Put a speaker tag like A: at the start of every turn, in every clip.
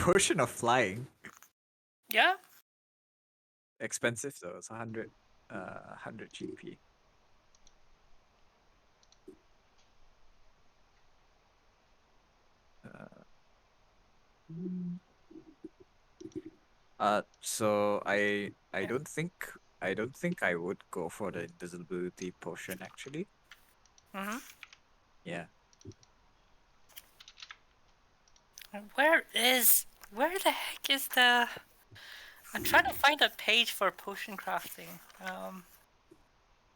A: potion of flying.
B: Yeah.
A: Expensive though. It's 100 GP. So I don't think I would go for the invisibility potion actually.
B: Mm-hmm.
A: Yeah.
B: Where the heck is the? I'm trying to find a page for potion crafting.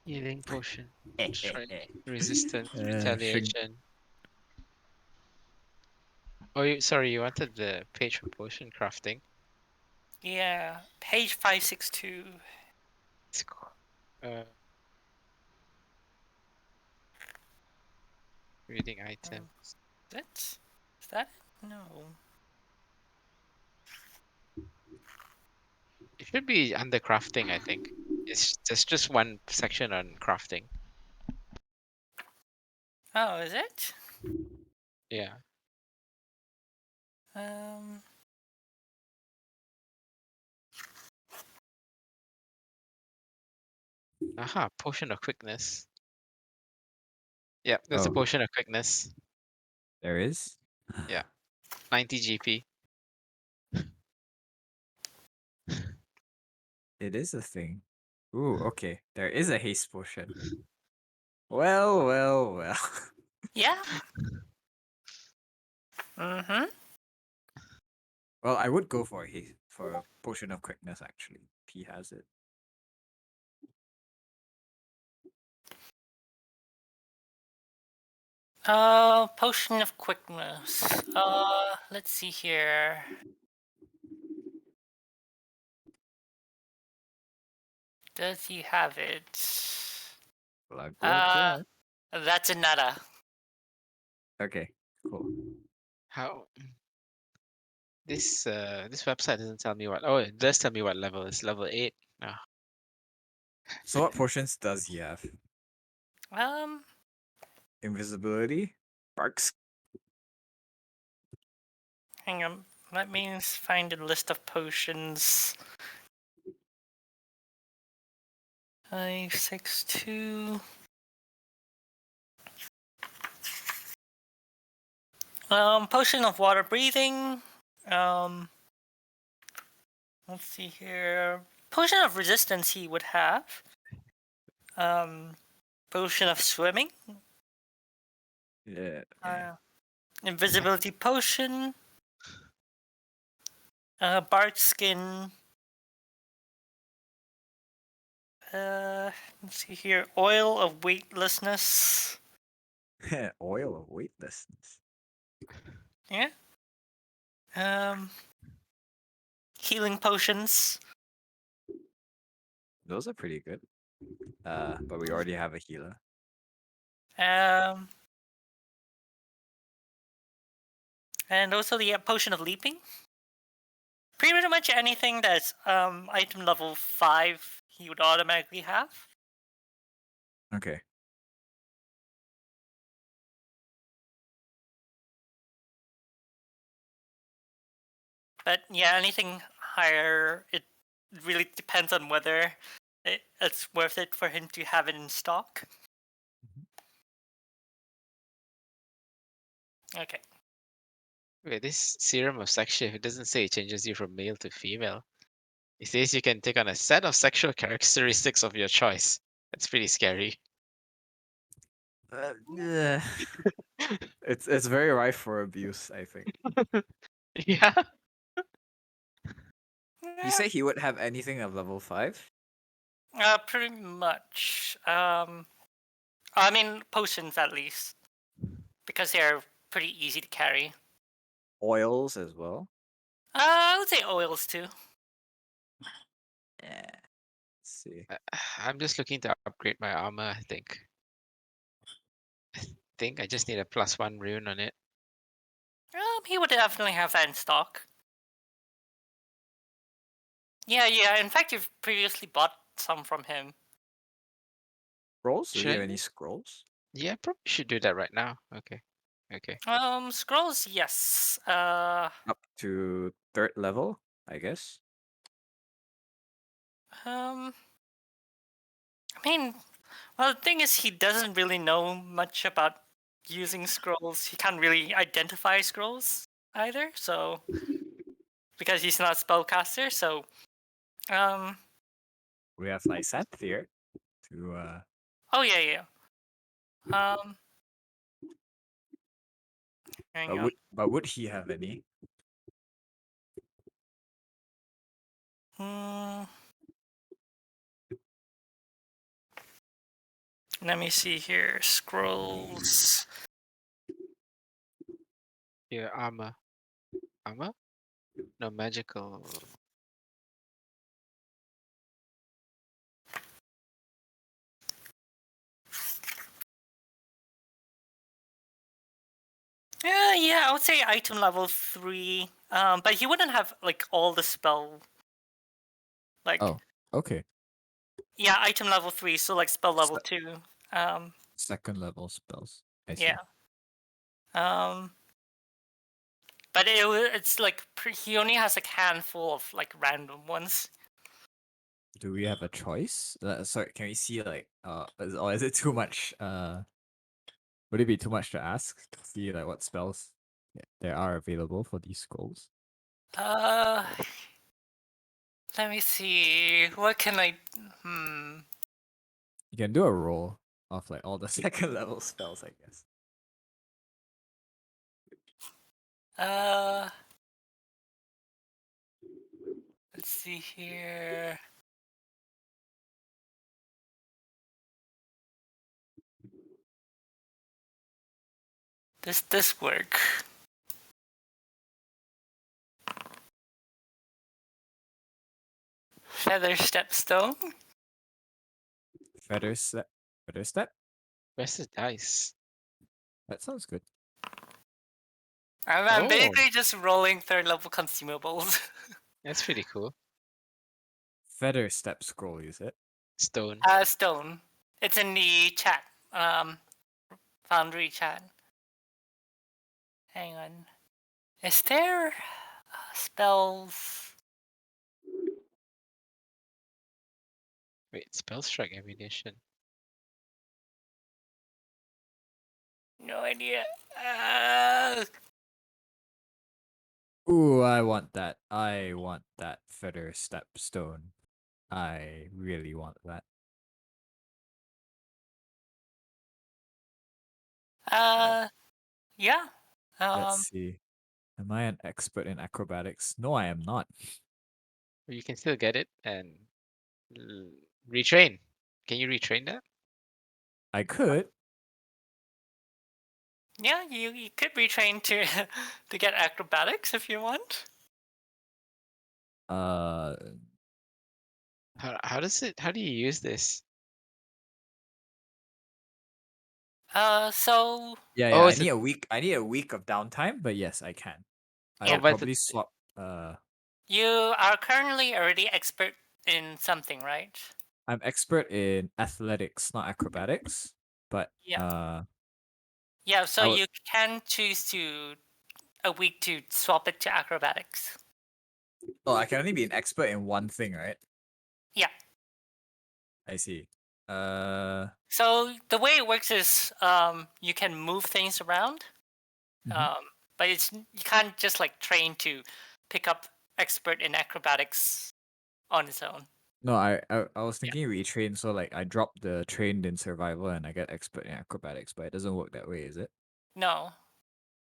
C: Healing potion. Strength,
A: Should
C: resistance, retaliation. Oh, sorry, you wanted the page for potion crafting.
B: Yeah, page 562.
C: It's reading items.
B: Is that it? No.
C: It should be under crafting, I think. There's just one section on crafting.
B: Oh, is it?
C: Yeah. Aha, potion of quickness. Yeah, there's a potion of quickness.
A: There is?
C: Yeah. 90 GP.
A: It is a thing. Ooh, okay. There is a haste potion. Well.
B: Yeah. Mm-hmm.
A: Well, I would go for a potion of quickness actually. P has it.
B: Potion of quickness. Let's see here. Does he have it?
A: Blood blood.
B: That's another.
A: Okay, cool.
C: How? This website doesn't tell me what. Oh, it does tell me what level. It's level 8. Oh.
A: So what potions does he have? Invisibility? Sparks?
B: Hang on. Let me find a list of potions. 562. Potion of water breathing. Let's see here. Potion of resistance he would have. Potion of swimming.
A: Yeah.
B: Invisibility potion. Bark skin. Let's see here. Oil of weightlessness.
A: Oil of weightlessness.
B: Yeah. Healing potions.
A: Those are pretty good. But we already have a healer.
B: And also the potion of leaping. Pretty much anything that's item level 5 he would automatically have.
A: Okay.
B: But yeah, anything higher, it really depends on whether it's worth it for him to have it in stock. Okay.
C: Wait, this serum of sex shift, it doesn't say it changes you from male to female. It says you can take on a set of sexual characteristics of your choice. That's pretty scary.
A: Yeah. It's very rife for abuse, I think.
C: Yeah.
A: You say he would have anything of level 5?
B: Pretty much. I mean, potions at least, because they're pretty easy to carry.
A: Oils as well?
B: I would say oils too.
A: Yeah. Let's see.
C: I'm just looking to upgrade my armor, I think. I just need a +1 rune on it.
B: He would definitely have that in stock. Yeah. In fact, you've previously bought some from him.
A: Scrolls? Do you have
C: Should I?
A: any scrolls?
C: Yeah, probably should do that right now. Okay. Okay.
B: Scrolls, yes.
A: Up to 3rd level, I guess.
B: I mean, well, the thing is, he doesn't really know much about using scrolls. He can't really identify scrolls either, so because he's not a spellcaster. So,
A: We have Lysanthe here to
B: oh yeah. Hang on.
A: but would he have any?
B: Hmm. Let me see here. Scrolls.
C: Yeah, armor. Armor? No, magical.
B: Yeah, I would say item level 3. But he wouldn't have like all the spell. Like,
A: Oh, okay.
B: yeah, item level 3, so like spell level
A: Se-
B: 2.
A: 2nd level spells. I see.
B: Yeah. But it's like he only has like handful of like random ones.
A: Do we have a choice? Sorry, can we see like or is it too much? Would it be too much to ask to see like what spells there are available for these scrolls?
B: Uh, Let me see. What can I? Hmm.
A: You can do a roll of like all the 2nd level spells, I guess.
B: Uh, let's see here. Does this work? Feather Stepstone?
A: Feather step. Feather step.
C: Where's the dice?
A: That sounds good.
B: I'm
C: Oh,
B: basically just rolling 3rd level consumables.
C: that's pretty cool.
A: Feather step scroll, is it?
C: Stone.
B: Stone. It's in the chat. Foundry chat. Hang on. Is there spells?
C: Wait, spell strike ammunition.
B: No idea.
A: Ooh, I want that. I want that feather step stone. I really want that.
B: Yeah.
A: Let's see. Am I an expert in acrobatics? No, I am not.
C: You can still get it and l- retrain. Can you retrain that?
A: I could.
B: Yeah, you could retrain to to get acrobatics if you want.
A: Uh,
C: How does it? How do you use this?
B: So
A: yeah.
C: Oh,
A: I
C: it's a,
A: need a week. I need a week of downtime, but yes, I can. I
C: oh,
B: yeah,
A: would
C: but
A: probably swap.
B: you are currently already expert in something, right?
A: I'm expert in athletics, not acrobatics. But
B: Yeah. Yeah, so
A: I would.
B: you can choose to a week to swap it to acrobatics.
A: Oh, I can only be an expert in one thing, right?
B: Yeah.
A: I see.
B: So the way it works is you can move things around.
A: Mhm.
B: But you can't just like train to pick up expert in acrobatics on its own.
A: No, I was
B: Yeah.
A: thinking retrain, so like I drop the trained in survival and I get expert in acrobatics, but it doesn't work that way, is it?
B: No.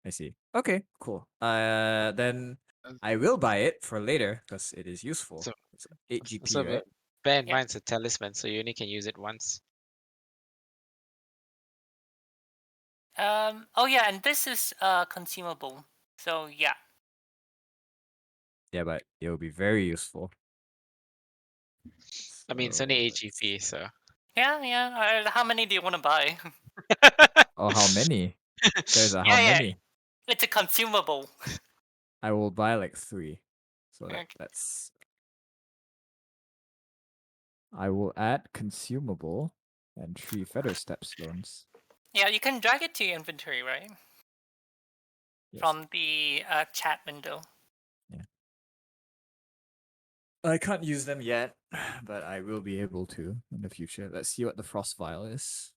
A: I see. Okay, cool. Then
C: uh,
A: I will buy it for later because it is useful.
C: so
A: It's 8 GP,
C: so
A: right?
C: bear in
B: Yeah.
C: mind it's a talisman, so you only can use it once.
B: Oh yeah, and this is consumable. So yeah.
A: Yeah, but it will be very useful.
C: I mean, it's only
A: So
C: 8
A: let's.
C: GP, so.
B: Yeah. How many do you want to buy?
A: Oh, how many? There's a how
B: Yeah.
A: many?
B: It's a consumable.
A: I will buy like 3. So
B: Okay.
A: that's. I will add consumable and 3 feather stepstones.
B: Yeah, you can drag it to your inventory, right?
A: Yes.
B: from the chat window.
A: I can't use them yet, but I will be able to in the future. Let's see what the frost vial is.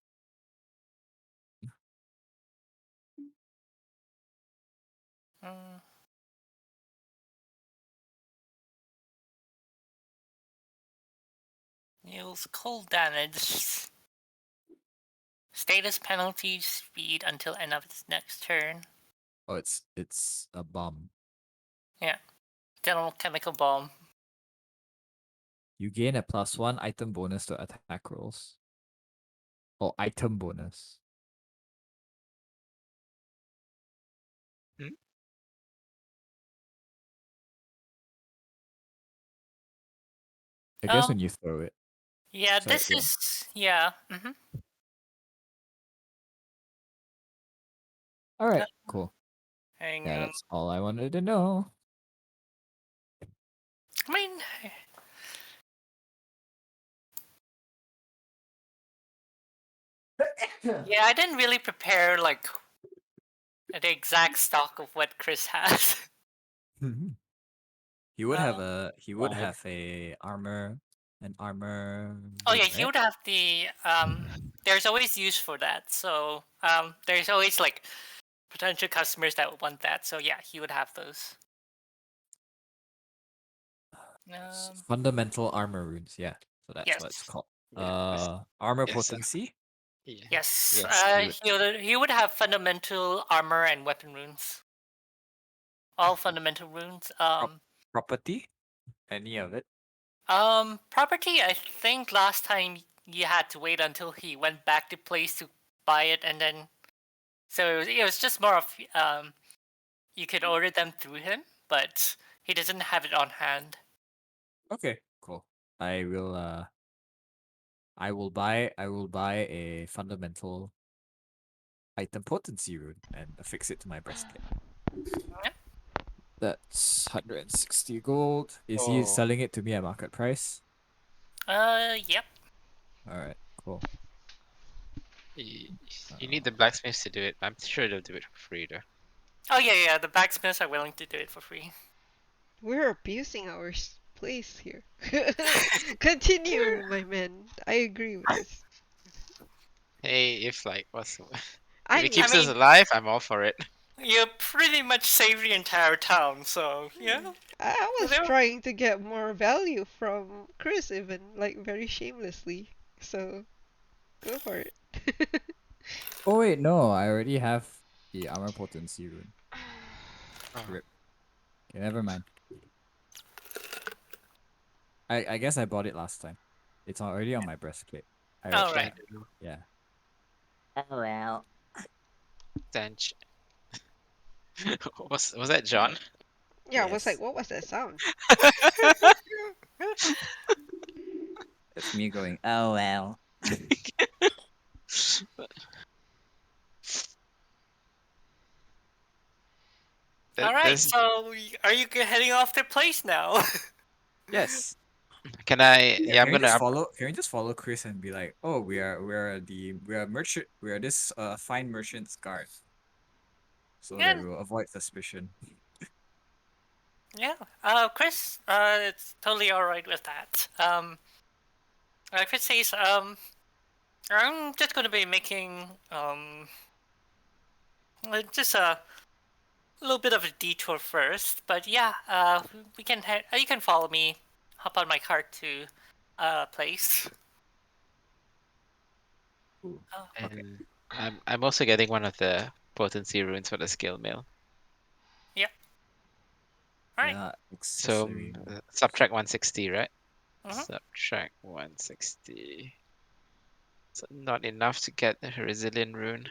B: Mm. Deals cold damage. Status penalty speed until end of its next turn.
A: Oh, it's a bomb.
B: Yeah. General chemical bomb.
A: You gain a +1 item bonus to attack rolls. Or item bonus.
C: Hmm?
A: I guess when you throw it.
B: Yeah,
A: Sorry,
B: this
A: go on.
B: is yeah. Mm-hmm.
A: All right, cool.
B: Hang
A: Yeah,
B: on.
A: that's all I wanted to know.
B: I mean, yeah, I didn't really prepare like the exact stock of what Chris has.
A: He would have
C: Right.
A: a armor, an armor.
B: Oh
A: rune,
B: yeah, he
A: right?
B: would have the There's always use for that. So there's always like potential customers that would want that. So yeah, he would have those.
A: Fundamental armor runes. Yeah, so that's what it's
B: Yes,
A: called.
C: Yeah.
A: Armor
C: Yes.
A: potency.
C: Yeah.
B: yes.
C: Yes.
B: He would have fundamental armor and weapon runes. All fundamental runes.
A: Property. Any of it.
B: Property. I think last time you had to wait until he went back to place to buy it, and then so it was just more of you could order them through him, but he doesn't have it on hand.
A: Okay, cool. I will buy a fundamental item potency rune and affix it to my breastplate.
B: Yeah.
A: That's 160 gold. Is he
C: Oh.
A: selling it to me at market price?
B: Yep.
A: Alright, cool.
C: You need the blacksmiths to do it. I'm sure they'll do it for free though.
B: Oh yeah. The backsmiths are willing to do it for free.
D: We're abusing our place here. Continue, my man. I agree with this.
C: Hey, if like what's if
D: I
C: it
D: mean,
C: keeps
B: I
C: us
B: mean-
C: alive, I'm all for it.
B: You pretty much save the entire town, so yeah.
D: I was
B: Well,
D: trying to get more value from Chris, even like very shamelessly. So go for it.
A: Oh wait, no, I already have the armor potency rune.
C: Oh,
A: Rip. Okay, never mind. I guess I bought it last time. It's already on my breastplate.
B: all right.
A: Yeah.
E: Oh well.
C: Stench. Was that John?
D: Yeah, I was like,
A: Yes.
D: what was that sound?
E: It's me going, oh well.
B: All right.
C: There's-
B: So are you heading off to place now?
A: Yes.
C: Can I? Yeah, I'm
A: Can we
C: gonna.
A: just follow? Can we just follow Chris and be like, oh, we are merchant. We are this fine merchant's guard, so that
B: Yeah.
A: we will avoid suspicion.
B: Yeah. Chris, it's totally all right with that. Chris says, I'm just going to be making just a little bit of a detour first, but yeah, we can you can follow me, hop on my cart to place.
A: Ooh.
B: Oh,
A: Okay.
C: And I'm also getting one of the potency runes for the skill mill.
B: all right.
A: Yeah.
C: So
A: Accessory.
C: subtract 160, right?
B: Mhm.
C: Subtract 160. So not enough to get a resilient rune.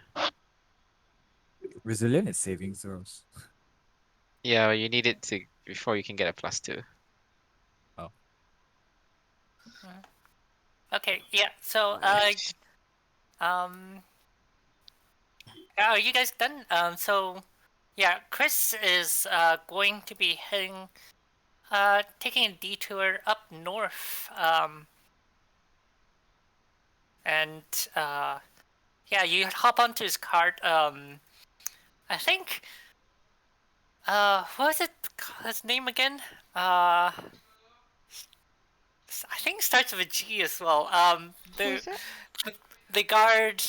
A: Resilient is saving throws.
C: Yeah, you need it to before you can get a +2.
B: Okay. Yeah. So um, are you guys done? So yeah, Chris is going to be heading taking a detour up north. And yeah, you hop onto his cart. I think what was his name again? I think it starts with a G as well.
D: Who's that?
B: The guard.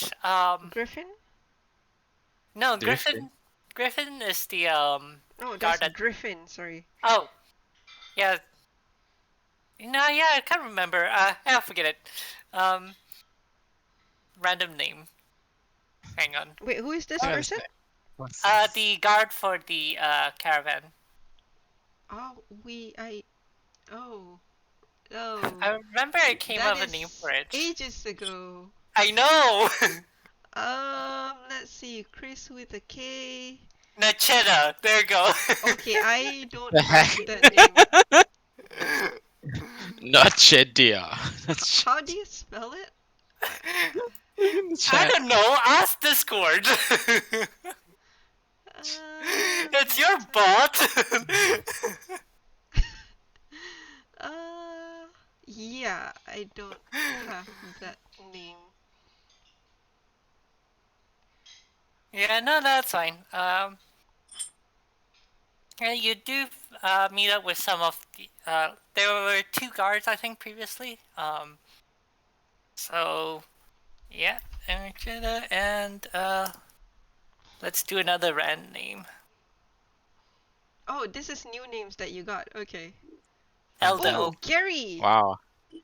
D: Griffin?
B: No,
C: Griffin.
B: Griffin is the
D: No,
B: guard
D: that's
B: that.
D: Griffin. Sorry.
B: Oh, yeah. No, yeah, I can't remember. Forget it. Random name. Hang on.
D: Wait, who is this
C: Hang on a
D: person?
C: sec. What's this?
B: The guard for the caravan.
D: Oh, Oh.
B: I
D: Oh.
B: remember I came
D: That
B: up with a name
D: is
B: for it.
D: ages ago.
B: I know.
D: Let's see. Chris with a K.
B: Nacheta. There you go.
D: Okay, I don't
C: The
D: know
C: heck?
D: that name.
C: Not Chedia.
D: How do you spell it?
B: I
C: Chat.
B: don't know. Ask Discord. It's your bot.
D: Yeah, I don't have that name.
B: Yeah, no, that's fine. Yeah, you do meet up with some of the. There were 2 guards, I think, previously. So, yeah, and let's do another random name.
D: Oh, this is new names that you got. Okay.
B: Eldo.
D: Oh, Gary!
C: Wow.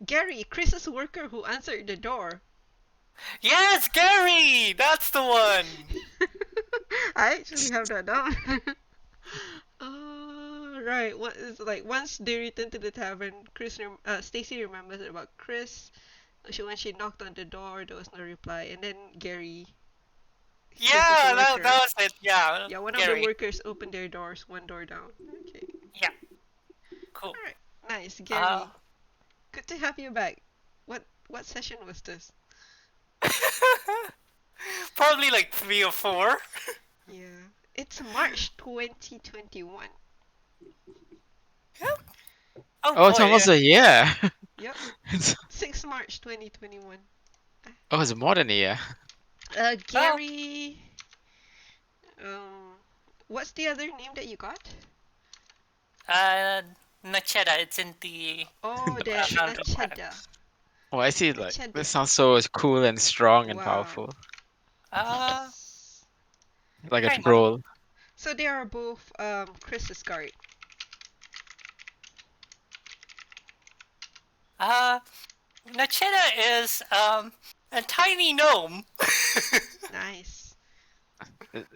D: Gary, Chris's worker who answered the door.
B: Yes, Gary! That's the one!
D: I actually have that down. Right. What is like once they return to the tavern, Stacy remembers about Chris. When she knocked on the door, there was no reply, and then Gary.
B: Yeah,
D: Chris's
B: that
D: worker.
B: was it. Yeah,
D: Yeah, one of
B: Gary.
D: the workers opened their doors, one door down. Okay.
B: Yeah. Cool.
D: Alright. Nice, Gary. Good to have you back. What session was this?
B: Probably like 3 or 4.
D: Yeah. It's March 2021.
C: Oh, it's
B: boy,
C: almost a year.
D: Yep.
C: It's-
D: 6 March 2021.
C: oh, it's more than a year.
D: Gary. What's the other name that you got?
B: Nacheta, it's in the
D: Oh, the
B: Fountain Plan.
D: Nacheda.
C: Oh, I see. Like
D: Cheddar.
C: this sounds so cool and strong and
D: Wow.
C: powerful,
D: Yes.
C: like a
B: Kind of.
C: troll.
D: So they are both Chris's guard.
B: Nacheta is a tiny gnome.
D: Nice.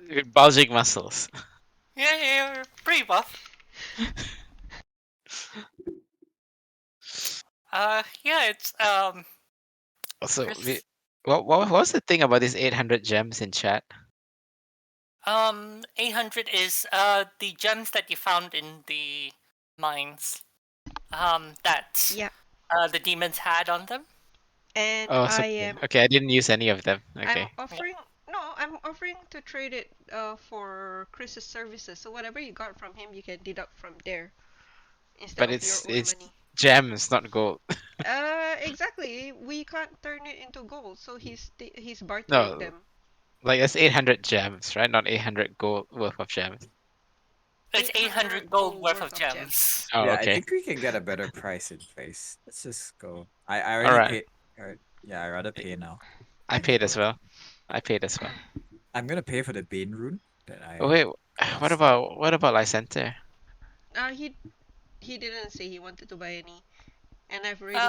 C: With bulging muscles.
B: Yeah, you're pretty buff. Yeah, it's
C: Also,
B: Chris-
C: what was the thing about these 800 gems in chat?
B: 800 is the gems that you found in the mines. That
D: Yeah.
B: the demons had on them.
D: And
C: Oh, so,
D: I am
C: okay. I didn't use any of them. Okay.
D: I'm offering to trade it for Chris's services. So whatever you got from him, you can deduct from there instead
C: But
D: of
C: it's
D: your own money.
C: gems, not gold.
D: Exactly. We can't turn it into gold, so he's bartering
C: No.
D: them.
C: Like it's 800 gems, right? Not 800 gold worth of gems.
B: It's 800 gold worth of gems.
C: Oh,
A: yeah,
C: okay.
A: I think we can get a better price in face. Let's just go. I already
C: Alright.
A: paid. Alright. Yeah, I rather pay now.
C: I paid as well. I paid as well.
A: I'm gonna pay for the Bane rune that I.
C: Oh wait,
A: lost.
C: what about Lycenter?
D: He didn't say he wanted to buy any, and I've already.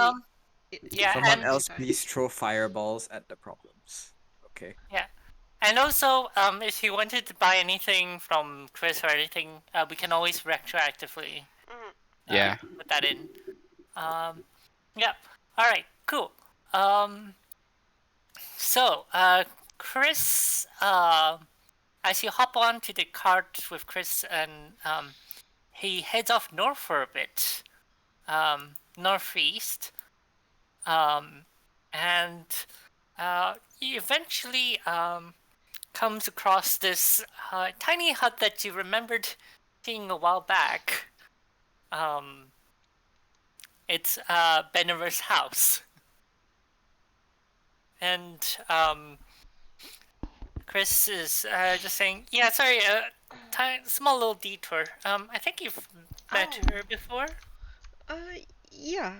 B: yeah,
A: Someone
B: and-
A: else, please throw fireballs at the problems. Okay.
B: And also, if you wanted to buy anything from Chris or anything, we can always retroactively
C: Yeah.
B: put that in. Yeah. All right. Cool. So, Chris, as you hop on to the cart with Chris, and he heads off north for a bit, northeast, and he eventually comes across this tiny hut that you remembered seeing a while back. It's Benever's house. And Chris is just saying, yeah, sorry, small little detour. I think you've met
D: Oh.
B: her before.
D: Yeah.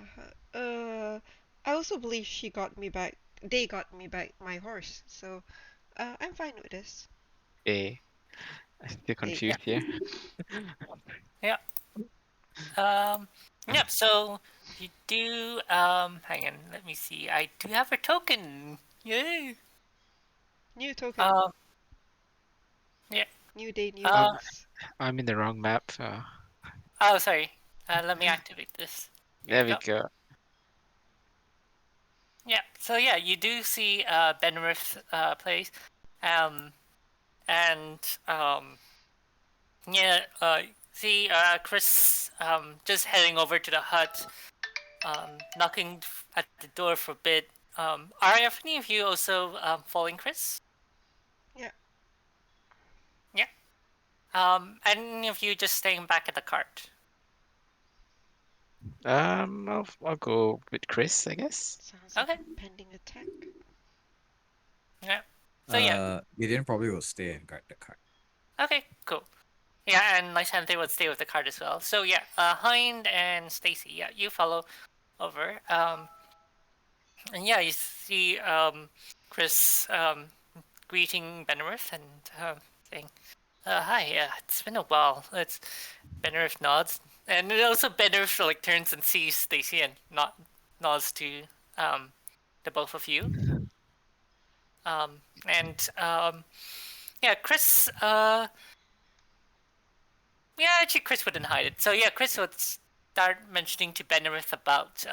D: Uh, I also believe she got me back. They got me back my horse. So, I'm fine with this.
C: I'm still confused
B: Yeah.
C: here.
B: Yeah. Yep. So you do. Hang on. Let me see. I do have a token. Yay.
D: New token.
B: Yeah.
D: New day, new
B: Uh,
D: things.
C: I'm in the wrong map.
B: Oh, sorry. Let me activate this. Here
C: There
B: we
C: we
B: go.
C: go.
B: Yeah. So yeah, you do see Benrith's place, and yeah, see Chris just heading over to the hut, knocking at the door for a bit. Are any of you also following Chris?
D: Yeah.
B: Yeah. Any of you just staying back at the cart?
C: I'll go with Chris, I guess.
D: Sounds
B: Okay.
D: like a pending attack.
B: Yeah. So yeah.
A: Gideon probably will stay and guard the cart.
B: Okay. Cool. Yeah, and Lysanthe would stay with the cart as well. So yeah, Hind and Stacy, yeah, you follow over. And yeah, you see Chris greeting Benrith and saying, "Hi, it's been a while." It's Benrith nods, and then also Benrith like turns and sees Stacy and nods to the both of you. And yeah, Chris. Yeah, actually, Chris wouldn't hide it. So yeah, Chris would start mentioning to Benrith about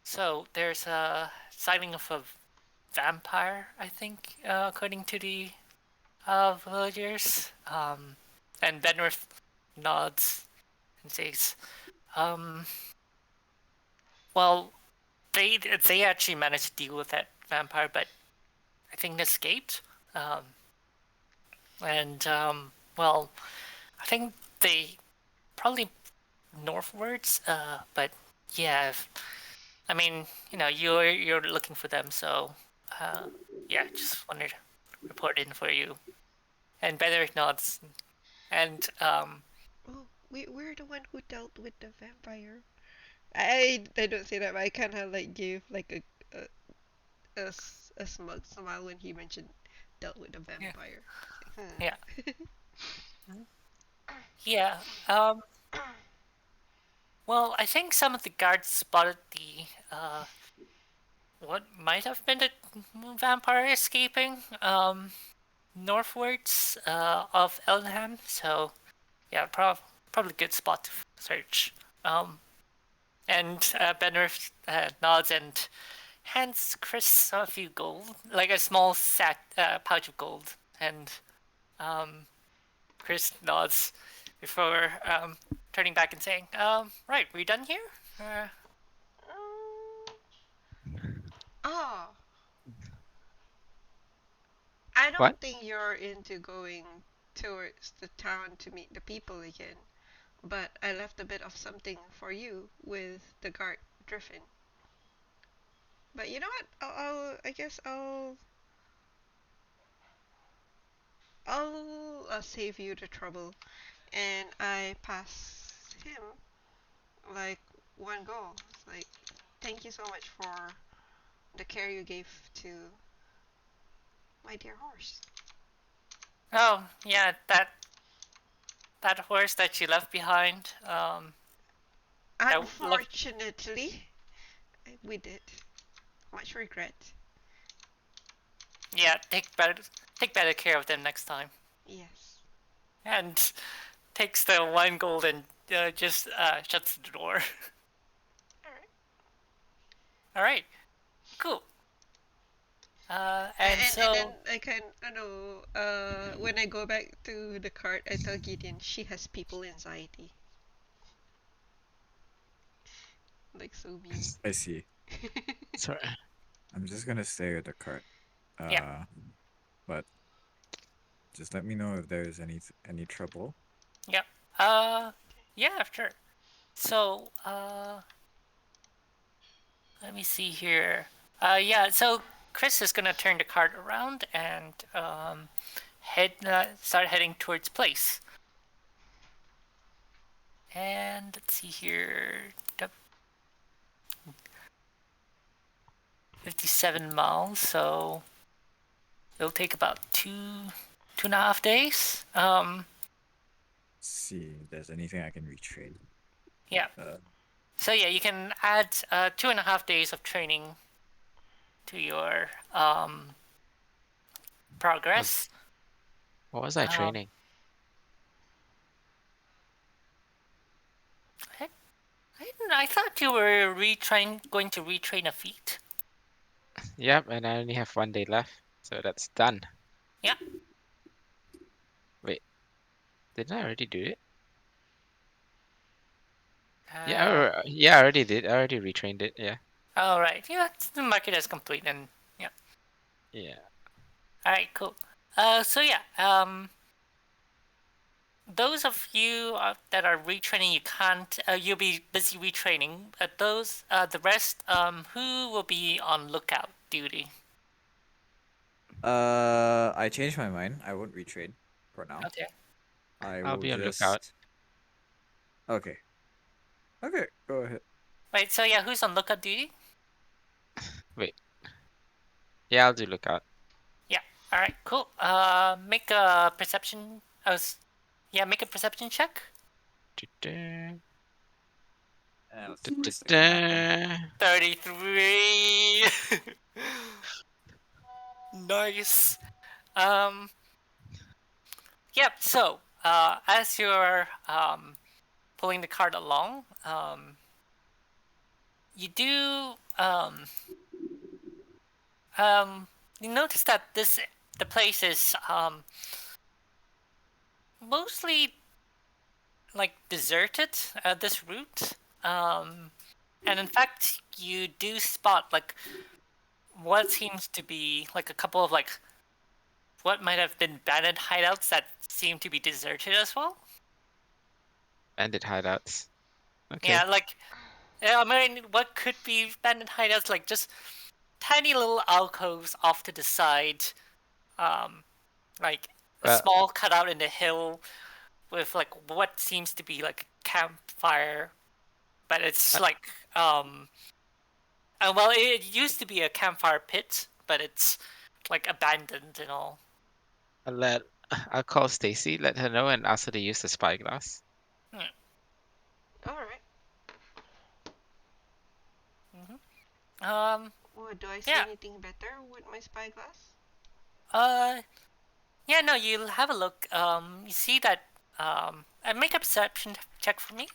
B: so there's a sighting of a vampire, I think, according to the villagers. And Benrith nods and says, um, well, they actually managed to deal with that vampire, but I think escaped. Um, and well, I think they probably northwards. But yeah, I mean, you're looking for them, so yeah, just wanted to report in for you. And Benedict nods, and
D: Oh, we're the one who dealt with the vampire. I don't say that, but I kind of like gave like a smug smile when he mentioned dealt with the
B: yeah,
D: vampire. It's like,
B: yeah,
D: hmm.
B: yeah. Well, I think some of the guards spotted the what might have been the vampire escaping northwards of Ellenham. So yeah, probably good spot to search. And Benner nods and hands Chris a few gold, like a small pouch of gold. And Chris nods before turning back and saying, right, we done here?
D: Oh, I
C: What?
D: don't think you're into going towards the town to meet the people again. But I left a bit of something for you with the guard Griffin. But you know what? I guess I'll save you the trouble, and I pass him like one go. It's like, thank you so much for the care you gave to my dear horse.
B: Oh, yeah, that horse that you left behind. Looked,
D: Unfortunately, we did. Much regret.
B: yeah, take better care of them next time.
D: Yes.
B: And takes the one gold and just shuts the door.
D: Alright.
B: All right, cool. And
D: And
B: so
D: then I can, I know, when I go back to the cart, I tell Gideon she has people anxiety. Like, so mean.
A: I see.
C: Sorry.
A: I'm just gonna stay with the cart.
B: Yeah.
A: But just let me know if there's any trouble.
B: yeah, yeah, sure. So let me see here. Yeah, so Chris is gonna turn the cart around and start heading towards place. And let's see here. 57 miles, so it'll take about 2.5 days.
A: See if there's anything I can retrain.
B: Yeah. So yeah, you can add 2.5 days of training to your progress.
C: What was I
B: Um,
C: training?
B: I thought you were going to retrain a feat.
C: Yep, and I only have 1 day left, so that's done.
B: Yeah.
C: Wait, didn't I already do it?
B: Uh,
C: Yeah, I already did. I already retrained it. Yeah.
B: All right. Yeah, mark it as complete, and yeah.
C: Yeah.
B: All right, cool. So yeah, those of you that are retraining, you can't. You'll be busy retraining. The rest, who will be on lookout duty?
A: I changed my mind. I won't retrain for now.
B: Okay.
C: I'll be on lookout.
A: Okay. Okay, go ahead.
B: Wait. So yeah, who's on lookout duty?
C: Wait. Yeah, I'll do lookout.
B: Yeah. All right. Cool. Make a perception. Make a perception check.
C: Du-du.
A: Let's see what's the map.
C: Du-du.
B: 33. Nice. Yep. So, as you're pulling the cart along, you do you notice that the place is mostly like deserted. This route, and in fact, you do spot like what seems to be like a couple of like what might have been bandit hideouts that seem to be deserted as well.
C: Bandit hideouts. Okay.
B: Yeah, like I mean, what could be bandit hideouts? Like just tiny little alcoves off to the side, like a
C: Well-
B: small cutout in the hill with like what seems to be like a campfire, but it's like well, it used to be a campfire pit, but it's like abandoned and all.
C: I'll call Stacy, let her know, and ask her to use the spyglass.
D: Alright. Do I see
B: Yeah.
D: anything better with my spyglass?
B: Yeah, no, you'll have a look. You see that, make a perception check for me.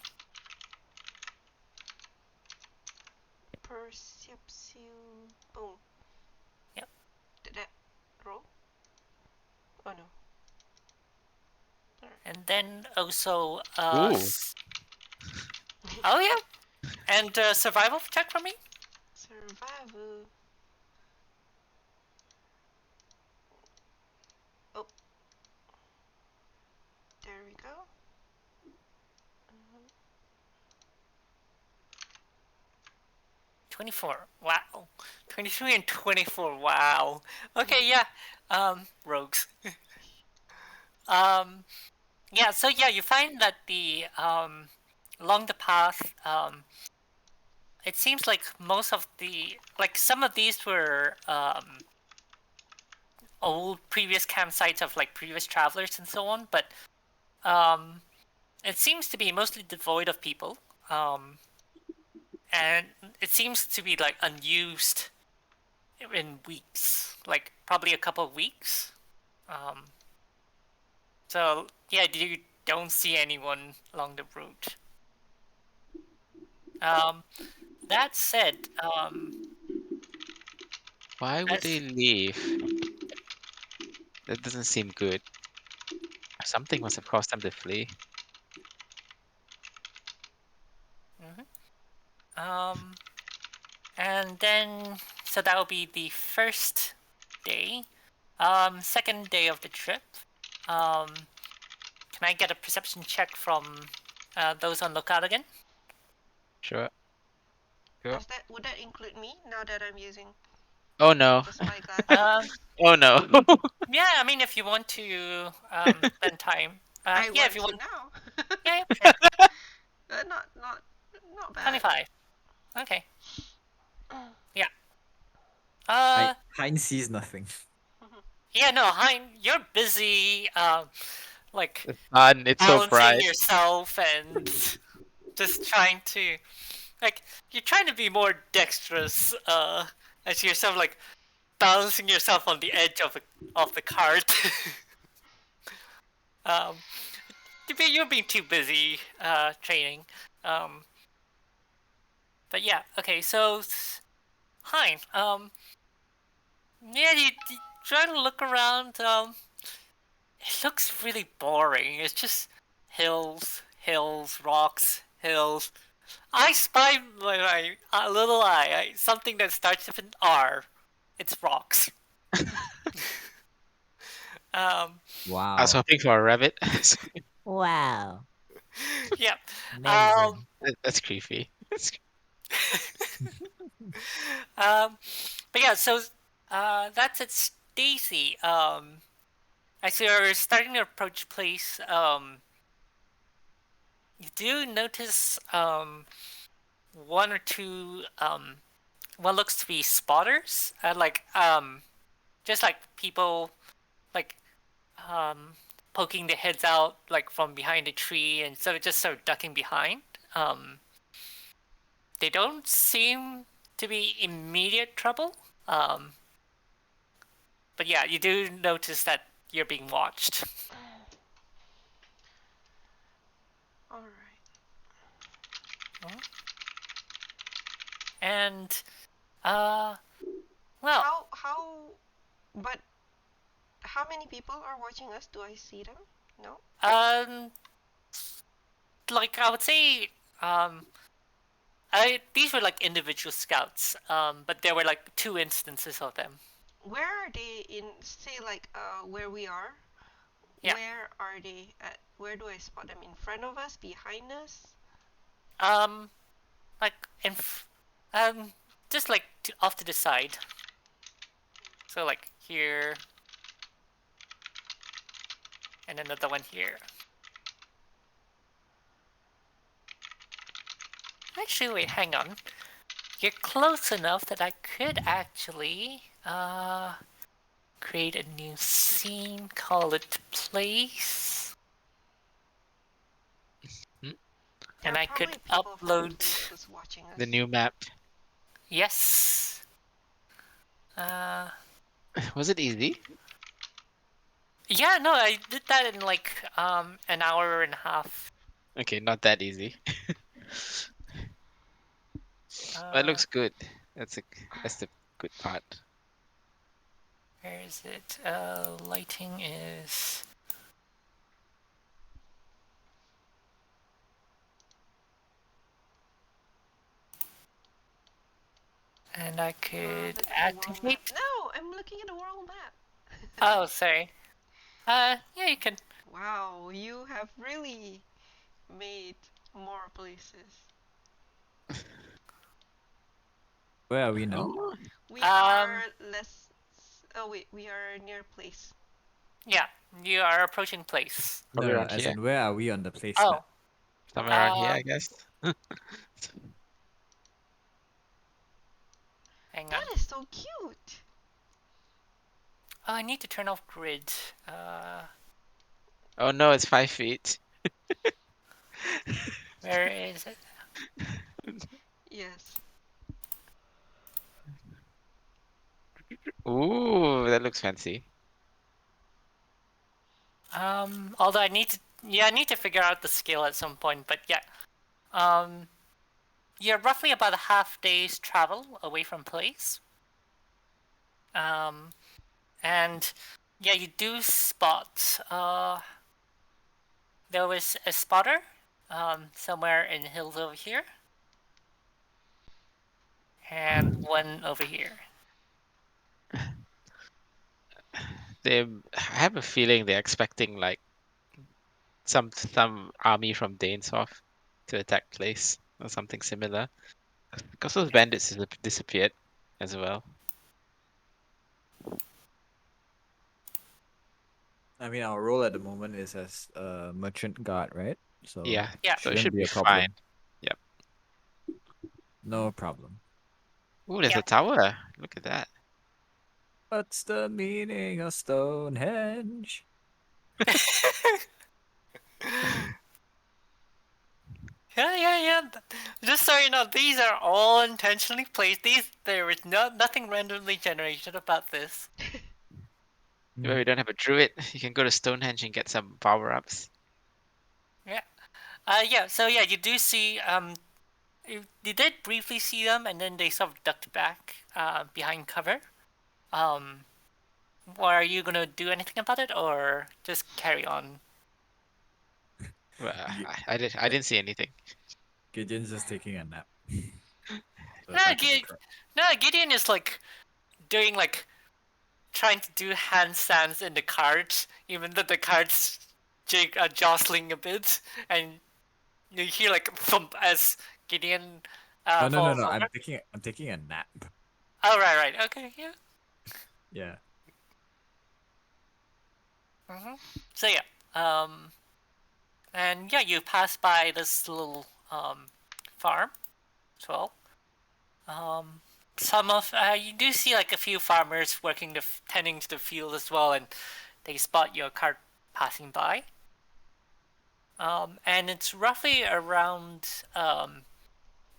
D: Perception. Boom.
B: Yep.
D: Did that roll? Oh no.
B: And then also,
C: Ooh.
B: oh yeah, and survival check for me.
D: Survival. Oh. There we go.
B: 24. Wow. 23 and 24. Wow. Okay, yeah. Rogues. Yeah. So yeah, you find that the along the path, it seems like most of some of these were old previous campsites of like previous travelers and so on, but it seems to be mostly devoid of people, and it seems to be like unused in weeks, like probably a couple of weeks. So yeah, you don't see anyone along the route. That said,
C: Why would they leave? That doesn't seem good. Something must have caused them to flee.
B: and then so that will be the first day. Second day of the trip. Can I get a perception check from those on lookout again?
C: Sure. Sure.
D: Would that include me now that I'm using
C: Oh no.
D: the spyglass?
C: Oh no.
B: Yeah, I mean, if you want to spend time.
D: I
B: Yeah,
D: want
B: if you
D: to
B: want.
D: now.
B: Yeah, sure.
D: Not bad.
B: 25. Okay. Yeah.
A: Hein sees nothing.
B: Yeah, no, Hein, you're busy, like,
C: The sun, it's so
B: balancing
C: bright.
B: yourself and just trying to, like, you're trying to be more dexterous, as yourself, like, balancing yourself on the edge of the cart. um, you're being too busy, training. But yeah, okay, so, Hein, yeah, you try to look around, it looks really boring. It's just hills, hills, rocks, hills. I spy my little eye, something that starts with an R. It's rocks. Um,
C: I was
A: Wow.
C: hoping for a rabbit.
E: Wow.
B: yeah.
E: Amazing.
C: That's creepy.
B: Um, but yeah, so that's it, Stacy. As you're starting to approach place, you do notice one or two what looks to be spotters, just like people like um poking their heads out like from behind a tree and just sort of ducking behind. They don't seem to be immediate trouble. But yeah, you do notice that you're being watched.
D: All right.
B: And well,
D: But how many people are watching us? Do I see them? No.
B: um like I would say these were like individual scouts, but there were like two instances of them.
D: Where are they in? Say like where we are.
B: Yeah.
D: Where are they at? Where do I spot them? In front of us? Behind us?
B: Like just like off to the side. So like here, and another one here. Actually, wait, hang on. You're close enough that I could actually create a new scene, call it place.
C: Hmm?
B: And
D: There are
B: I could
D: probably people from
B: upload.
D: places watching us.
C: The new map.
B: Yes.
C: Was it easy?
B: Yeah, no, I did that in like an hour and a half.
C: Okay, not that easy. That looks good. That's the good part.
B: Where is it? Lighting is. And I could
D: Look at the world map.
B: activate.
D: No, I'm looking at the world map.
B: Oh, sorry. Yeah, you can.
D: Wow, you have really made more places.
A: Where are we now?
C: Oh,
D: We
B: Um,
D: are less. Oh wait, we are near place.
B: Yeah, you are approaching place.
C: Are we
A: No,
C: around
A: as
C: here?
A: in where are we on the place
B: Oh,
A: map?
C: Somewhere around here,
B: Um,
C: I guess.
B: hang on.
D: That is so cute.
B: Oh, I need to turn off grid.
C: Oh no, it's 5 feet.
B: Where is it?
D: Yes.
C: Ooh, that looks fancy.
B: Although I need to, yeah, I need to figure out the scale at some point. But yeah, you're roughly about a half day's travel away from place. And yeah, you do spot. There was a spotter, somewhere in the hills over here, and one over here.
C: I have a feeling they're expecting like some army from Danesoft to attack place or something similar. Because those bandits disappeared as well.
A: I mean, our role at the moment is as a merchant guard, right? So
C: Yeah.
B: Yeah.
C: So it
A: shouldn't
C: should
A: be
C: be
A: a problem.
C: fine. Yep.
A: No problem.
C: Ooh, there's
B: Yeah.
C: a tower. Look at that.
A: What's the meaning of Stonehenge?
B: Yeah. Just so you know, these are all intentionally placed. There is nothing randomly generated about this.
C: Well, we don't have a druid. You can go to Stonehenge and get some power-ups.
B: Yeah. Yeah. So yeah, you do see. You did briefly see them, and then they sort of ducked back behind cover. Are you gonna do anything about it, or just carry on?
C: Well,
A: Ye-
C: I didn't see anything.
A: Gideon's just taking a nap. The
B: No,
A: back of the truck.
B: Gideon is like doing like trying to do handstands in the carts, even though the carts are jostling a bit, and you hear like thump as Gideon
A: Oh no no
B: falls
A: no!
B: over.
A: I'm taking a nap.
B: Oh right, okay, yeah.
A: Yeah.
B: So yeah, and yeah, you pass by this little farm as well. Some of you do see like a few farmers working tending to the field as well, and they spot your cart passing by. And it's roughly around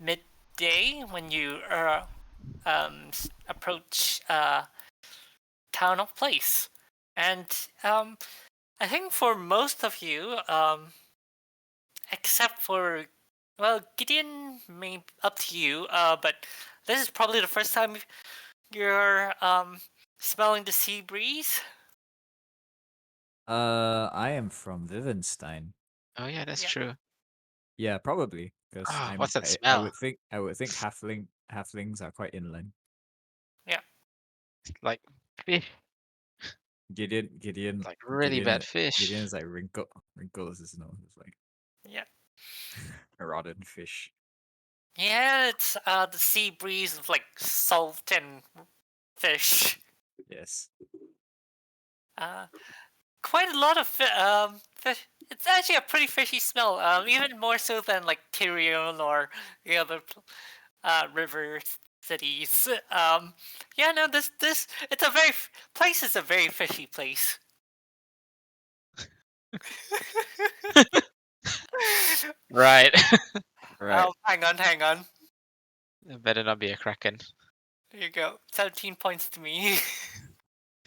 B: midday when you approach town of place, and I think for most of you, except for Gideon, may up to you, but this is probably the first time you're smelling the sea breeze.
A: I am from Vivenstein.
C: Oh yeah, that's
B: Yeah.
C: true.
A: Yeah, probably because
C: Oh, what's that
A: I
C: smell?
A: would think halflings are quite inland.
B: Yeah.
C: It's like fish,
A: Gideon
C: like really bad
A: Gideon
C: fish.
A: is like wrinkles his nose. It's like
B: Yeah.
A: a rotten fish.
B: Yeah, it's the sea breeze of like salt and fish.
A: Yes.
B: Uh, quite a lot of fish. It's actually a pretty fishy smell. Even more so than like Tyrion or the other river cities. Yeah, no, this it's a place is a very fishy place.
C: Right.
A: Right.
B: Hang on.
C: It better not be a kraken.
B: There you go. 17 points to me.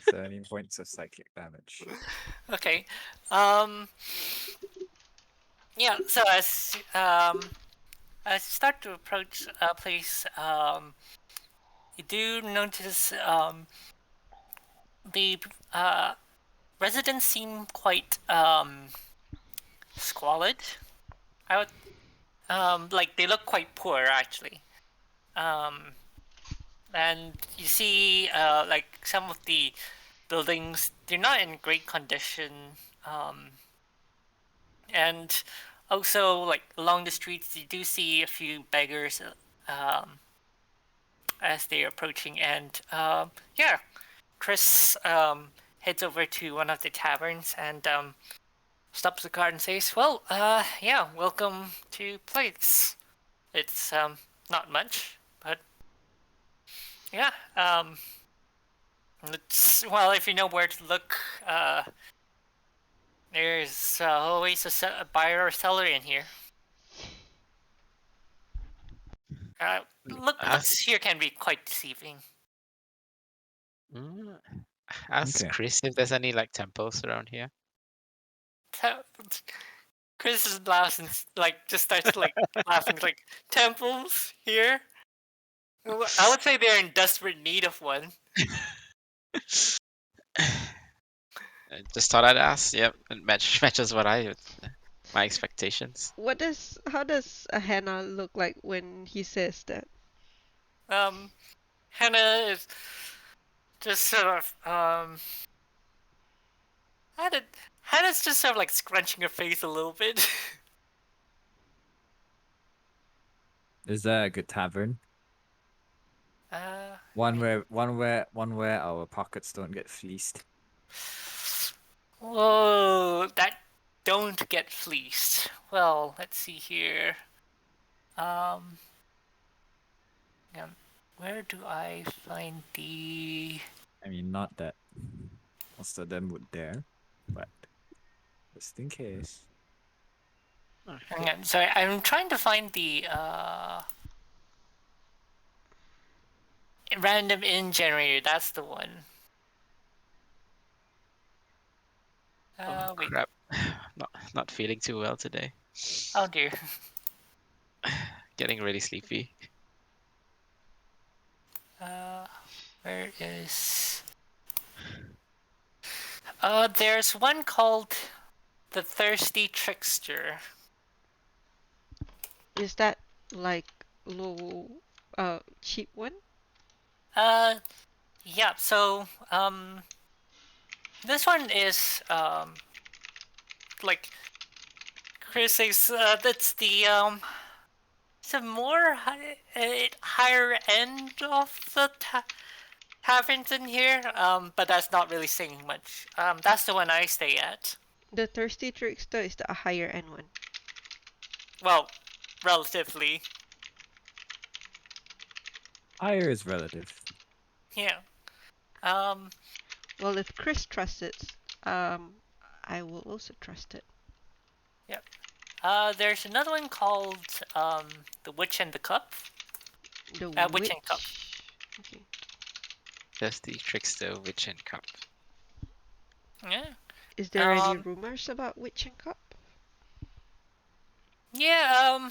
A: 17 points of psychic damage.
B: Okay. Yeah. So as you start to approach a place, you do notice the residents seem quite squalid. I would like they look quite poor actually. And you see like some of the buildings, they're not in great condition. And also like along the streets you do see a few beggars as they're approaching, and yeah, Chris heads over to one of the taverns and stops the car and says, well, yeah, welcome to place. It's not much, but yeah, it's, well, if you know where to look, there's always a buyer or seller in here. Looks here can be quite deceiving.
C: Ask
A: Okay.
C: Chris if there's any like temples around here.
B: Chris is laughing, like just starts like laughing, like temples here. I would say they're in desperate need of one.
C: I just thought I'd ask. Yep, it matches what my expectations.
D: How does a Hannah look like when he says that?
B: Hannah is just sort of Hannah's just sort of like scrunching her face a little bit.
A: Is that a good tavern? One where our pockets don't get fleeced.
B: Whoa, that don't get fleeced. Well, let's see here. Um, yeah, where do I find the?
A: I mean, not that most of them would dare, but just in case.
B: Hang on, sorry, I'm trying to find the random in generator. That's the one.
C: Oh
B: Wait.
C: crap! Not feeling too well today.
B: Oh dear.
C: Getting really sleepy.
B: Where is? There's one called the Thirsty Trickster.
D: Is that like low, cheap one?
B: Yeah. So, this one is like Chris says, that's the it's a more higher end of the taverns in here. But that's not really saying much. That's the one I stay at.
D: The Thirsty Trickster is the higher end one.
B: Well, relatively.
A: Higher is relative.
B: Yeah. Um.
D: Well, if Chris trusts it, I will also trust it.
B: There's another one called the Witch and the Cup.
D: The
B: Witch and Cup.
D: Okay.
C: Thirsty Trickster Witch and Cup.
B: Yeah.
D: Is there any rumors about Witch and Cup?
B: Yeah.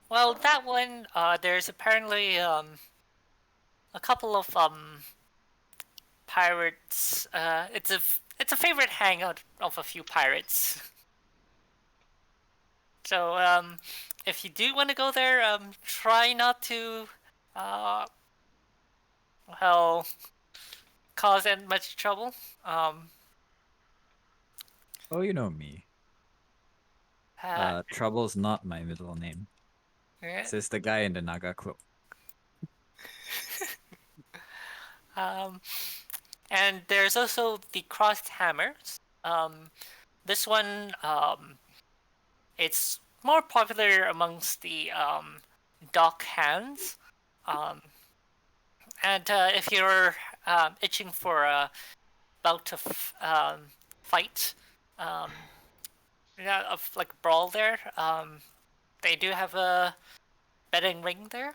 B: Well, that one. There's apparently a couple of pirates. It's a favorite hangout of a few pirates. So if you do want to go there, try not to well, cause that much trouble.
A: Oh, you know me. Trouble's not my middle name.
B: Yeah.
A: Says the guy in the Naga cloak.
B: And there's also the crossed hammers. This one, it's more popular amongst the dock hands. And if you're itching for a bout of fight, yeah, of like brawl there, they do have a betting ring there.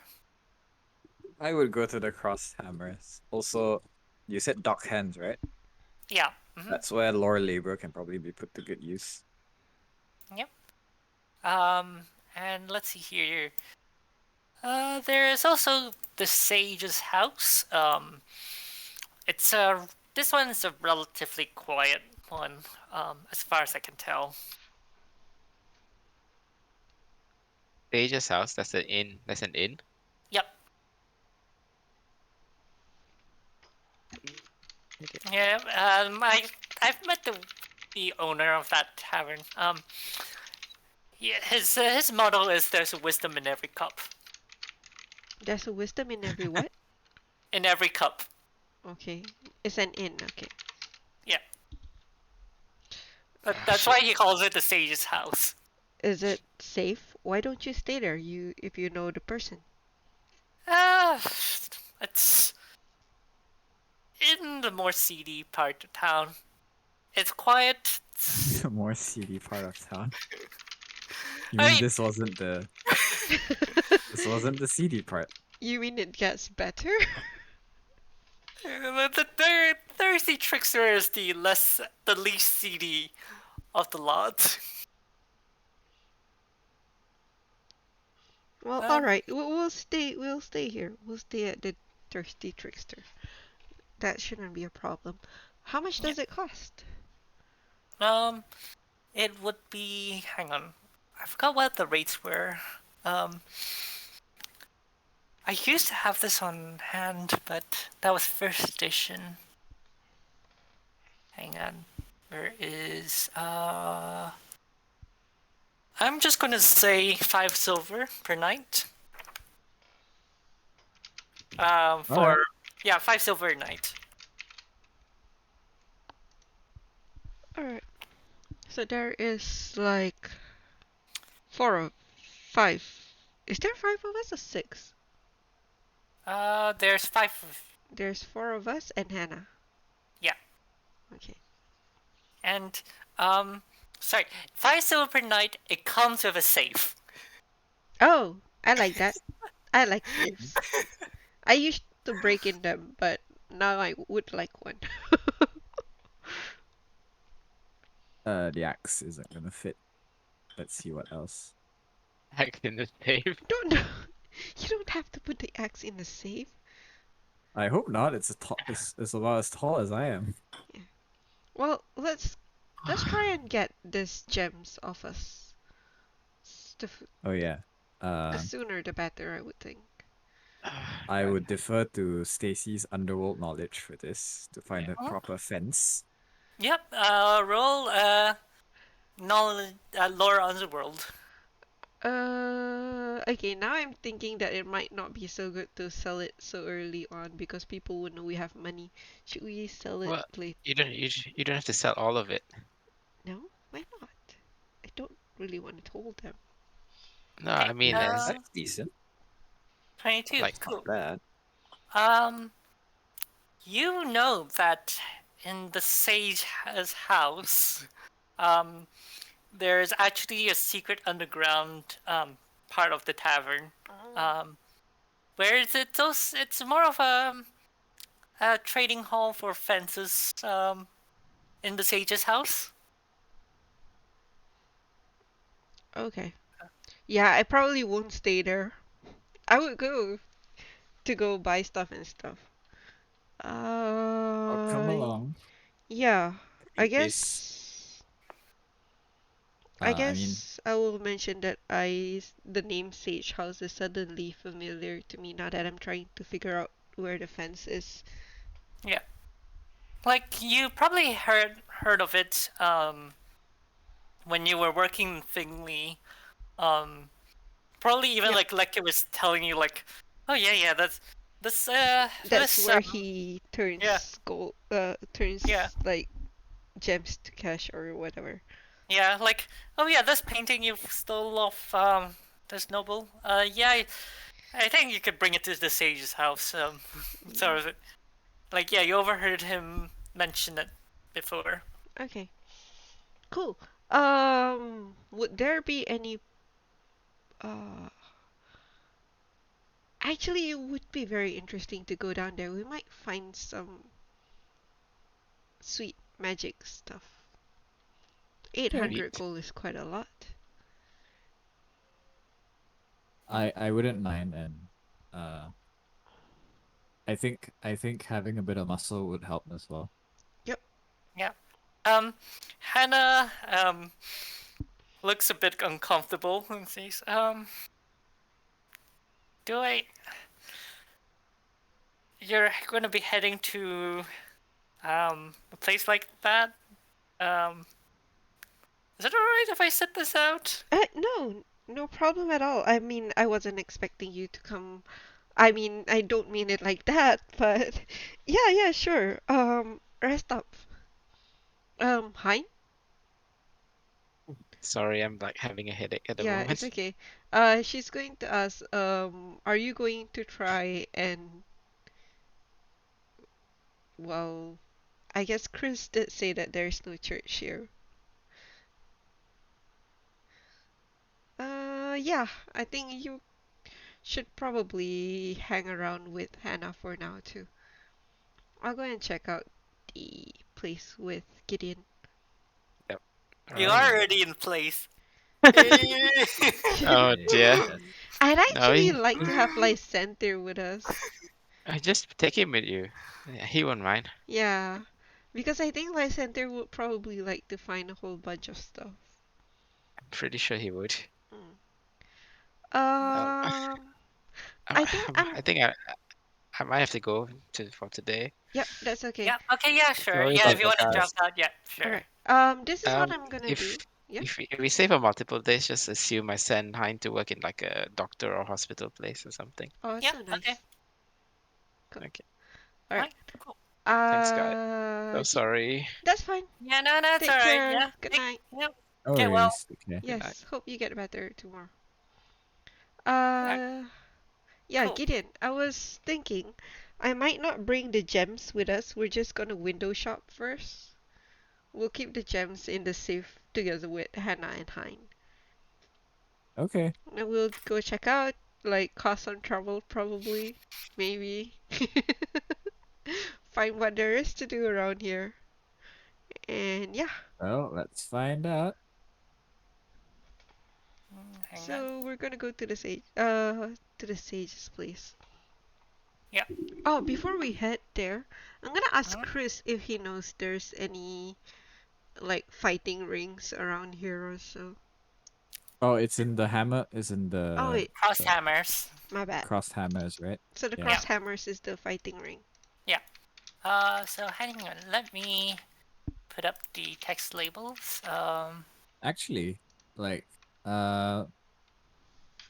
A: I would go to the cross hammers. Also, you said dock hands, right?
B: Yeah.
A: That's where lore labor can probably be put to good use.
B: Yep. And let's see here. There is also the Sage's house. It's this one's a relatively quiet one, as far as I can tell.
C: Sage's house. That's an inn. That's an inn.
B: Yep. Yeah. I've met the owner of that tavern. Yeah, his motto is "There's a wisdom in every cup."
D: There's a wisdom in every what?
B: In every cup.
D: Okay. It's an inn, okay.
B: Yeah. That's why he calls it the Sage's house.
D: Is it safe? Why don't you stay there if you know the person?
B: It's in the more seedy part of town. It's quiet.
A: The more seedy part of town. You
B: I
A: mean
B: mean-
A: this wasn't the seedy part?
D: You mean it gets better?
B: The Thirsty Trickster is the least seedy of the lot.
D: Well, all right. We'll stay here. We'll stay at the Thirsty Trickster. That shouldn't be a problem. How much does it cost?
B: It would be. Hang on, I forgot what the rates were. I used to have this on hand, but that was first edition. Hang on, where is I'm just gonna say 5 silver per night. For
A: Alright.
B: yeah, 5 silver a night.
D: So there is like 5. Is there 5 of us or 6?
B: There's 5 of
D: There's 4 of us and Hannah.
B: Yeah.
D: Okay.
B: and sorry, 5 silver per night. It comes with a safe.
D: Oh, I like that. I like safes. I used to break in them, but now I would like one.
A: The axe isn't gonna fit. Let's see what else.
C: Hacked in the safe.
D: Don't know. You don't have to put the axe in the safe.
A: I hope not. It's it's about as tall as I am.
D: Well, let's try and get these gems off us.
A: Oh yeah.
D: The sooner the better, I would think.
A: I would defer to Stacy's underworld knowledge for this to find
B: Yeah.
A: a proper fence.
B: Yep. Roll knowledge, lore underworld.
D: Okay, now I'm thinking that it might not be so good to sell it so early on because people would know we have money. Should we sell it
C: Well,
D: late?
C: you don't have to sell all of it.
D: No? Why not? I don't really want to hold them.
C: No,
B: Okay,
C: I mean, as
A: That's decent.
B: 22.
C: Like,
B: Cool.
A: Not bad.
B: You know that in the sage's house, there's actually a secret underground part of the tavern. Where is it? It's more of a trading hall for fences. In the sage's house.
D: Okay. Yeah, I probably won't stay there. I would go to go buy stuff and stuff.
A: Oh, come along.
D: Yeah. I
A: It is.
D: guess
A: I mean,
D: I will mention that the name Sage House is suddenly familiar to me now that I'm trying to figure out where the fence is.
B: Yeah. Like you probably heard of it when you were working Thingy. Probably even
D: Yep.
B: like it was telling you like, oh yeah, that's
D: That's
B: this
D: where he turns
B: yeah.
D: gold turns
B: Yeah.
D: like gems to cash or whatever.
B: Yeah, like, oh yeah, this painting you stole off this noble. Yeah, I think you could bring it to the sage's house. So like yeah, you overheard him mention it before.
D: Okay. Cool. Would there be any uh actually it would be very interesting to go down there. We might find some sweet magic stuff. 800
C: Sweet.
D: gold is quite a lot.
A: I wouldn't mind, and I think having a bit of muscle would help as well.
D: Yep.
B: Yeah. Hannah looks a bit uncomfortable and says, do I? You're going to be heading to a place like that? Is it alright if I sit this out?
D: No, no problem at all. I mean, I wasn't expecting you to come. I mean, I don't mean it like that, but yeah, sure. Rest up. Hein?
C: Sorry, I'm like having a headache at the
D: Yeah, it's
C: moment.
D: okay. She's going to ask, are you going to try and, well, I guess Chris did say that there's no church here. Yeah, I think you should probably hang around with Hannah for now too. I'll go and check out the place with Gideon.
C: Yep.
B: You
C: Alright.
B: are already in place.
C: Oh dear.
D: I'd
C: No,
D: actually like to have Lysander with us.
C: just take him with you. Yeah, he won't mind.
D: Yeah, because I think Lysander would probably like to find a whole bunch of stuff.
C: I'm pretty sure he would.
D: Um, I think
C: I think I might have to go for today.
D: Yep, that's okay.
B: Yeah. Okay. Yeah. Sure.
C: Sorry
B: Yeah.
C: about
B: If you want
C: that,
B: to drop
C: guys.
B: out, yeah. Sure.
D: Alright. This is what
C: Um,
D: I'm gonna
C: if
D: do. Yeah.
C: if we stay for multiple days, just assume I send Hein to work in like a doctor or hospital place or something.
D: Oh, that's
B: Yeah.
D: so nice.
B: Okay.
D: Cool.
C: Okay.
D: Alright.
B: Cool.
C: Thanks, guys. I'm sorry.
D: That's fine.
B: Yeah, no, that's
D: Take
B: all right.
D: care.
B: Yeah.
D: Good night.
B: Yep.
A: No
B: Get well.
A: worries. Okay.
C: Good night.
D: Yes. Hope you get better tomorrow.
B: Alright,
D: Yeah,
B: cool.
D: Gideon. I was thinking, I might not bring the gems with us. We're just gonna window shop first. We'll keep the gems in the safe together with Hannah and Hein.
A: Okay.
D: And we'll go check out, like, cause some trouble, probably. Maybe. Find what there is to do around here. And yeah,
A: Well, let's find out.
B: Hang on.
D: so we're gonna go to the to the sage's place.
B: Yeah.
D: Oh, before we head there, I'm gonna ask
B: Mhm.
D: Chris if he knows there's any, like, fighting rings around here or so.
A: Oh, it's in the hammer. Is in the
D: Oh wait,
B: Cross hammers.
D: my bad.
A: crossed hammers, right?
D: So the
A: Yeah.
D: cross hammers is the fighting ring.
B: So hang on. Let me put up the text labels.
A: Actually, like,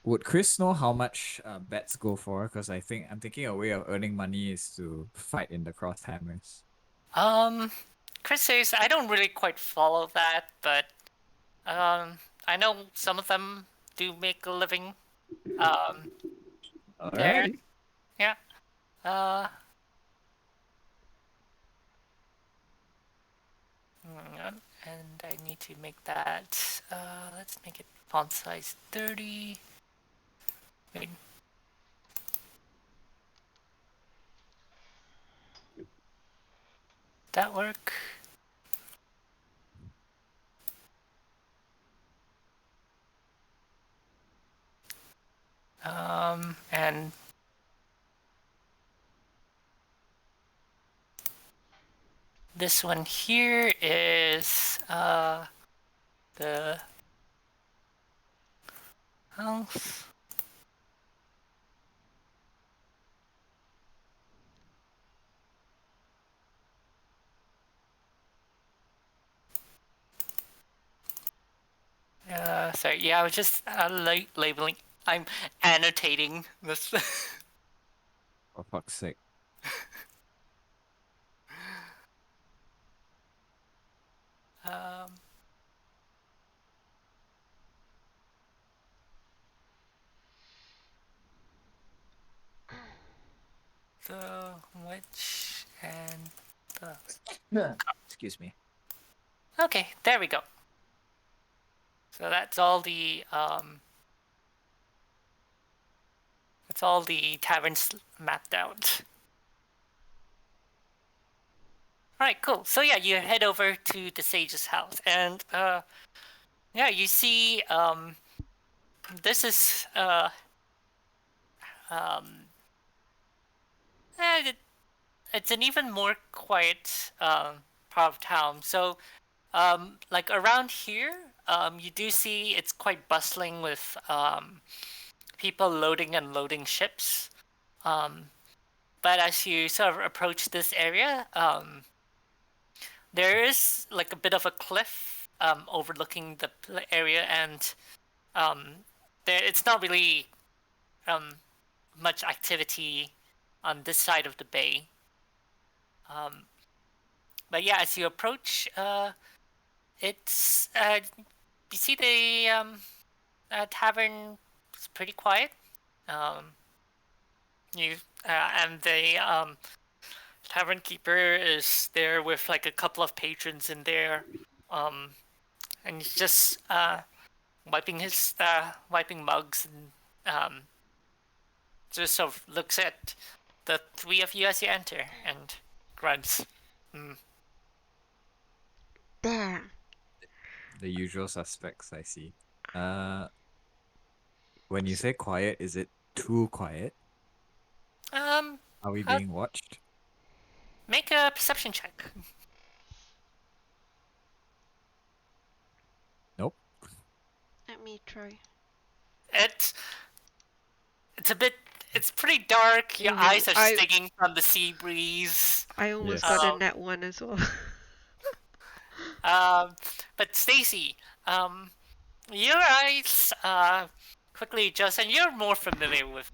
A: would Chris know how much bets go for? Because I'm thinking a way of earning money is to fight in the crossed hammers.
B: Chris says I don't really quite follow that, but I know some of them do make a living.
A: Alrighty.
B: Yeah. Hang on, and I need to make that. Let's make it font size 30. Wait. That work? And this one here is the house. Sorry, yeah, I was just labeling. I'm annotating this.
A: For fuck's sake.
B: um, the witch and the.
E: Excuse me.
B: Okay, there we go. So that's all the taverns mapped out. Alright, cool. So yeah, you head over to the sage's house, and yeah, you see this is it's an even more quiet part of town. So like around here, you do see it's quite bustling with people loading and unloading ships. But as you sort of approach this area, there is like a bit of a cliff overlooking the area, and it's not really much activity on this side of the bay. But yeah, as you approach, it's you see the tavern is pretty quiet. And the tavern keeper is there with like a couple of patrons in there, and he's just wiping mugs, and just sort of looks at the three of you as you enter and grunts.
D: There.
A: The usual suspects, I see. When you say quiet, is it too quiet? Are we being watched?
B: Make a perception check.
A: Nope.
D: Let me try.
B: It's pretty dark. Your
D: Mhm.
B: eyes are stinging from the sea breeze.
D: I almost
A: Yes.
D: got a net one as well.
B: But Stacy, your eyes quickly adjust, and you're more familiar with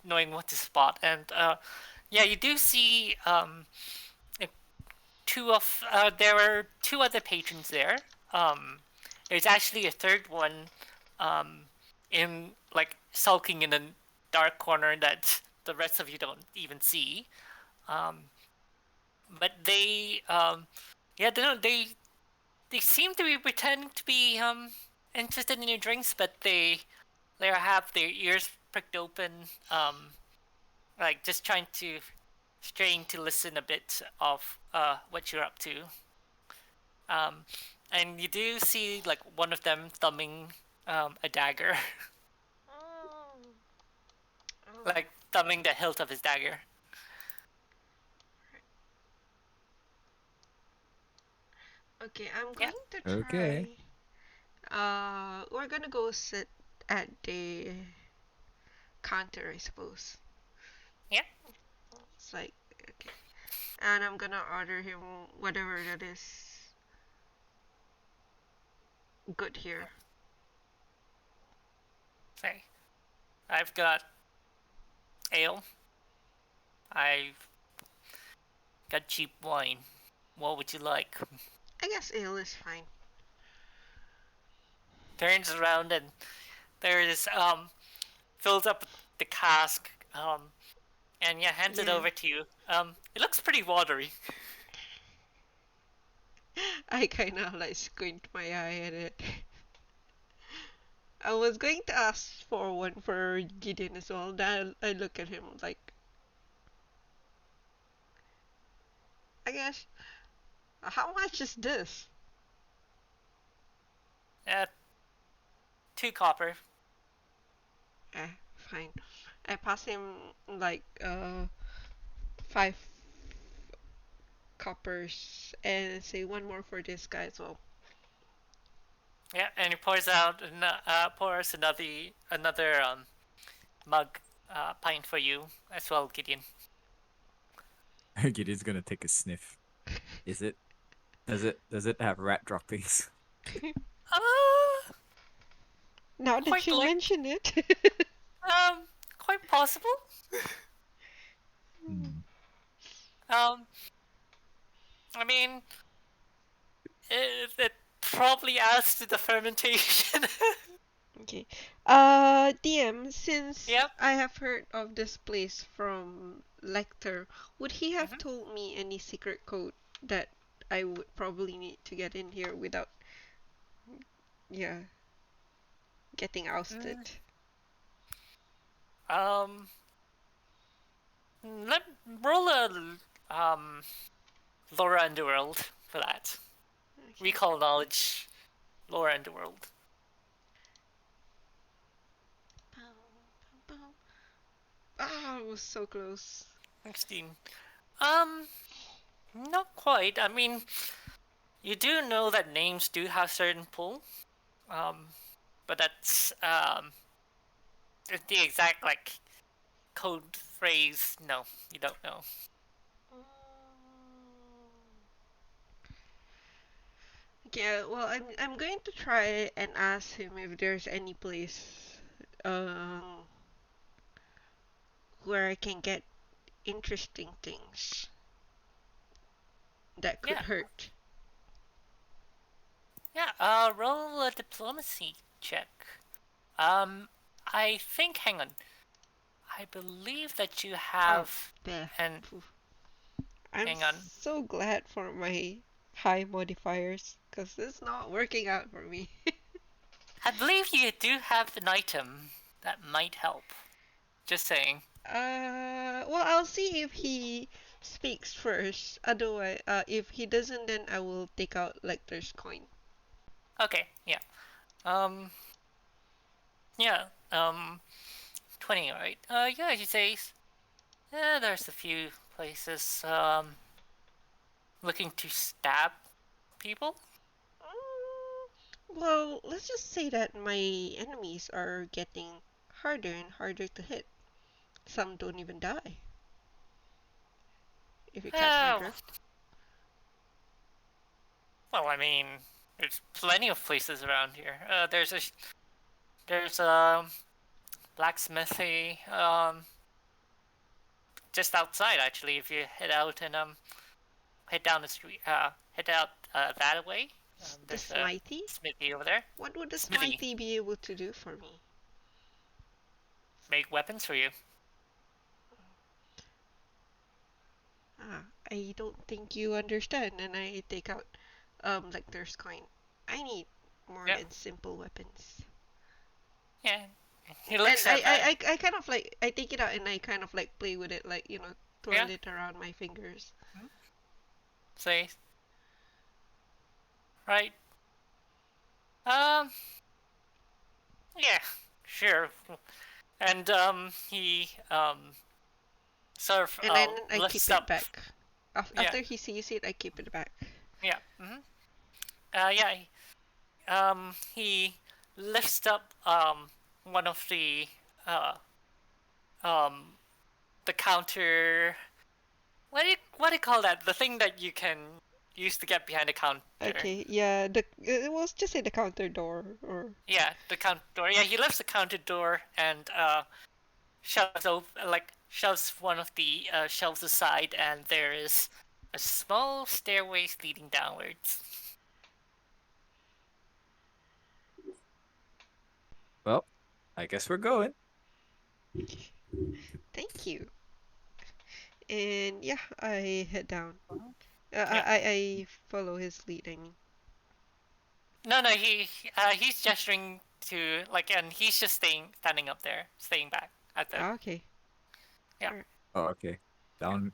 B: knowing what to spot. And yeah, you do see there were two other patrons there. There's actually a third one, in like sulking in a dark corner that the rest of you don't even see. But yeah, they seem to be pretending to be interested in your drinks, but they have their ears pricked open, like just trying to strain to listen a bit of what you're up to. And you do see like one of them thumbing a dagger,
D: Oh. Oh.
B: like thumbing the hilt of his dagger.
D: Okay, I'm
B: Yeah.
D: going to try.
A: Okay.
D: We're gonna go sit at the counter, I suppose.
B: Yeah.
D: It's like, okay. And I'm gonna order him whatever that is good here.
B: Say, I've got ale. I've got cheap wine. What would you like?
D: I guess ale is fine.
B: Turns around and there is fills up the cask, and yeah, hands it
D: Yeah.
B: over to you. It looks pretty watery.
D: I kinda like squint my eye at it. I was going to ask for one for Gideon as well. Then I look at him like, I guess, how much is this?
B: 2 copper.
D: Fine. I pass him like 5 coppers and say one more for this guy as well.
B: Yeah, and he pours out pours another mug pint for you as well, Gideon.
A: Gideon's gonna take a sniff. Is it? Does it have rat droppings?
D: Now that
B: Quite
D: you
B: like-
D: mention it.
B: Quite possible.
A: Hmm.
B: I mean, it probably adds to the fermentation.
D: Okay. DM, since
B: Yep.
D: I have heard of this place from Lecter, would he have
B: Mhm.
D: told me any secret code that I would probably need to get in here without, yeah, getting ousted?
B: Let roll a lore underworld for that.
D: Okay.
B: Recall knowledge, lore underworld.
D: Ah, it was so close.
B: 16. Not quite. I mean, you do know that names do have certain pull. But that's the exact like code phrase. No, you don't know.
D: Yeah, well, I'm going to try and ask him if there's any place where I can get interesting things that could
B: Yeah.
D: hurt.
B: Yeah. Roll a diplomacy check. I think. Hang on. I believe that you have
D: Bleh.
B: an.
D: Poof. I'm
B: Hang on.
D: so glad for my high modifiers, because it's not working out for me.
B: I believe you do have an item that might help. Just saying.
D: Well, I'll see if he speaks first. Otherwise, if he doesn't, then I will take out Lecter's coin.
B: Okay. Yeah. Yeah. 20. Right. Yeah. You say. Yeah. There's a few places. Looking to stab people.
D: Well, let's just say that my enemies are getting harder and harder to hit. Some don't even die. If you catch my
B: Oh.
D: drift.
B: Well, I mean, there's plenty of places around here. There's a blacksmithy just outside actually. If you head out, and head down the street. Head out that way.
D: The
B: There's a
D: Smithy?
B: smithy over there.
D: What would the
B: Smithy.
D: Smithy be able to do for me?
B: Make weapons for you.
D: I don't think you understand. And I take out, like there's coin. I need more
B: Yeah.
D: than simple weapons.
B: Yeah. He
D: And
B: looks at that.
D: I kind of like, I take it out and I kind of like play with it, like, you know, twirl
B: Yeah.
D: it around my fingers.
B: Say. Right. Yeah. Sure. And he sort of
D: And then I
B: lifts
D: keep
B: up.
D: it back.
B: Yeah.
D: After he sees it, I keep it back.
B: Yeah. Yeah. He lifts up one of the counter. What do you call that? The thing that you can use to get behind the counter.
D: Okay, yeah, it was just say the counter door, or...
B: Yeah, the counter door. Yeah, he lifts the counter door and shoves one of the shelves aside, and there is a small stairways leading downwards.
A: Well, I guess we're going.
D: Thank you. And yeah, I head down.
B: Yeah.
D: I follow his lead, I mean.
B: No, he's gesturing to and he's just standing up there, staying back at the.
D: Okay.
B: Yeah.
A: Oh, okay. Down.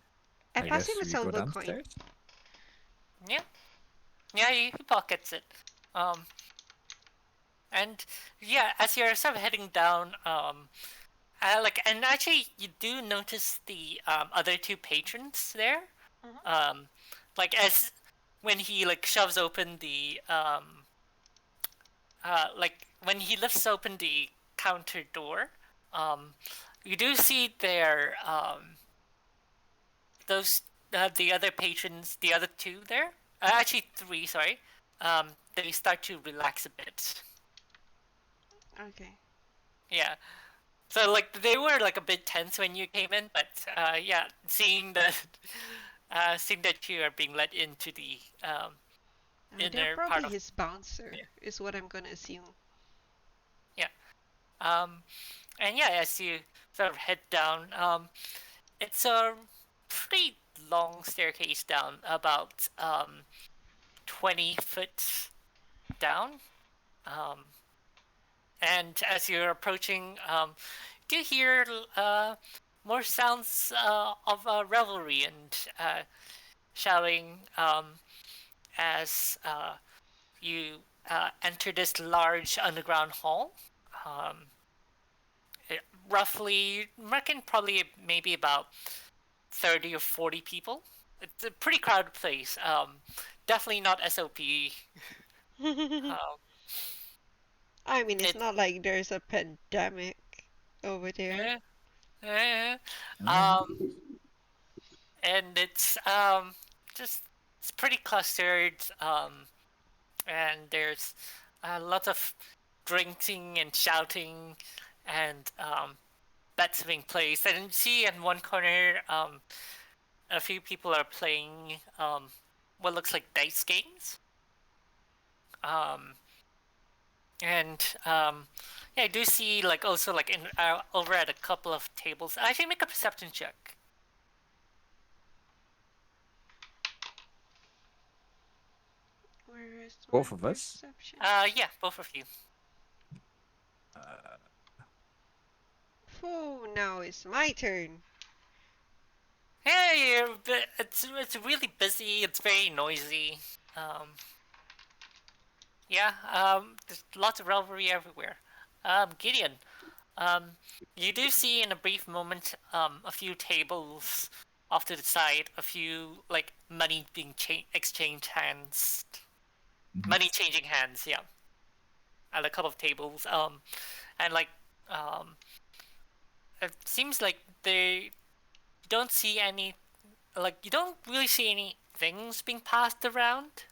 D: I
A: I
D: pass
A: guess
D: him a
A: we go
D: silver coin.
A: downstairs.
B: Yeah. Yeah, he pockets it. And yeah, as you're sort of heading down, and actually you do notice the other two patrons there. As when he shoves open the when he lifts open the counter door, you do see there those the other patrons, the other two there, actually three, sorry. They start to relax a bit.
D: Okay.
B: Yeah. So they were a bit tense when you came in, but yeah, seeing that you are being let into the
D: They're
B: inner
D: probably
B: part of
D: his bouncer,
B: Yeah.
D: is what I'm gonna assume.
B: and yeah, as you sort of head down, it's a pretty long staircase down, about 20 foot down. And as you're approaching, you hear more sounds of revelry and shouting as you enter this large underground hall. Roughly, I reckon probably maybe about 30 or 40 people. It's a pretty crowded place. Definitely not SOP.
D: I mean, it's
B: It-
D: not like there's a pandemic over there.
B: And it's it's pretty clustered. And there's lots of drinking and shouting, and bets being placed. And you see in one corner, a few people are playing what looks like dice games. Yeah, I do see also in over at a couple of tables. Actually, make a perception check.
D: Where is
A: Both
D: my
A: of us?
D: perception?
B: Yeah, both of you.
D: Oh, now it's my turn.
B: Hey, it's really busy. It's very noisy. Yeah. There's lots of revelry everywhere. Gideon. You do see in a brief moment a few tables off to the side, a few money being exchanged hands, money changing hands. Yeah. At a couple of tables. And it seems like they don't see any, you don't really see any things being passed around.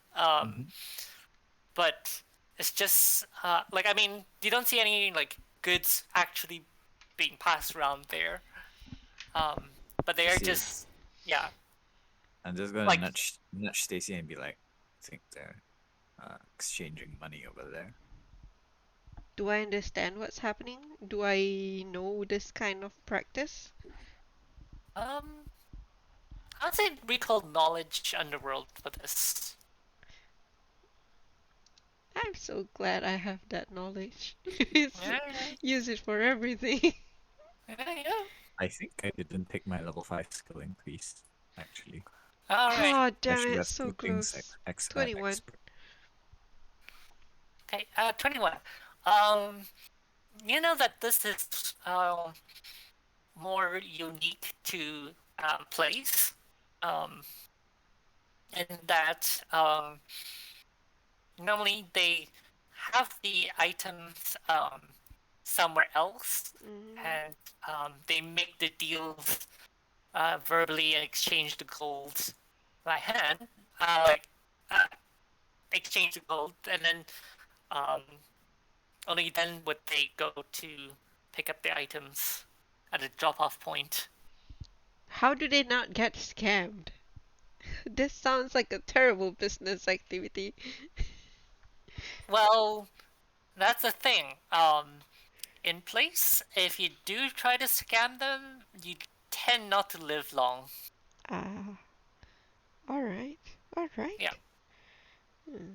B: But it's just I mean, you don't see any goods actually being passed around there. But they are
A: See.
B: just yeah.
A: I'm just gonna
B: Like-
A: nudge Stacy and be like, I think they're exchanging money over there.
D: Do I understand what's happening? Do I know this kind of practice?
B: I'd say recall knowledge underworld for this.
D: I'm so glad I have that knowledge. It's-
B: Yeah,
D: Use it for everything.
B: yeah.
A: I think I didn't take my level 5 skill increase, actually.
B: All right.
D: Oh,
A: I
D: damn
A: should
D: it,
A: have
D: so
A: two things
D: close.
A: ex
D: 21.
A: expert.
B: Okay. 21. You know that this is more unique to plays, in that normally they have the items somewhere else,
D: Mm,
B: and they make the deals verbally and exchange the gold by hand, like exchange the gold, and then um, only then would they go to pick up the items at a drop-off point.
D: how do they not get scammed? This sounds like a terrible business activity.
B: Well, that's the thing. In place, if you do try to scam them, you tend not to live long.
D: Ah, alright, alright.
B: Yeah.
D: Hmm.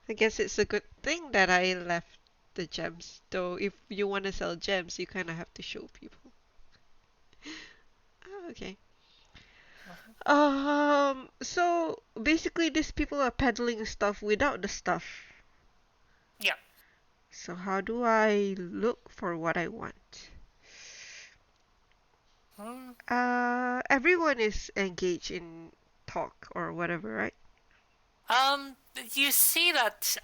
D: I guess it's a good thing that I left the gems, though if you want to sell gems, you kind of have to show people. Ah, okay. So basically these people are peddling stuff without the stuff.
B: Yeah.
D: So how do I look for what I want?
B: Hmm.
D: Everyone is engaged in talk or whatever, right?
B: You see that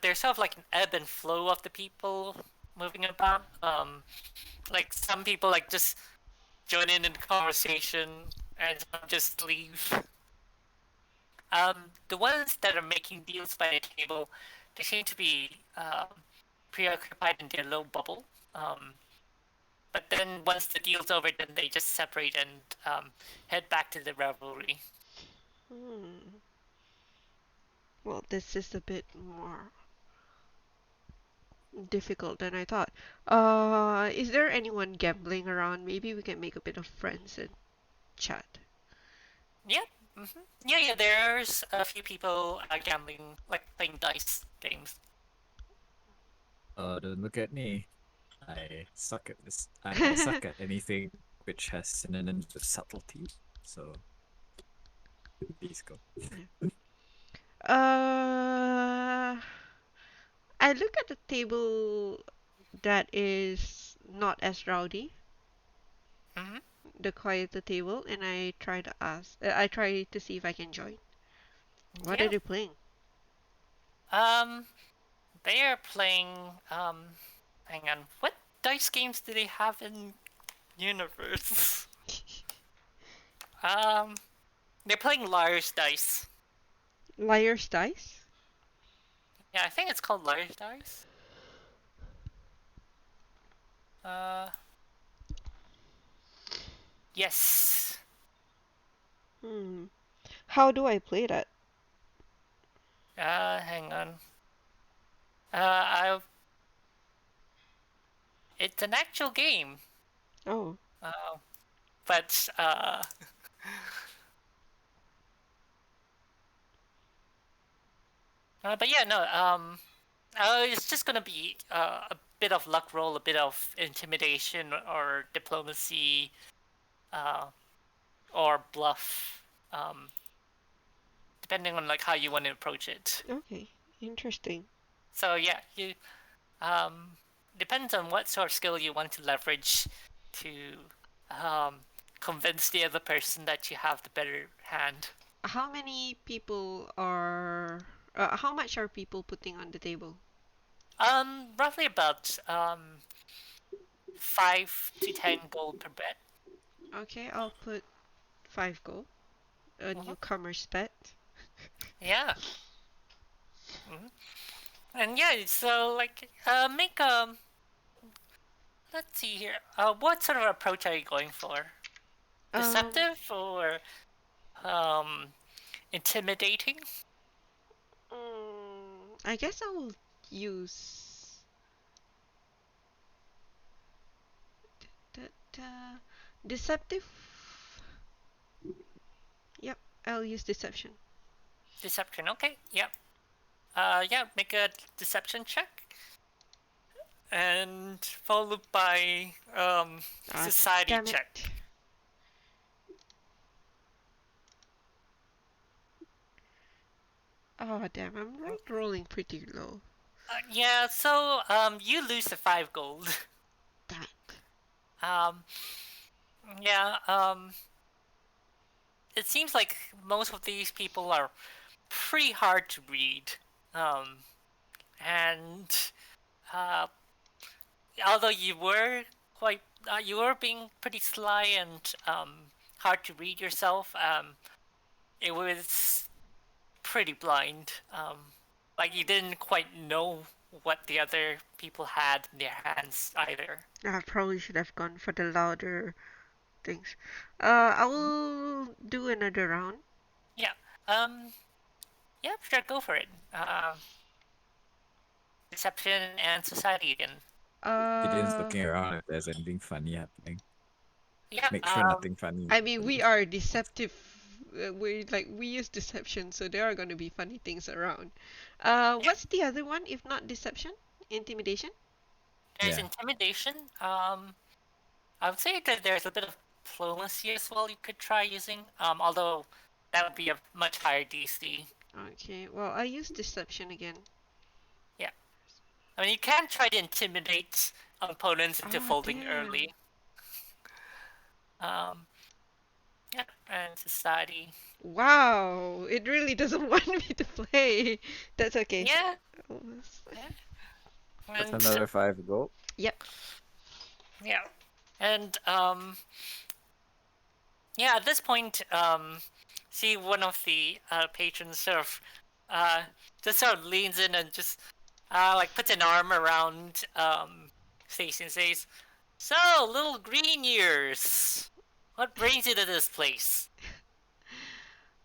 B: there's sort of like an ebb and flow of the people moving about. Like some people like just join in the conversation and some just leave. The ones that are making deals by the table, they seem to be preoccupied in their little bubble. But then once the deal's over, then they just separate and head back to the revelry.
D: Hmm. Well, this is a bit more difficult than I thought. Is there anyone gambling around? Maybe we can make a bit of friends and chat.
B: Yeah. Yeah. There's a few people gambling, like playing dice games.
A: Don't look at me. I suck at this. I suck at anything which has synonyms with subtlety. So please go.
D: Uh, I look at the table that is not as rowdy,
B: hmm
D: the quieter table, and I try to ask. I try to see if I can join. What are
B: Yeah.
D: they playing?
B: They are playing. Hang on. What dice games do they have in universe? um, they're playing Liar's Dice.
D: Liar's dice.
B: Yeah, I think it's called Liar's Dice. Uh, yes.
D: Hmm. How do I play that?
B: Hang on. I. It's an actual game.
D: Oh.
B: But but yeah, no. It's just gonna be a bit of luck roll, a bit of intimidation or diplomacy, uh, or bluff, depending on like how you want to approach it.
D: Okay. Interesting.
B: So yeah, you depends on what sort of skill you want to leverage to um, convince the other person that you have the better hand.
D: How many people are? How much are people putting on the table?
B: Roughly about 5 to 10 gold per bet.
D: Okay, I'll put 5 gold. A
B: Mhm.
D: newcomer's bet.
B: Yeah. And yeah, so like make let's see here. What sort of approach are you going for? Deceptive or intimidating?
D: I guess I will use deceptive. Yep, I'll use deception.
B: Deception. Okay. Yep. Yeah. Make a deception check, and followed by society
D: Damn
B: check.
D: it. Oh damn, I'm rolling pretty low.
B: Yeah. So you lose the 5 gold.
D: Damn it.
B: Yeah. It seems like most of these people are pretty hard to read. And although you were being pretty sly and hard to read yourself, it was pretty blind. Like you didn't quite know what the other people had in their hands either.
D: I probably should have gone for the louder things. I will do another round.
B: Yeah. Yeah, sure, go for it. Deception and society again.
A: Gideon's
D: Uh,
A: looking around if there's anything funny happening.
B: Yeah.
A: Make sure nothing funny.
D: I mean, we are deceptive. We use deception, so there are going to be funny things around. What's the other one if not deception? Intimidation?
B: There's
A: Yeah.
B: intimidation. I would say that there's a bit of diplomacy as well you could try using. Although that would be a much higher DC.
D: Okay, well, I use deception again.
B: Yeah. I mean, you can try to intimidate opponents into
D: Ah,
B: folding
D: damn.
B: early. Yeah, and society.
D: Wow, it really doesn't want me to play. That's okay.
B: Yeah.
A: That's
B: And,
A: another 5 gold.
D: Yep.
B: yeah. And, yeah, at this point, see one of the patrons just sort of leans in and just like puts an arm around Stacy and says, "So, little green ears, what brings you to this place?"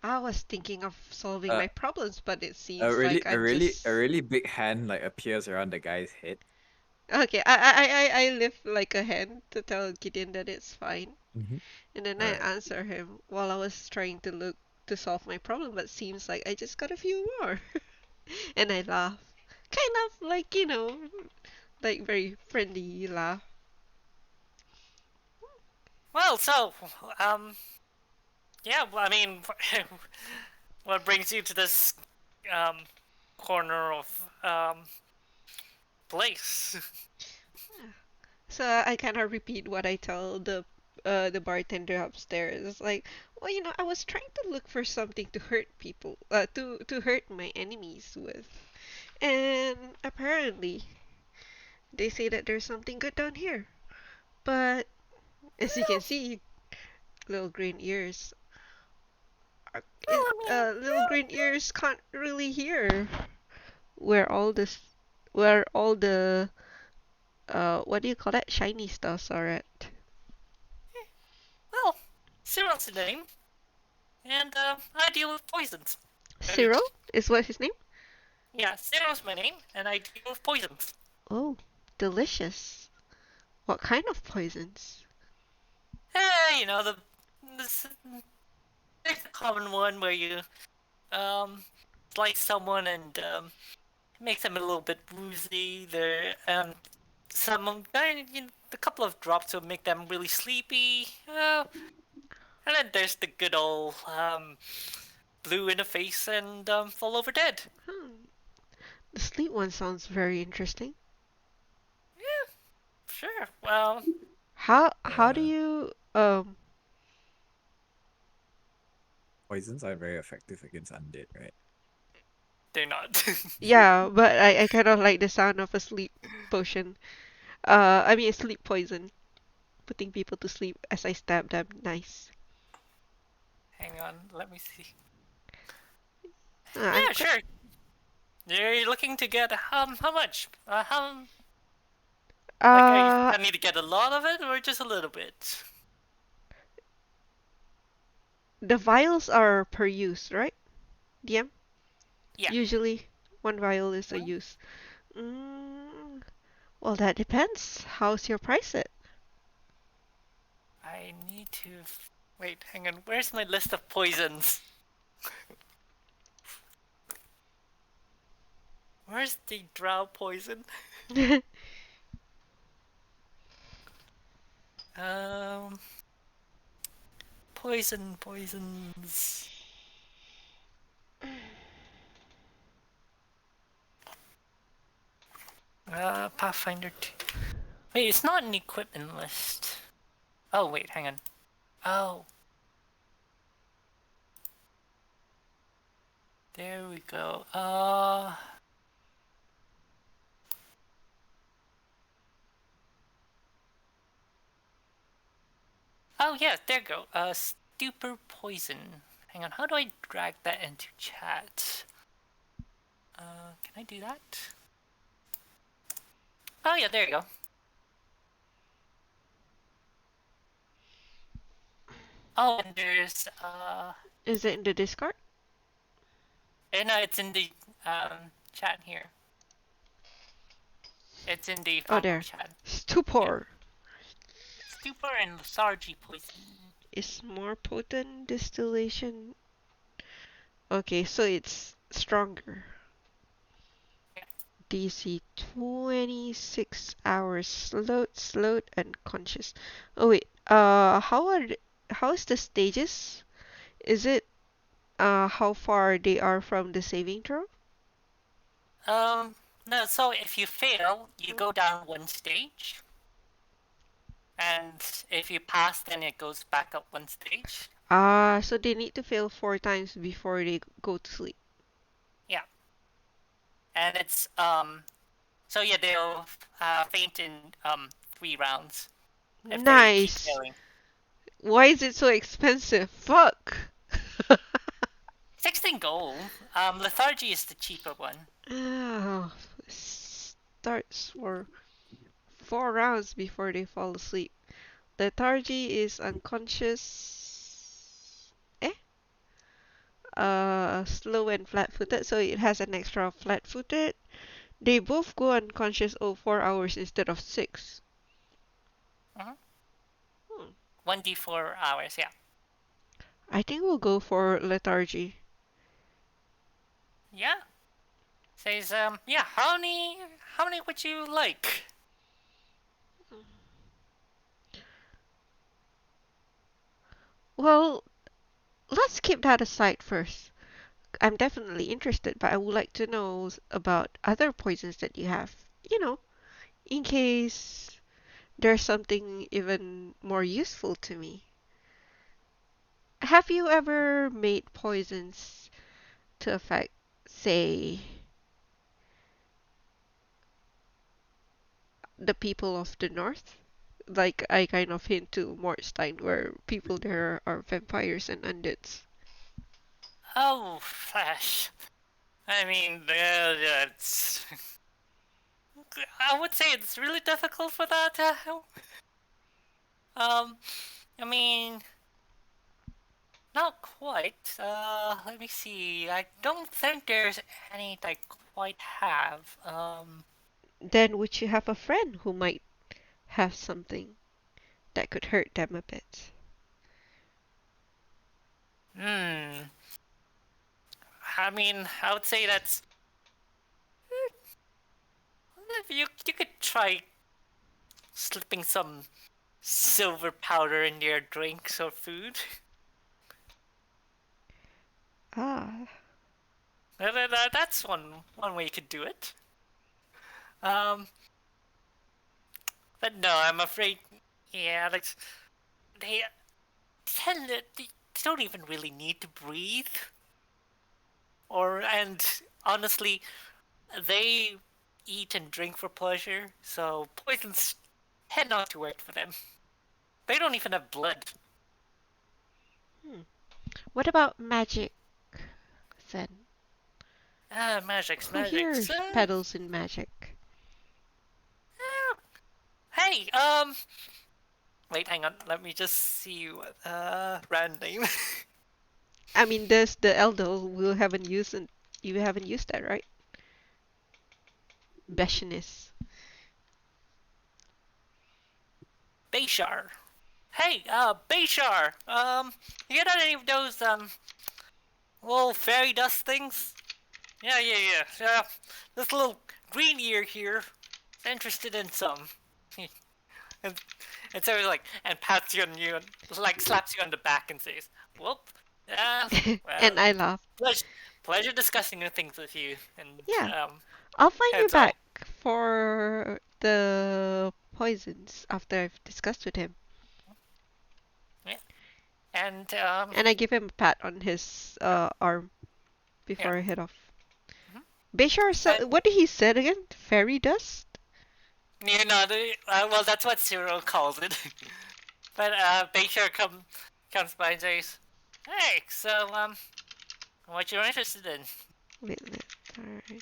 D: I was thinking of solving
A: Uh,
D: my problems, but it seems
A: A really,
D: like I'm just...
A: a really big hand like appears around the guy's head.
D: Okay, I lift like a hand to tell Gideon that it's fine.
A: Mm-hmm.
D: And then
A: Alright.
D: I answer him while I was trying to look to solve my problem, but seems like I just got a few more. And I laugh. Kind of like, like very friendly laugh.
B: Well, so, yeah, well, I mean, what brings you to this corner of place?
D: So I kind of repeat what I tell the bartender upstairs. It's like, well, I was trying to look for something to hurt people, to hurt my enemies with. And apparently, they say that there's something good down here. But as you can see, little green ears, little green ears can't really hear where all this, where all the, what do you call that? Shiny stuffs are at.
B: Well, Cyril's the name, and I deal with poisons.
D: Cyril is what his name?
B: Yeah, Cyril's my name, and I deal with poisons.
D: Oh, delicious. What kind of poisons?
B: You know, there's the common one where you slice someone and make them a little bit woozy. There, a couple of drops will make them really sleepy. And then there's the good old blue in the face and fall over dead.
D: The sleep one sounds very interesting.
B: Yeah, sure. Well,
D: How do you
A: Poisons are very effective against undead, right?
B: they're not.
D: yeah, but I kind of like the sound of a sleep potion. I mean a sleep poison. Putting people to sleep as I stab them. Nice.
B: Hang on, let me see.
D: I'm
B: Yeah, sure. You're looking to get how much? Like, I need to get a lot of it or just a little bit?
D: The vials are per use, right? DM?
B: Yeah.
D: Usually, one vial is a
B: Mhm.
D: use. Well, that depends. How's your price at?
B: I need to. Wait, hang on. Where's my list of poisons? Where's the drow poison? Um, poisons. Pathfinder 2. Wait, it's not an equipment list. Oh, wait, hang on. Oh. There we go. Oh, yeah, there you go. Stupor poison. Hang on, how do I drag that into chat? Can I do that? Oh, yeah, there you go. Oh, and there's,
D: Is it in the Discord?
B: no, it's in the, chat here. It's in the
D: Oh,
B: Falcon
D: there.
B: chat.
D: Stupor
B: Stupor and lethargy poison.
D: is more potent distillation. Okay, so it's stronger.
B: Yeah.
D: DC 26 hours slowed and conscious. Oh wait, how is the stages? Is it how far they are from the saving throw?
B: No, so if you fail, you go down one stage. And if you pass, then it goes back up one stage.
D: So they need to fail 4 times before they go to sleep.
B: Yeah. And it's, so yeah, they'll faint in 3 rounds if they keep
D: Nice.
B: failing.
D: Why is it so expensive? Fuck.
B: 16 gold. Lethargy is the cheaper one.
D: Oh, starts for 4 rounds before they fall asleep. Lethargy is unconscious. Slow and flat-footed, so it has an extra flat-footed. They both go unconscious 4 hours instead of 6.
B: Mhm.
D: Hmm.
B: 1d4 hours, yeah.
D: I think we'll go for lethargy.
B: Yeah. Says, yeah, how many would you like?
D: Well, let's keep that aside first. I'm definitely interested, but I would like to know about other poisons that you have. You know, in case there's something even more useful to me. Have you ever made poisons to affect, say, the people of the north? Like I kind of hint to Morstein, where people there are vampires and undeads.
B: Oh, flash. I mean, it's... I would say it's really difficult for that to help. I mean, not quite. Let me see. I don't think there's any that I quite have.
D: Then would you have a friend who might have something that could hurt them a bit?
B: Hmm. I mean, I would say that's... You could try slipping some silver powder in their drinks or food.
D: Ah,
B: That's one way you could do it. Um, but no, I'm afraid. Yeah, like they they don't even really need to breathe. And honestly, they eat and drink for pleasure, so poisons tend not to work for them. They don't even have blood.
D: what about magic then?
B: Magics,
D: Who here
B: magics.
D: peddles in magic?
B: Hey, wait, hang on. Let me just see what, brand name.
D: I mean, there's the Eldol. We haven't used it. You haven't used that, right? Beshiness.
B: Bayshar. Hey, Bayshar. You got any of those little fairy dust things? Yeah. This little green ear here is interested in some. and, and so like, and pats you on you, like slaps you on the back and says, "Whoop, well,
D: And I laugh.
B: pleasure discussing new things with you." And
D: Yeah. I'll find you
B: heads off.
D: back for the poisons after I've discussed with him.
B: And
D: And I give him a pat on his arm before
B: Yeah.
D: I head off.
B: Mhm.
D: Bashar, what did he say again? Fairy dust?
B: you know, well, that's what Cyril calls it. But Bayshore comes by and says, "Hey, so what you're interested in?"
D: Wait, lethargy.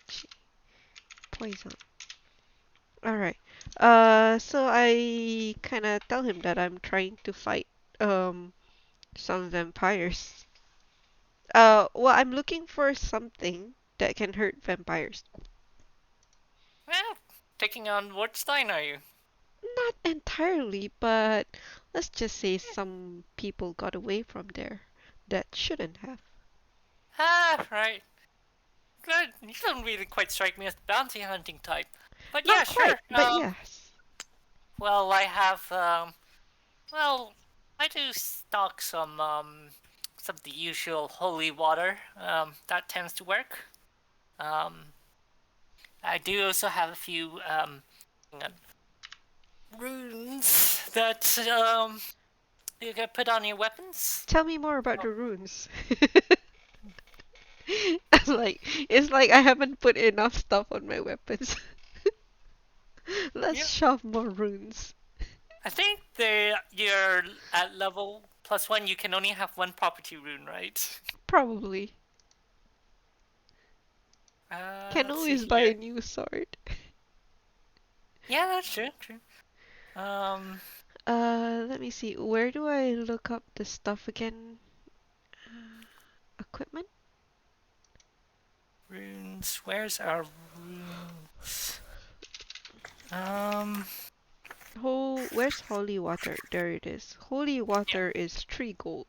D: Poison. Alright. So I kinda tell him that I'm trying to fight some vampires. Well, I'm looking for something that can hurt vampires.
B: Well, taking on what Stein are you?
D: Not entirely, but let's just say some people got away from there that shouldn't have.
B: Ah, right. Good. You don't really quite strike me as the bounty hunting type. But
D: Not
B: yeah,
D: quite,
B: sure.
D: but yes.
B: Well, I have well, I do stock some of the usual holy water. That tends to work. Um, I do also have a few runes that you can put on your weapons.
D: Tell me more about the runes. It's like I haven't put enough stuff on my weapons. Let's
B: Yeah.
D: shove more runes.
B: I think you're at level +1. You can only have one property rune, right?
D: Probably. Can
B: Let's see
D: always buy
B: here.
D: a new sword.
B: Yeah, that's true.
D: Let me see. Where do I look up the stuff again? Equipment?
B: Runes. Where's our runes?
D: Where's holy water? There it is. Holy water is 3 gold.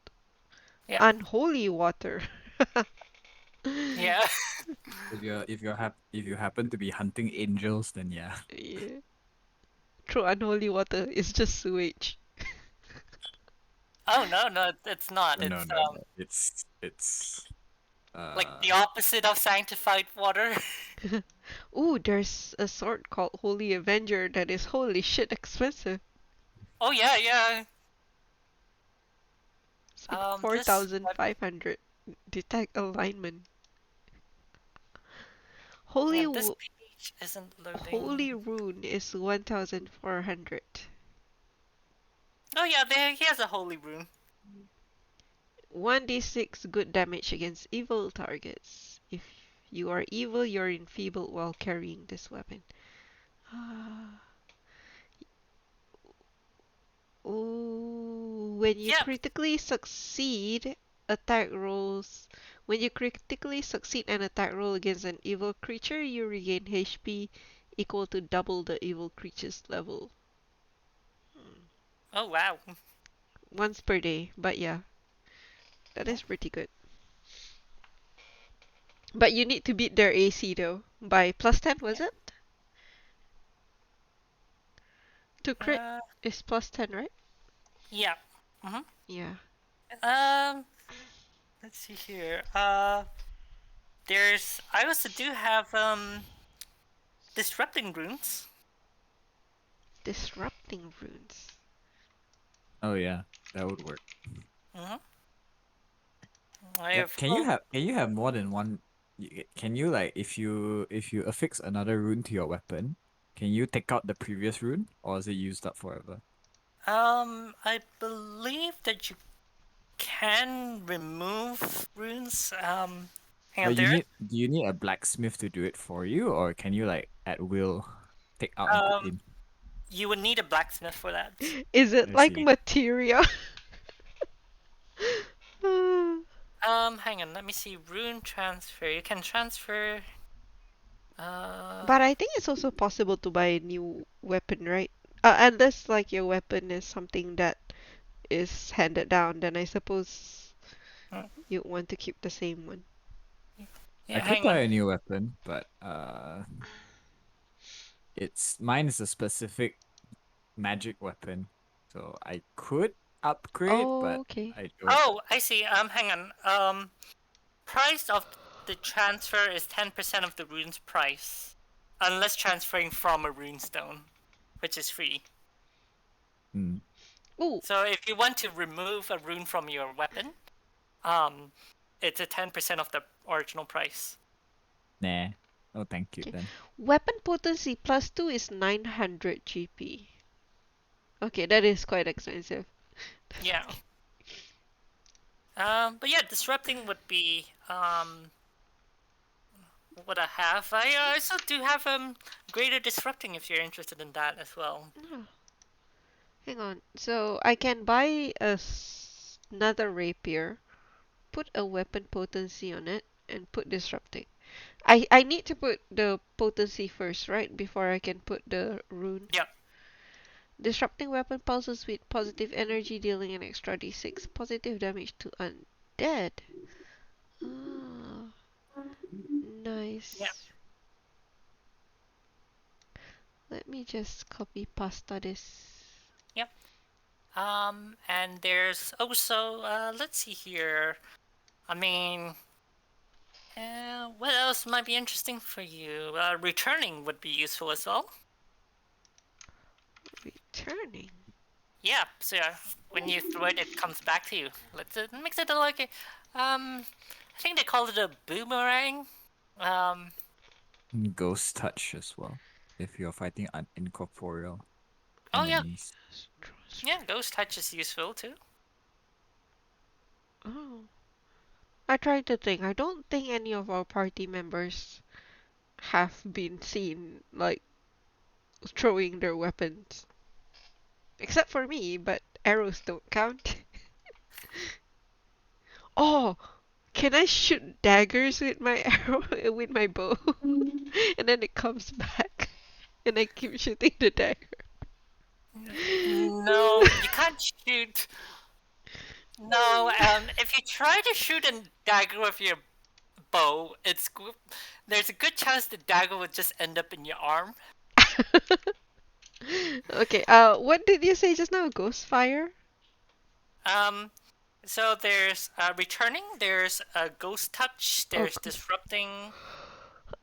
B: Yeah.
D: Unholy water.
B: Yeah.
A: If you happen to be hunting angels, then yeah.
D: Yeah. True, unholy water is just sewage.
B: Oh no, it's not.
A: No,
B: It's
A: no. It's
B: like the opposite of sanctified water.
D: Ooh, there's a sword called Holy Avenger that is holy shit expensive.
B: Oh yeah.
D: It's like
B: This
D: 4,500. Detect alignment. Holy
B: this page isn't
D: Holy
B: loading.
D: Rune is 1,400.
B: Oh yeah, there he has a holy rune.
D: 1d6 good damage against evil targets. If you are evil, you're enfeebled while carrying this weapon. Ooh, when you
B: Yep.
D: critically succeed attack rolls, when you critically succeed an attack roll against an evil creature, you regain HP equal to double the evil creature's level.
B: Oh wow.
D: Once per day, but yeah, that is pretty good. But you need to beat their AC though by +10, was it? To crit is +10, right?
B: Yeah. Mhm.
D: Yeah.
B: Let's see here. I also do have disrupting runes.
D: Disrupting runes.
A: oh yeah, that would work.
B: Mhm.
A: Can you have more than one? Can you like if you affix another rune to your weapon, can you take out the previous rune, or is it used up forever?
B: I believe that you can remove runes. Hang on
A: But
B: there.
A: do you need a blacksmith to do it for you, or can you like at will take out and put in?
B: You would need a blacksmith for that.
D: Is it
A: I
D: like
A: see.
D: materia?
B: Hang on. Let me see. Rune transfer. You can transfer.
D: But I think it's also possible to buy a new weapon, right? Unless like your weapon is something that is handed down, then I suppose
B: Mm.
D: you want to keep the same one.
B: Yeah,
A: I could
B: hang on.
A: buy a new weapon, but mine is a specific magic weapon, so I could upgrade, but
D: Oh, okay.
A: I don't.
B: Oh, I see. Hang on. Price of the transfer is 10% of the rune's price, unless transferring from a rune stone, which is free.
A: Hmm.
D: Ooh,
B: So if you want to remove a rune from your weapon, um, it's a 10% of the original price.
A: Nah. Oh, thank you
D: okay.
A: then.
D: Weapon potency +2 is 900 GP. Okay, that is quite expensive.
B: Yeah. But yeah, disrupting would be what I have. I also do have greater disrupting if you're interested in that as well.
D: Ah, hang on. So I can buy another rapier, put a weapon potency on it, and put disrupting. I need to put the potency first, right? Before I can put the rune.
B: Yep.
D: Disrupting weapon pulses with positive energy, dealing an extra d6 positive damage to undead. Ah,
B: Yeah.
D: nice. Let me just copy pasta this.
B: Yep. And there's also let's see here. I mean, what else might be interesting for you? Returning would be useful as well.
D: Returning.
B: Yeah, so yeah, when you throw it, it comes back to you. Let's makes it like a, I think they call it a boomerang. Um,
A: Ghost touch as well. If you're fighting incorporeal
B: oh yeah,
A: enemies.
B: yeah, ghost touch is useful too.
D: Oh. I tried to think. I don't think any of our party members have been seen, like, throwing their weapons. Except for me, but arrows don't count. Oh! Can I shoot daggers with my arrow, with my bow? And then it comes back. And I keep shooting the dagger.
B: No, you can't shoot. No, if you try to shoot a dagger with your bow, there's a good chance the dagger would just end up in your arm.
D: Okay, what did you say just now? Ghost fire?
B: Um, so there's returning, there's ghost touch,
D: Oh,
B: there's disrupting.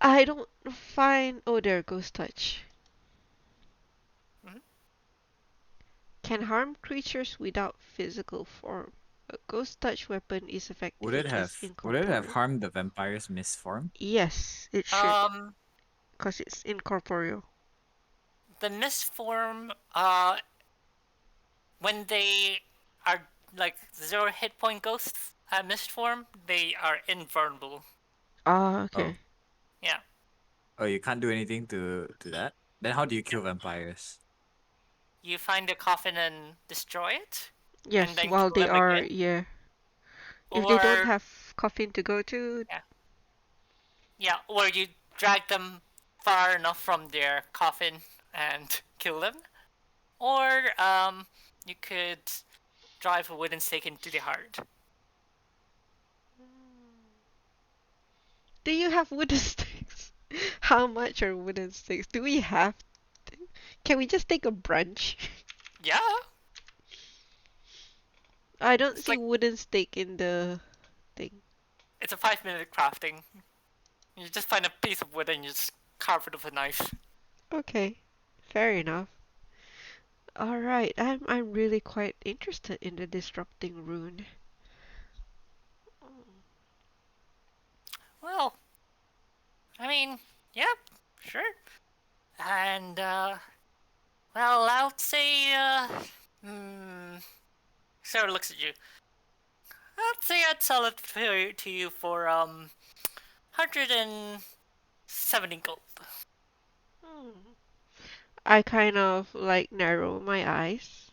D: I don't find. Oh, there, ghost touch.
B: Mhm.
D: Can harm creatures without physical form. A ghost touch weapon is effective
A: Would it
D: against
A: have
D: incorporeal.
A: harmed the vampire's misform?
D: Yes, it should,
B: Um,
D: because it's incorporeal.
B: the misform, when they are like 0 hit point ghosts at misform, they are invulnerable.
D: Ah,
A: Oh.
D: okay.
B: Yeah.
A: Oh, you can't do anything to that? Then how do you kill vampires?
B: You find a coffin and destroy it, and
D: Yes,
B: then
D: while
B: kill
D: they
B: them
D: are,
B: again.
D: yeah. If they don't
B: Or
D: have coffin to go to,
B: or you drag them far enough from their coffin and kill them. Or you could drive a wooden stake into the heart.
D: do you have wooden sticks? How much are wooden sticks? Do we have to? Can we just take a brunch?
B: Yeah,
D: I don't
B: it's
D: see
B: like
D: wooden stake in the thing.
B: it's a 5 minute crafting. You just find a piece of wood and you just carve it with a knife.
D: Okay, fair enough. All right, I'm really quite interested in the disrupting rune.
B: Well, I mean, yeah, sure. And well, I'll say Sarah looks at you. I'd say I'd sell it to you for 170 gold.
D: Hmm. I kind of like narrow my eyes.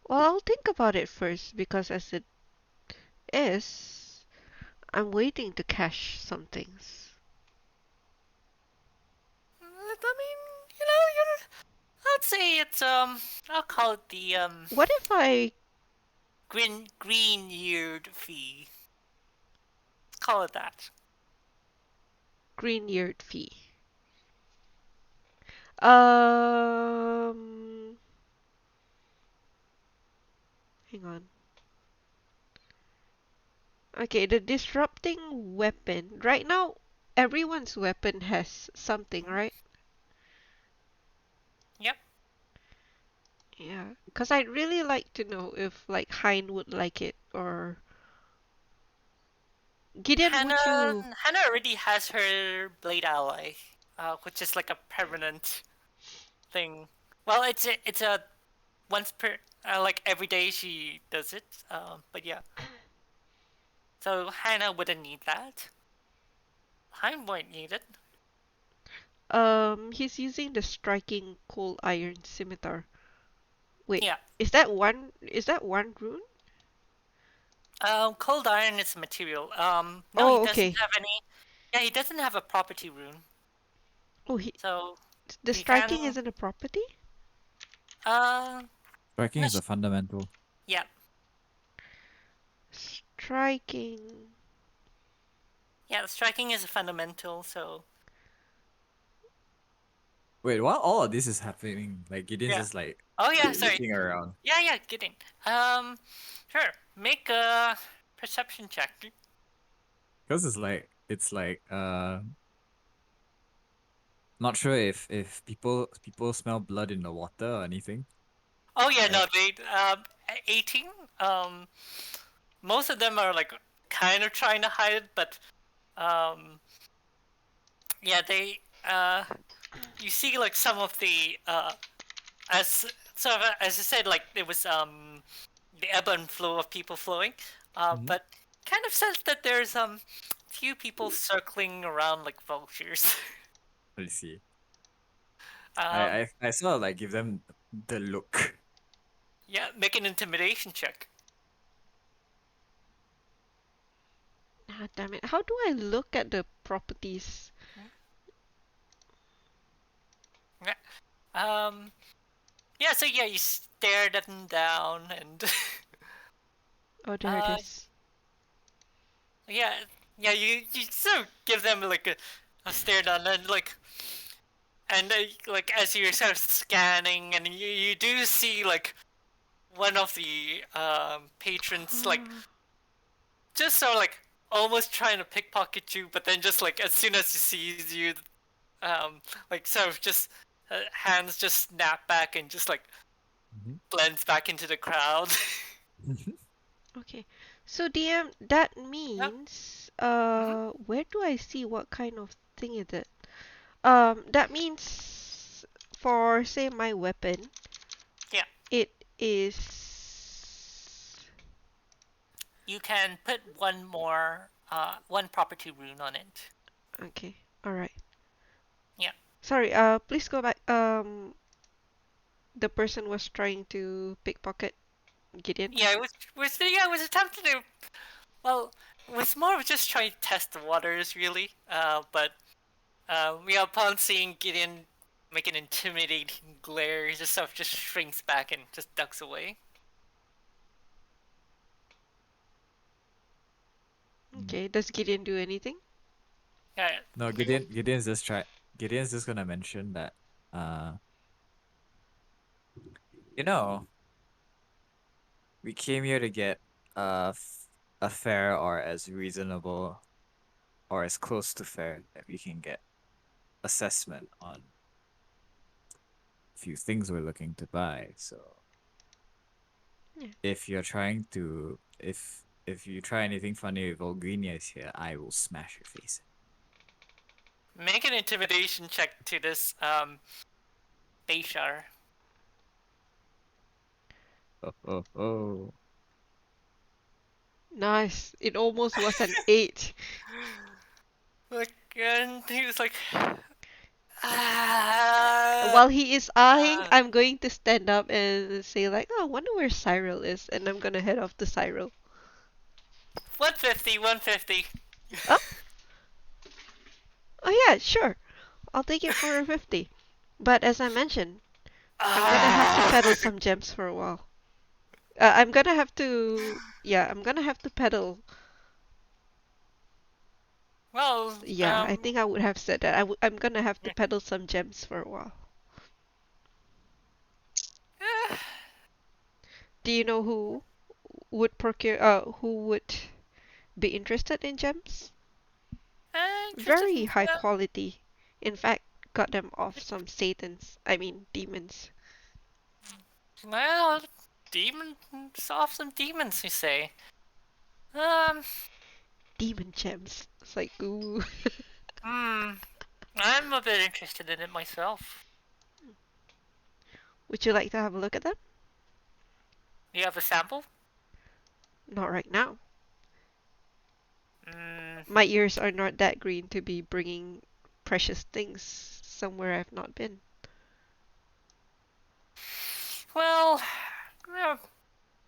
D: Well, I'll think about it first because as it is, I'm waiting to cash some things.
B: I mean, I'd say it's I'll call it the
D: What if I
B: green-eared fee. Let's call it that.
D: green-eared fee? Um, hang on. Okay, the disrupting weapon. Right now, everyone's weapon has something, right?
B: Yep.
D: Yeah, because I'd really like to know if like Hein would like it or Gideon, would you?
B: Hannah already has her blade ally, which is like a permanent thing. Well, it's a once per like every day she does it. But yeah. So Hannah wouldn't need that. Hein won't need it.
D: He's using the striking cold iron scimitar. Wait,
B: Yeah.
D: is that one? Is that one rune?
B: Cold iron is a material. No, he
D: Oh,
B: doesn't
D: okay.
B: have any. Yeah, he doesn't have a property rune.
D: Oh,
B: So
D: the
B: he
D: striking
B: can.
D: isn't a property?
B: Uh,
A: Striking is a fundamental.
B: yeah.
D: Striking.
B: Yeah, striking is a fundamental. So
A: Wait, while all of this is happening, like Gideon's
B: yeah.
A: just like
B: Oh yeah, sorry.
A: looking around.
B: Yeah, get in. Sure. Make a perception check.
A: Because it's like not sure if people smell blood in the water or anything.
B: Oh yeah, no,
A: Right.
B: they 18. Most of them are like kind of trying to hide it, but yeah, they you see like some of the as sort of as I said, like it was the ebb and flow of people flowing,
A: Mhm.
B: but kind of sense that there's few people circling around like vultures.
A: Let's see.
B: um,
A: I sort of like give them the look.
B: yeah, make an intimidation check.
D: Ah, damn it. How do I look at the properties?
B: Yeah, so yeah, you stare them down and
D: Oh, there it is.
B: yeah, you sort of give them like a stare down and like as you're sort of scanning and you do see like one of the patrons like just sort of like almost trying to pickpocket you, but then just like as soon as he sees you, like sort of just hands just snap back and just like
A: Mhm.
B: blends back into the crowd.
D: Okay. So DM, that means where do I see what kind of thing is it? That means for say my weapon,
B: Yeah.
D: it is
B: You can put one property rune on it.
D: okay. All right.
B: Yeah.
D: Sorry, please go back. The person was trying to pickpocket Gideon.
B: Yeah, it was attempting to. Well, it was more of just trying to test the waters, really. But yeah, upon seeing Gideon make an intimidating glare, he just sort of just shrinks back and just ducks away.
D: Okay, does Gideon do anything?
B: Yeah.
A: No, Gideon's just gonna mention that you know, we came here to get a fair or as reasonable or as close to fair that we can get assessment on a few things we're looking to buy. So
D: Yeah.
A: if you're trying to if you try anything funny with Olgrinius here, I will smash your face.
B: Make an intimidation check to this Bashar.
A: Oh.
D: Nice. It almost was an 8.
B: Like, and he was like,
D: While he is eyeing,
B: uh,
D: I'm going to stand up and say like, "Oh, I wonder where Cyril is," and I'm gonna head off to Cyril.
B: 150, 150.
D: Oh, oh yeah, sure. I'll take it for a 50. But as I mentioned, I'm gonna have to peddle some gems for a while. I'm gonna have to, yeah, I'm gonna have to peddle.
B: Well,
D: Yeah, I think I would have said that. I'm gonna have to peddle some gems for a while. Do you know who would procure, who would be interested in gems?
B: interested
D: Very
B: in
D: high quality. In fact, got them off some Satans. I mean, demons.
B: well, demons off some demons, you say? Um,
D: Demon gems. It's like, ooh.
B: hmm. I'm a bit interested in it myself.
D: Would you like to have a look at them?
B: You have a sample?
D: Not right now.
B: Hmm.
D: My ears are not that green to be bringing precious things somewhere I've not been.
B: Well,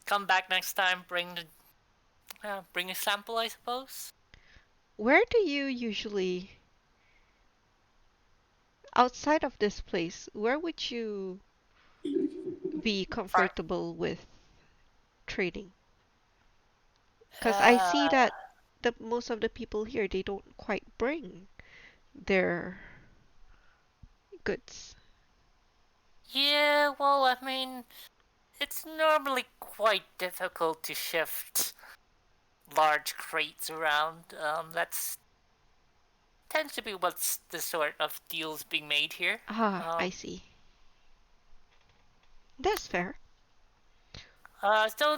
B: come back next time. Bring a sample, I suppose.
D: Where do you usually, outside of this place, where would you be
B: Far.
D: comfortable with trading? Because I
B: Uh,
D: see that the most of the people here, they don't quite bring their goods.
B: yeah. Well, I mean, it's normally quite difficult to shift large crates around. That's tends to be what's the sort of deals being made here.
D: Ah,
B: Um,
D: I see. That's fair.
B: so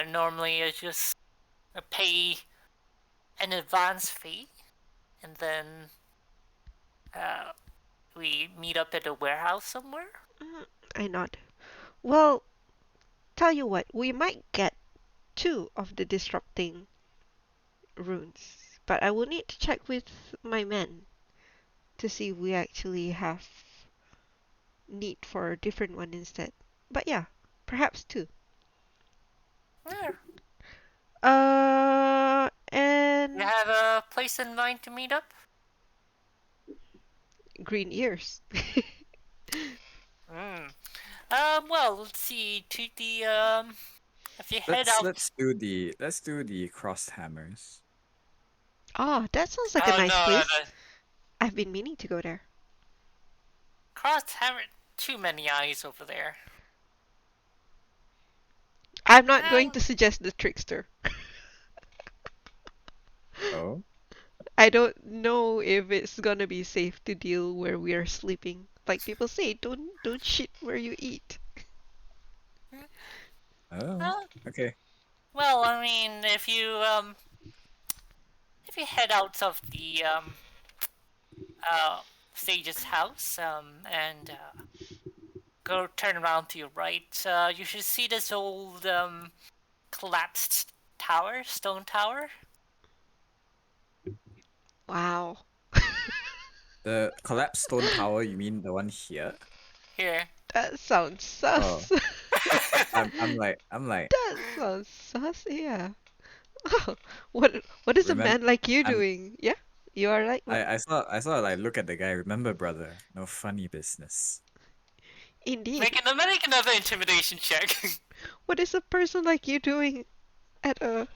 B: normally it's just pay an advance fee, and then uh, we meet up at a warehouse somewhere.
D: Mm, I nod. Well, tell you what, we might get two of the disrupting runes, but I will need to check with my men to see if we actually have need for a different one instead. But yeah, perhaps two.
B: Yeah. You
D: And
B: have a place in mind to meet up?
D: green ears.
B: Hmm. Well, let's see. To the if you head
A: Let's
B: out.
A: let's do the crossed hammers.
D: Ah, that sounds like a
B: Oh
D: nice
B: no, no,
D: place.
B: no.
D: I've been meaning to go there.
B: Cross haven't too many eyes over there.
D: I'm not going
B: Um,
D: to suggest the trickster.
A: Oh,
D: I don't know if it's gonna be safe to deal where we are sleeping. Like people say, don't shit where you eat.
A: oh,
B: well,
A: okay.
B: well, I mean, if you head out of the uh Sage's house and go turn around to your right, you should see this old collapsed tower, stone tower.
D: Wow.
A: The collapsed stone tower. You mean the one here?
B: Here.
D: That sounds
A: Oh,
D: sus.
A: I'm like.
D: That sounds sus, yeah. Oh, what is a
A: Remember,
D: man like you
A: I'm
D: doing? Yeah, you are right. What?
A: I saw like look at the guy. Remember, brother, no funny business.
D: Indeed.
B: Make another intimidation check.
D: What is a person like you doing at a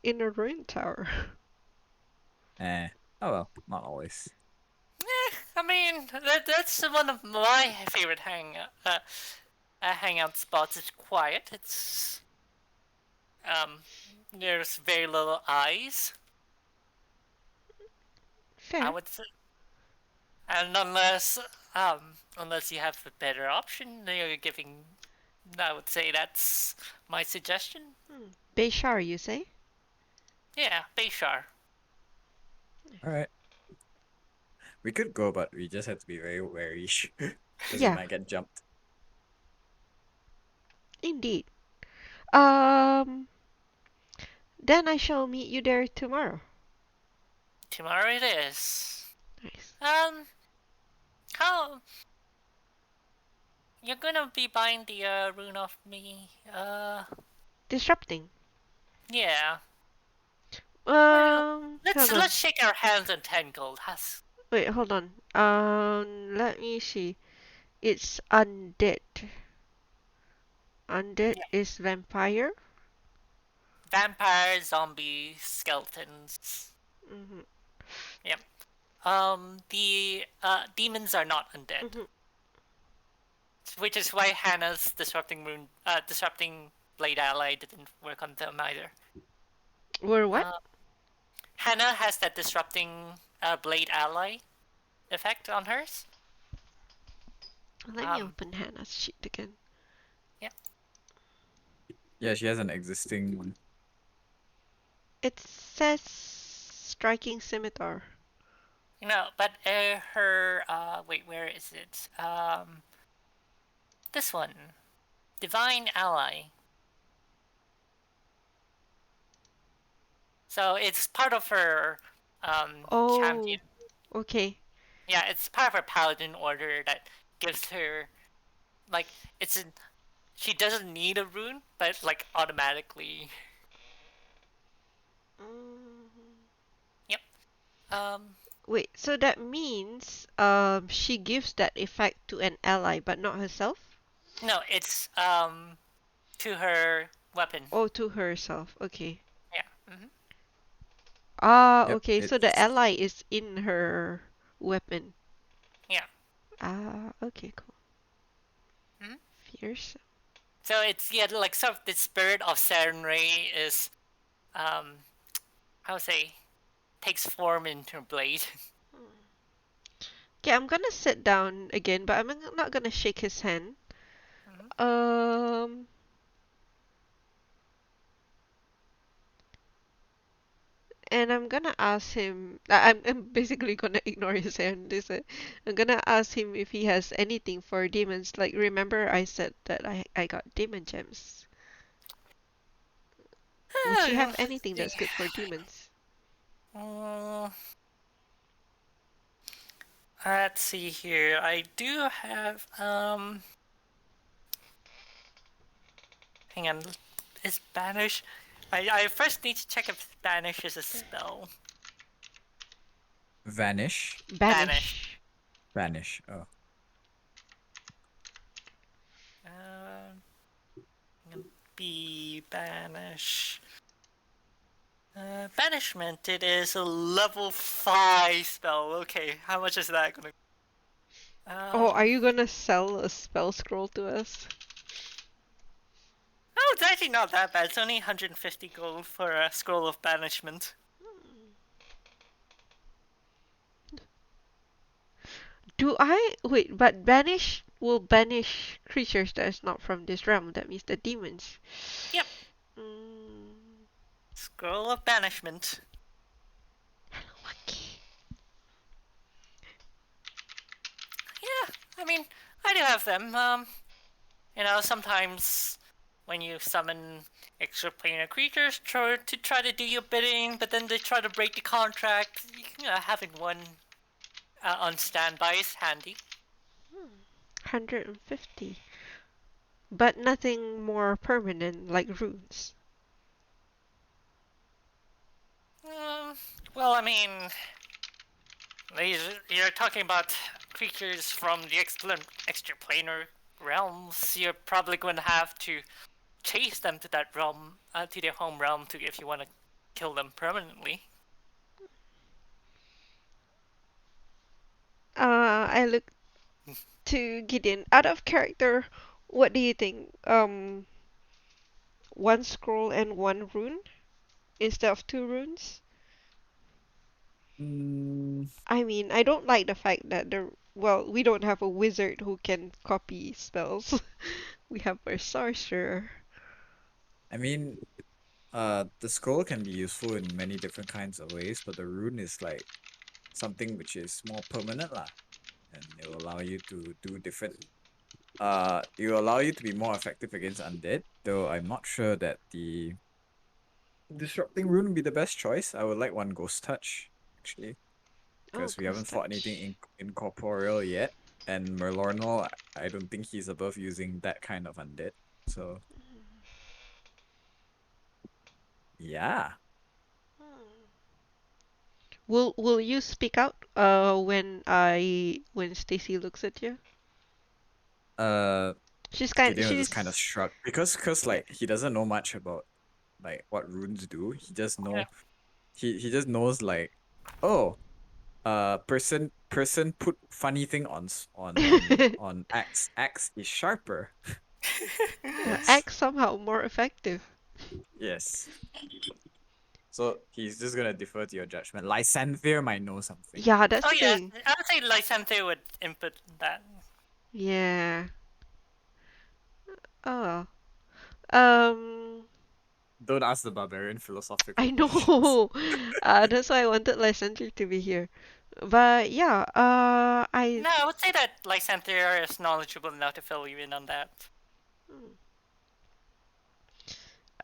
D: in a ruin tower?
A: Eh. Oh well, not always.
B: I mean, that's one of my favorite hangout spots. It's quiet. It's um, there's very little eyes. I
D: Fair.
B: would say, and unless you have a better option, you're giving. I would say that's my suggestion.
D: Bayshar, you say?
B: Yeah, Bayshar.
A: All right, we could go, but we just have to be very wary because we
D: Yeah,
A: might get jumped.
D: indeed. Um, then I shall meet you there tomorrow.
B: Tomorrow it is.
D: Nice.
B: How you're gonna be buying the rune of me?
D: Disrupting.
B: Yeah.
D: Hold on.
B: Let's shake our hands on 10 gold.
D: Wait, hold on. Let me see. It's undead. Undead
B: Yeah.
D: is vampire.
B: Vampire, zombie, skeletons.
D: Mm-hmm.
B: Yep. The demons are not undead,
D: Mm-hmm.
B: which is why Hannah's disrupting blade ally didn't work on them either.
D: Or what?
B: Hannah has that disrupting blade ally effect on hers.
D: Let me open Hannah's sheet again.
A: Yeah, she has an existing one.
D: It says striking scimitar.
B: No, but her wait, where is it? This one, divine ally. So it's part of her
D: Oh,
B: champion.
D: okay.
B: Yeah, it's part of her paladin order that gives her like she doesn't need a rune, but like automatically.
D: Mm.
B: Yep.
D: Wait, so that means she gives that effect to an ally but not herself?
B: No, it's to her weapon.
D: Oh, to herself. Okay.
B: Yeah. Mm-hmm.
D: Ah,
A: Yep,
D: okay. So the
A: it's
D: ally is in her weapon.
B: Yeah.
D: Ah, okay, cool.
B: Mm-hmm.
D: Fierce.
B: So it's like sort of the spirit of Serenray is how to say takes form into her blade.
D: Okay, I'm gonna sit down again, but I'm not gonna shake his hand.
B: Mm-hmm.
D: Um, and I'm gonna ask him. I'm basically gonna ignore his hand. I'm gonna ask him if he has anything for demons. Like, remember I said that I got demon gems. Would you have anything that's good for demons?
B: Let's see here. I do have hang on. Is banish? I first need to check if banish is a spell.
A: vanish.
D: Banish.
A: Vanish. Oh.
B: Be banish. Banishment. It is a level 5 spell. Okay, how much is that gonna?
D: Oh, are you gonna sell a spell scroll to us?
B: No, it's actually not that bad. It's only 150 gold for a scroll of banishment.
D: Do I wait? But banish will banish creatures that is not from this realm. That means the demons.
B: Yep.
D: Mm,
B: Scroll of banishment.
D: lucky.
B: Yeah, I mean, I do have them. Sometimes when you summon extraplanar creatures to try to do your bidding, but then they try to break the contract, having one on standby is handy.
D: 150. But nothing more permanent like runes.
B: Well, I mean, you're talking about creatures from the extraplanar realms. You're probably going to have to chase them to that realm, to their home realm, if you want to kill them permanently.
D: I look to Gideon. Out of character, what do you think? One scroll and one rune instead of two runes?
A: Mm,
D: I mean, I don't like the fact that we don't have a wizard who can copy spells. We have our sorcerer.
A: I mean, the scroll can be useful in many different kinds of ways, but the rune is like something which is more permanent lah, and it will allow you to do different. It will allow you to be more effective against undead. Though I'm not sure that the disrupting rune would be the best choice. I would like one ghost touch, actually. because we
D: ghost
A: haven't fought anything
D: touch.
A: incorporeal yet. And Merlornal, I don't think he's above using that kind of undead. So yeah.
D: Hmm. Will you speak out when Stacy looks at you?
A: Gideon will just kind of
D: She's
A: shrug because
D: yeah.
A: like he doesn't know much about like what runes do. He just
B: Yeah.
A: he just knows like, oh, person put funny thing on on axe. Axe is sharper. Yes.
D: Act somehow more effective.
A: Yes. So he's just gonna defer to your judgment. Lysanthier might know something.
D: Yeah, that's
B: Oh
D: the
B: yes,
D: thing.
B: I would say Lysanthe would input that.
D: Yeah. Oh. Um.
A: Don't ask the barbarian philosophical
D: I
A: questions.
D: know. That's why I wanted Lysander to be here. But yeah. I.
B: No, I would say that Lysanthe is knowledgeable enough to fill you in on that.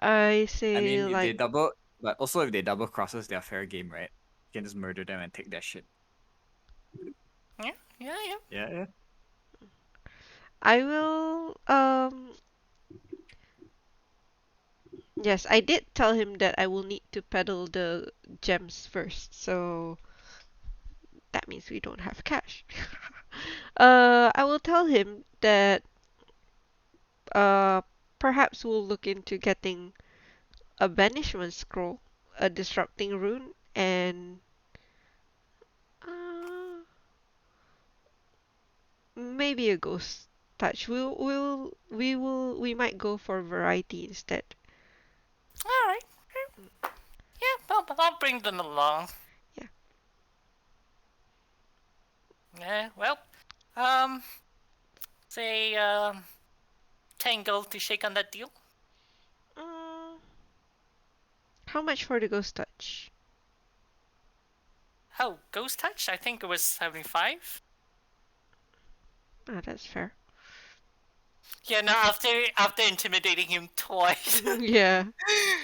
D: I
A: I
D: say
A: mean, if they
D: like.
A: double, but also if they double crosses, they're fair game, right? You can just murder them and take their shit.
B: Yeah, yeah, yeah.
A: Yeah, yeah.
D: I will. Yes, I did tell him that I will need to peddle the gems first, so that means we don't have cash. I will tell him that uh, perhaps we'll look into getting a banishment scroll, a disrupting rune, and uh, maybe a ghost touch. We might go for variety instead.
B: All right. Yeah, I'll bring them along.
D: Yeah.
B: Yeah. Well, say 10 gold to shake on that deal.
D: Mm, how much for the ghost touch?
B: Oh, ghost touch. I think it was 75.
D: Ah, that's fair.
B: Yeah. No, after intimidating him twice,
D: Yeah.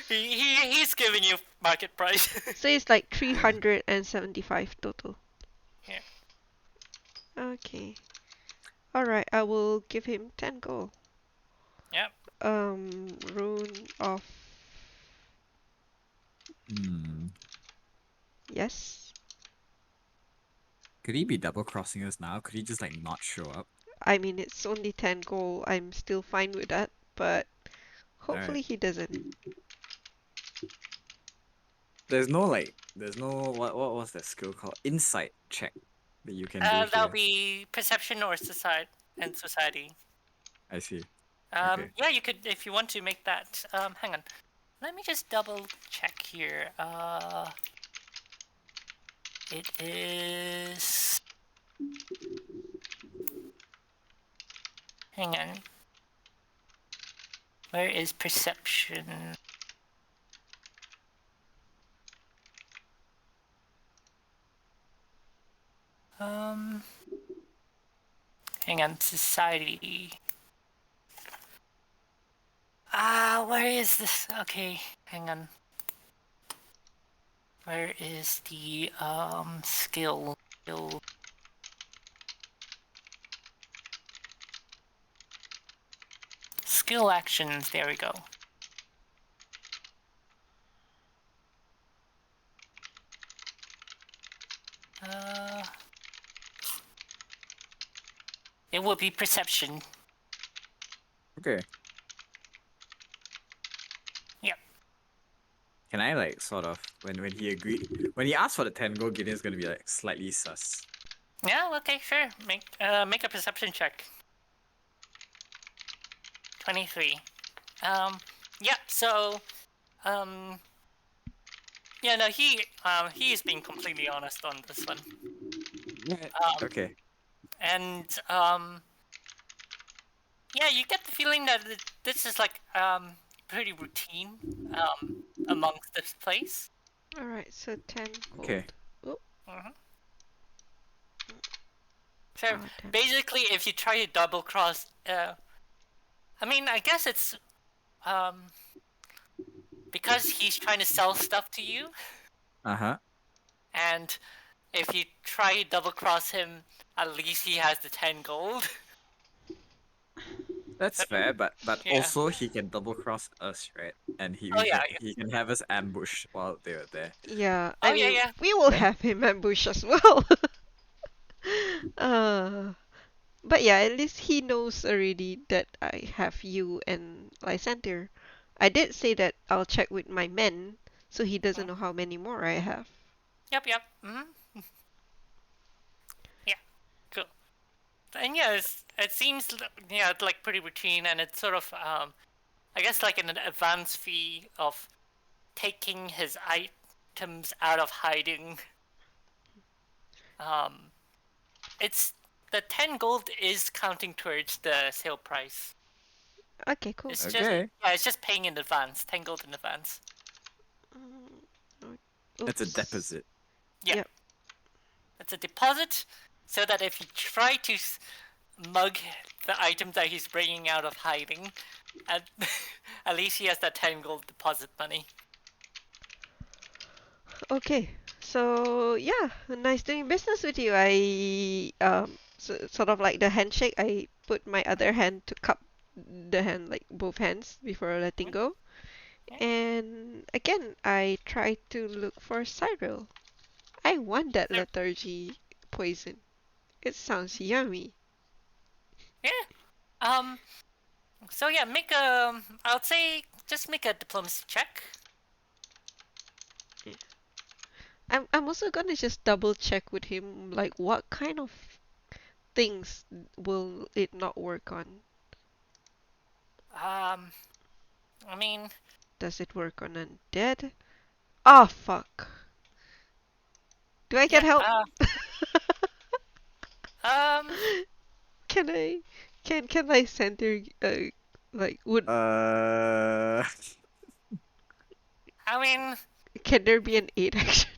B: he's giving you market price.
D: So it's like 375 total.
B: Yeah.
D: Okay. Alright, I will give him 10 gold.
B: Yep.
D: Rune of...
A: Hmm.
D: Yes.
A: Could he be double crossing us now? Could he just like not show up?
D: I mean, it's only 10 gold. I'm still fine with that, but hopefully
A: Alright.
D: he doesn't.
A: There's no what was that skill called? Insight check that you can do
B: That'll
A: here.
B: be perception or society.
A: I see. Okay.
B: Yeah, you could if you want to make that. Hang on. Let me just double check here. It is. Hang on. Where is perception? Hang on. Society. Where is this? Okay, hang on. Where is the skill? Skill actions. There we go. It will be perception.
A: Okay.
B: Yep.
A: Can I like sort of when he asked for the 10 gold, Gideon's gonna be like slightly sus.
B: Yeah. Okay. Sure. Make a perception check. 23. Yeah. So, yeah. No. He is being completely honest on this one.
A: Okay.
B: And yeah, you get the feeling that this is like pretty routine amongst this place.
D: Alright, so 10 gold.
A: Okay.
D: Oh,
B: So
D: damn.
B: basically, if you try to double cross, I mean, I guess it's because he's trying to sell stuff to you,
A: Uh-huh.
B: and if you try to double cross him, at least he has the 10 gold.
A: That's
B: So,
A: fair, but
B: yeah.
A: also he can double cross us, right? And
B: Oh, yeah,
A: he can have us ambush while they're there.
D: Yeah,
B: Oh,
D: I
B: yeah,
D: mean,
B: yeah.
D: we will have him ambush as well. uh, but yeah, at least he knows already that I have you and Lysander. I did say that I'll check with my men, so he doesn't know how many more I have.
B: Yep, yep. Yeah, cool. And yeah, it seems yeah, it's like pretty routine, and it's sort of I guess like an advance fee of taking his items out of hiding. Um, it's the 10 gold is counting towards the sale price.
D: Okay, cool.
B: It's just
A: Okay.
B: yeah, it's just paying in advance, 10 gold in advance.
A: It's a
D: Oops.
A: deposit.
B: Yeah,
D: Yep.
B: it's a deposit, so that if you try to mug the items that he's bringing out of hiding, at, at least he has that 10 gold deposit money.
D: Okay, so yeah, nice doing business with you. Sort of like the handshake. I put my other hand to cup the hand, like both hands, before letting go.
B: Yeah.
D: And again, I try to look for Cyril. I want that
B: Sure.
D: lethargy poison. It sounds yummy.
B: Yeah. So yeah, make a. I would say just make a diplomacy check.
D: I'm also gonna just double check with him, like what kind of things will it not work on?
B: I mean,
D: Does it work on undead? Ah, fuck. Do I get
B: yeah.
D: help?
B: Um.
D: Can I? Can I send her? Like would
A: Uh,
B: I mean,
D: can there be an 8 action?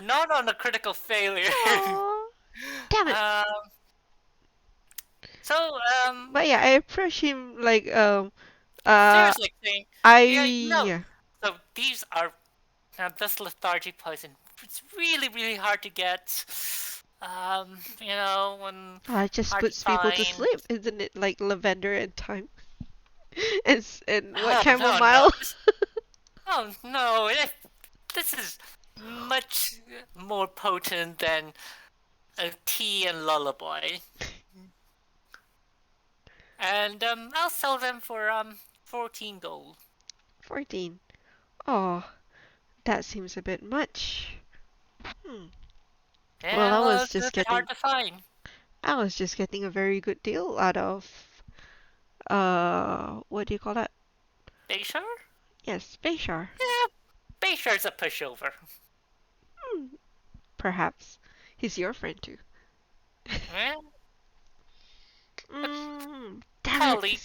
B: not on a critical failure.
D: Aw, damn it!
B: um. So
D: But yeah, I approach him like
B: seriously saying, yeah, no.
D: yeah.
B: So these are this lethargic poison. It's really, really hard to get. When
D: It just
B: hard to
D: puts people to
B: find.
D: sleep, isn't it? Like lavender and thyme, and what
B: Oh no, no.
D: chamomile?
B: Oh no, this is much more potent than a tea and lullaby. And I'll sell them for 14 gold.
D: 14. Oh, that seems a bit much. Hmm. Well,
B: Yeah, well, it's a bit hard to find.
D: I was just getting a very good deal out of what do you call that?
B: Bayshore?
D: Yes, Bayshore.
B: Yeah, Bayshore's a pushover.
D: Perhaps. He's your friend too.
B: Yeah,
D: Damn it.
B: colleague.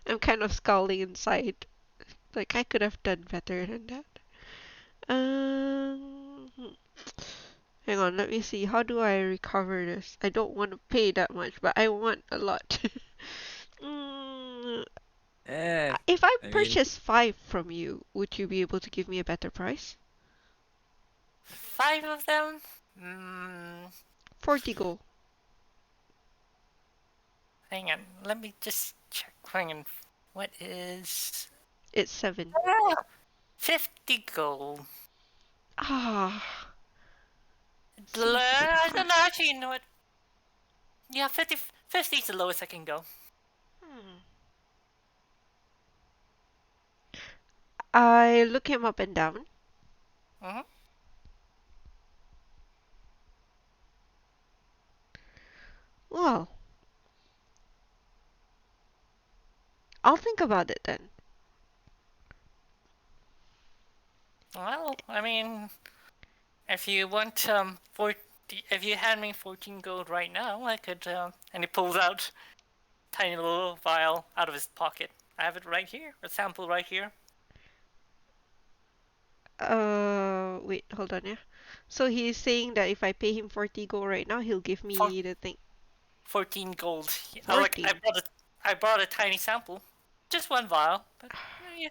D: I'm kind of scowling inside. Like I could have done better than that. Hang on, let me see. How do I recover this? I don't want to pay that much, but I want a lot. Mm, if I
A: I mean,
D: purchase 5 from you, would you be able to give me a better price?
B: 5 of them?
D: 40 gold.
B: Hang on, let me just check. Hang on. What is...
D: It's 7.
B: 50 gold.
D: Ah.
B: No, actually, you know what? Yeah, 50 is the lowest I can go.
D: I look him up and down. Well, I'll think about it then.
B: Well, I mean, if you want if you hand me 14 gold right now, I could and he pulls out a tiny little vial out of his pocket. I have it right here, a sample right here.
D: Wait, hold on, yeah. So he's saying that if I pay him 40 gold right now, he'll give me the thing.
B: 14 gold.
D: 14.
B: I brought a tiny sample, just one vial, but yeah.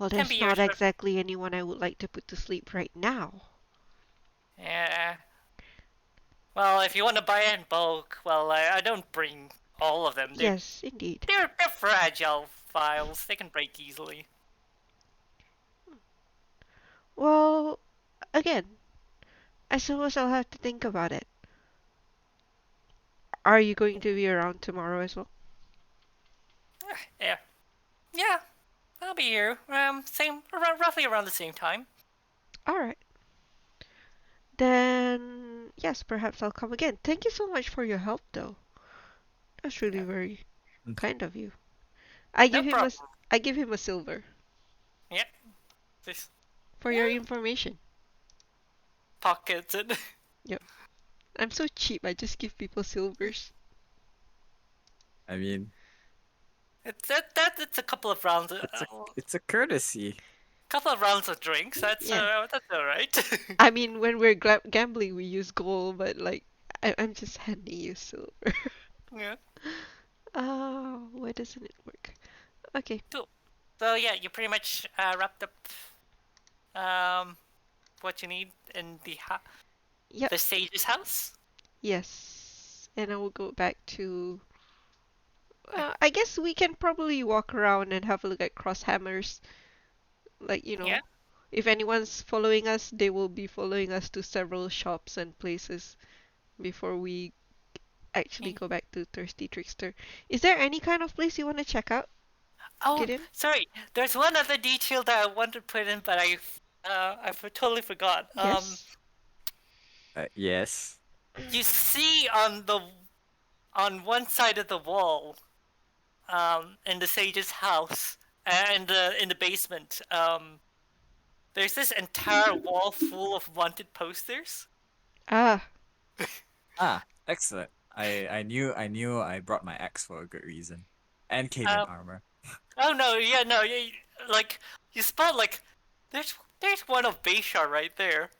D: Well,
B: Can be
D: there's
B: your
D: not
B: choice.
D: exactly anyone I would like to put to sleep right now.
B: Yeah. Well, if you want to buy it in bulk, well, I don't bring all of them.
D: Yes, indeed.
B: They're fragile files. They can break easily.
D: Well, again, I suppose I'll have to think about it. Are you going to be around tomorrow as well?
B: Yeah. Yeah. I'll be here. Roughly around the same time.
D: Alright. Then, yes, perhaps I'll come again. Thank you so much for your help, though. That's really
B: Yeah.
D: very
A: Mm.
D: kind of you. I
B: No
D: give him
B: problem.
D: I give him a silver
B: Yeah. Just
D: for your information.
B: pockets it.
D: Yep. I'm so cheap. I just give people silvers.
A: I mean,
B: It's a couple of rounds.
A: it's a courtesy.
B: Couple of rounds of drinks. That's
D: Yeah.
B: all right.
D: I mean, when we're gambling, we use gold, but like, I'm just handing you silver.
B: Yeah.
D: Oh, why doesn't it work? Okay.
B: Cool. So yeah, you pretty much wrapped up what you need in
D: Yep.
B: the sage's house.
D: Yes. And I will go back to. I guess we can probably walk around and have a look at Crosshammers. Like,
B: Yeah.
D: if anyone's following us, they will be following us to several shops and places before we actually
B: Yeah.
D: go back to Thirsty Trickster. Is there any kind of place you want to check out?
B: Oh,
D: Gideon?
B: sorry. There's one other detail that I wanted to put in, but totally forgot.
D: Yes.
A: Yes.
B: You see on one side of the wall, in the sage's house, and in the basement, there's this entire wall full of wanted posters.
D: Ah,
A: Ah, excellent. I knew I brought my axe for a good reason, and came in
B: Um,
A: armor.
B: Oh no, yeah, no, yeah, like you spot like there's one of Bayshar right there.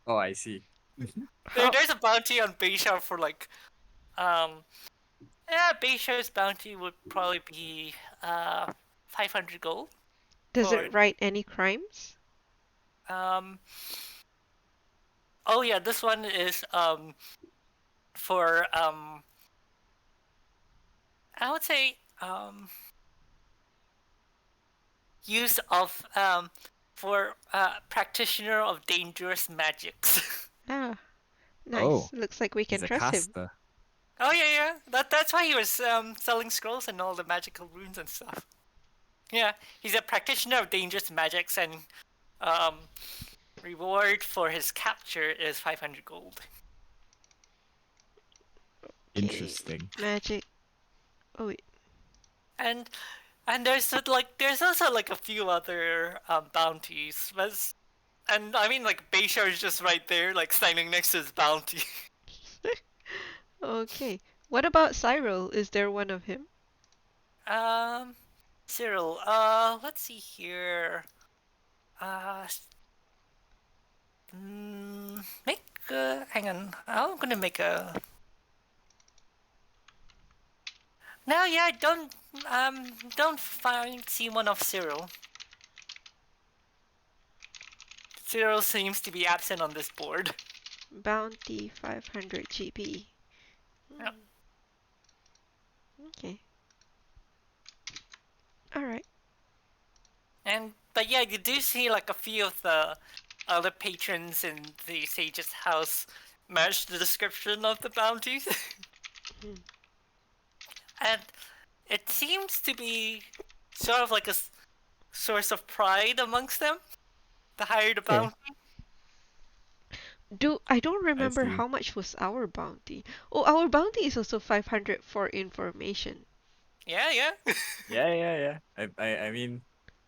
A: Oh, I see.
D: how
B: There's a bounty on Bayshar for like yeah, Bayshar's bounty would probably be 500 gold.
D: does
B: Or
D: it write any crimes?
B: um oh yeah, this one is for I would say use of for practitioner of dangerous magics.
D: Ah, nice.
A: Oh,
D: Looks like we can
A: he's a
D: trust him.
A: caster.
B: Oh yeah. That's why he was selling scrolls and all the magical runes and stuff. Yeah, he's a practitioner of dangerous magics, and um, reward for his capture is 500 gold.
D: Okay,
A: Interesting.
D: magic. Oh wait.
B: And there's also like a few other bounties, and I mean like Bayshar is just right there, like standing next to his bounty.
D: Okay. What about Cyril? Is there one of him?
B: um, Cyril. Let's see here. Uh, make hang on. I'm gonna make a. No, yeah, I don't see one of Cyril. Cyril seems to be absent on this board.
D: Bounty 500 GB.
B: Yep.
D: Okay. Alright.
B: But yeah, you do see like a few of the other patrons in the sage's house match the description of the bounties. And it seems to be sort of like a source of pride amongst them, the higher the bounty.
D: I don't remember
A: see.
D: how much was our bounty. Oh, our bounty is also 500 for information.
B: Yeah.
A: Yeah. I mean,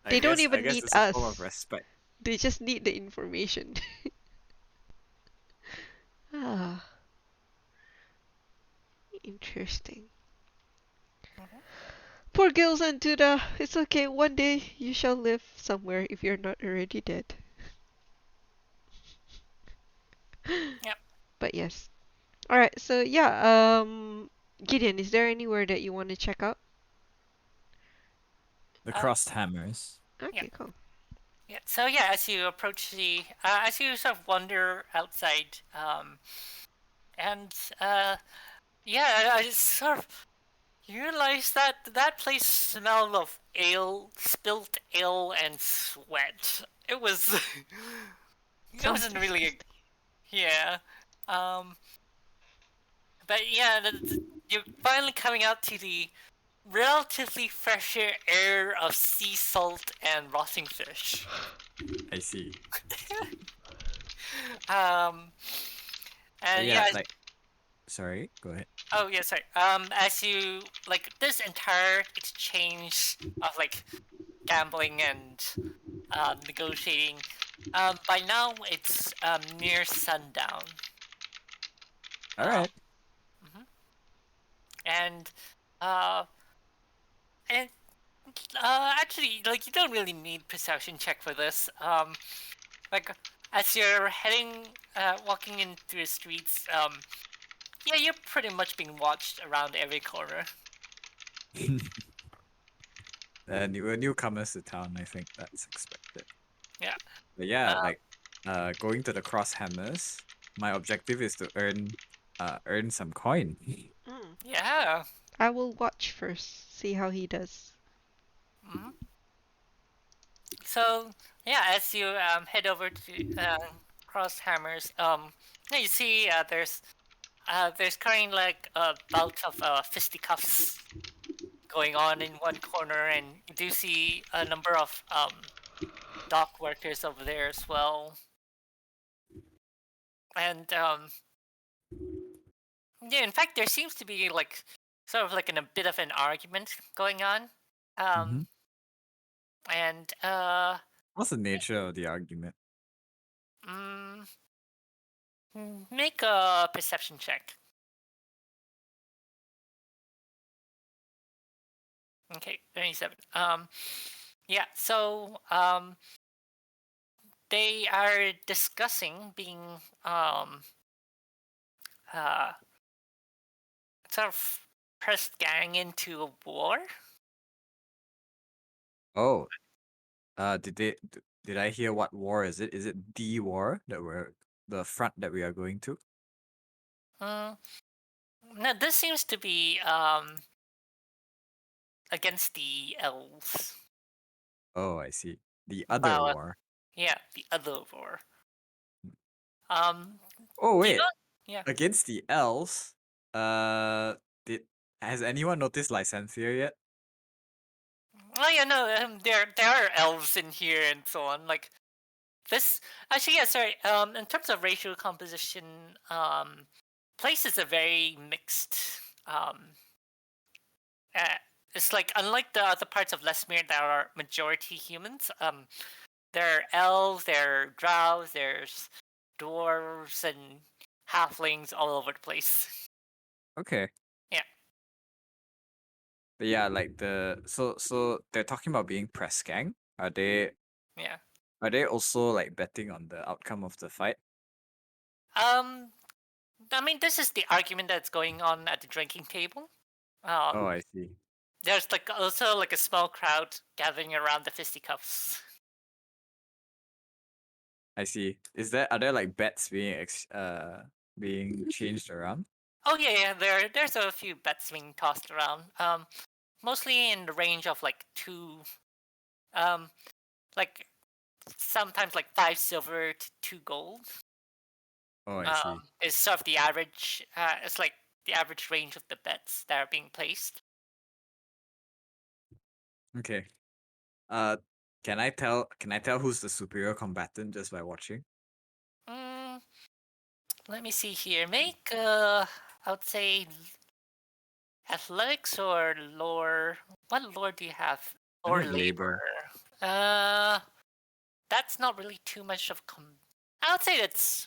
D: They don't even
A: I guess
D: need
A: it's a form
D: us.
A: of respect.
D: They just need the information. Ah, interesting. Poor Gills and Duda. It's okay. One day you shall live somewhere if you're not already dead.
B: Yep.
D: But yes. Alright, so yeah, Gideon, is there anywhere that you want to check out?
A: The crossed hammers.
D: Okay, cool.
B: Yeah. So yeah, as you approach as you sort of wander outside, and yeah, I just sort of you realize that that place smelled of ale, spilt ale, and sweat. It was. It
D: Sounds
B: wasn't really a
D: disgusting.
B: yeah. Um, but yeah, you're finally coming out to the relatively fresher air of sea salt and rotting fish.
A: I see.
B: Um,
A: But
B: and
A: yeah,
B: yeah,
A: like, sorry, go ahead.
B: oh yeah, sorry. As you like this entire exchange of like gambling and negotiating, by now it's near sundown.
A: All
B: Um,
A: right.
B: mhm. And uh, and actually, like you don't really need perception check for this. Like as you're heading, walking in through the streets, yeah, you're pretty much being watched around every corner.
A: Newcomers to town, I think that's expected.
B: Yeah.
A: But yeah,
B: Uh,
A: like, going to the cross hammers, my objective is to earn some coin.
D: Mm.
B: yeah.
D: I will watch first, see how he does.
B: hmm So yeah, as you head over to Cross Hammers, yeah, you see there's currently like a bout of fisticuffs going on in one corner, and you do see a number of dock workers over there as well. And yeah, in fact, there seems to be like sort of like a bit of an argument going on.
A: Mhm.
B: And
A: What's the nature of the argument?
B: mm, make a perception check. Okay, 27. Yeah. So they are discussing being uh sort of pressed gang into a war.
A: Oh, did I hear what war is it? Is it the war that the front that we are going to?
B: Mm, no, this seems to be against the elves.
A: Oh, I see. The other
B: Well,
A: war.
B: yeah, the other war. Um,
A: Oh
B: do you know?
A: wait,
B: Yeah.
A: against the elves. Uh, did has anyone noticed Lycanthia yet?
B: Oh yeah, no. There are elves in here and so on. Like this. Actually, yeah. Sorry. In terms of racial composition, places are very mixed. Uh, it's like unlike the other parts of Lesmere that are majority humans. There are elves, there are drows, there's dwarves and halflings all over the place.
A: Okay.
B: Yeah.
A: But yeah, like so they're talking about being press gang.
B: Yeah.
A: Are they also like betting on the outcome of the fight?
B: Um, I mean, this is the argument that's going on at the drinking table.
A: Oh, I see.
B: There's like also like a small crowd gathering around the fisticuffs.
A: I see. Are there like bets being changed around?
B: Oh yeah, yeah. There's a few bets being tossed around. Mostly in the range of like um, like sometimes like 5 silver to 2 gold.
A: Oh, I see.
B: Is sort of the average. It's like the average range of the bets that are being placed.
A: Okay. Uh, can I tell who's the superior combatant just by watching?
B: Mm, let me see here. Make I would say athletics or lore. What lore do you have?
A: I
B: Or
A: think labor.
B: Uh, that's not really too much of I would say that's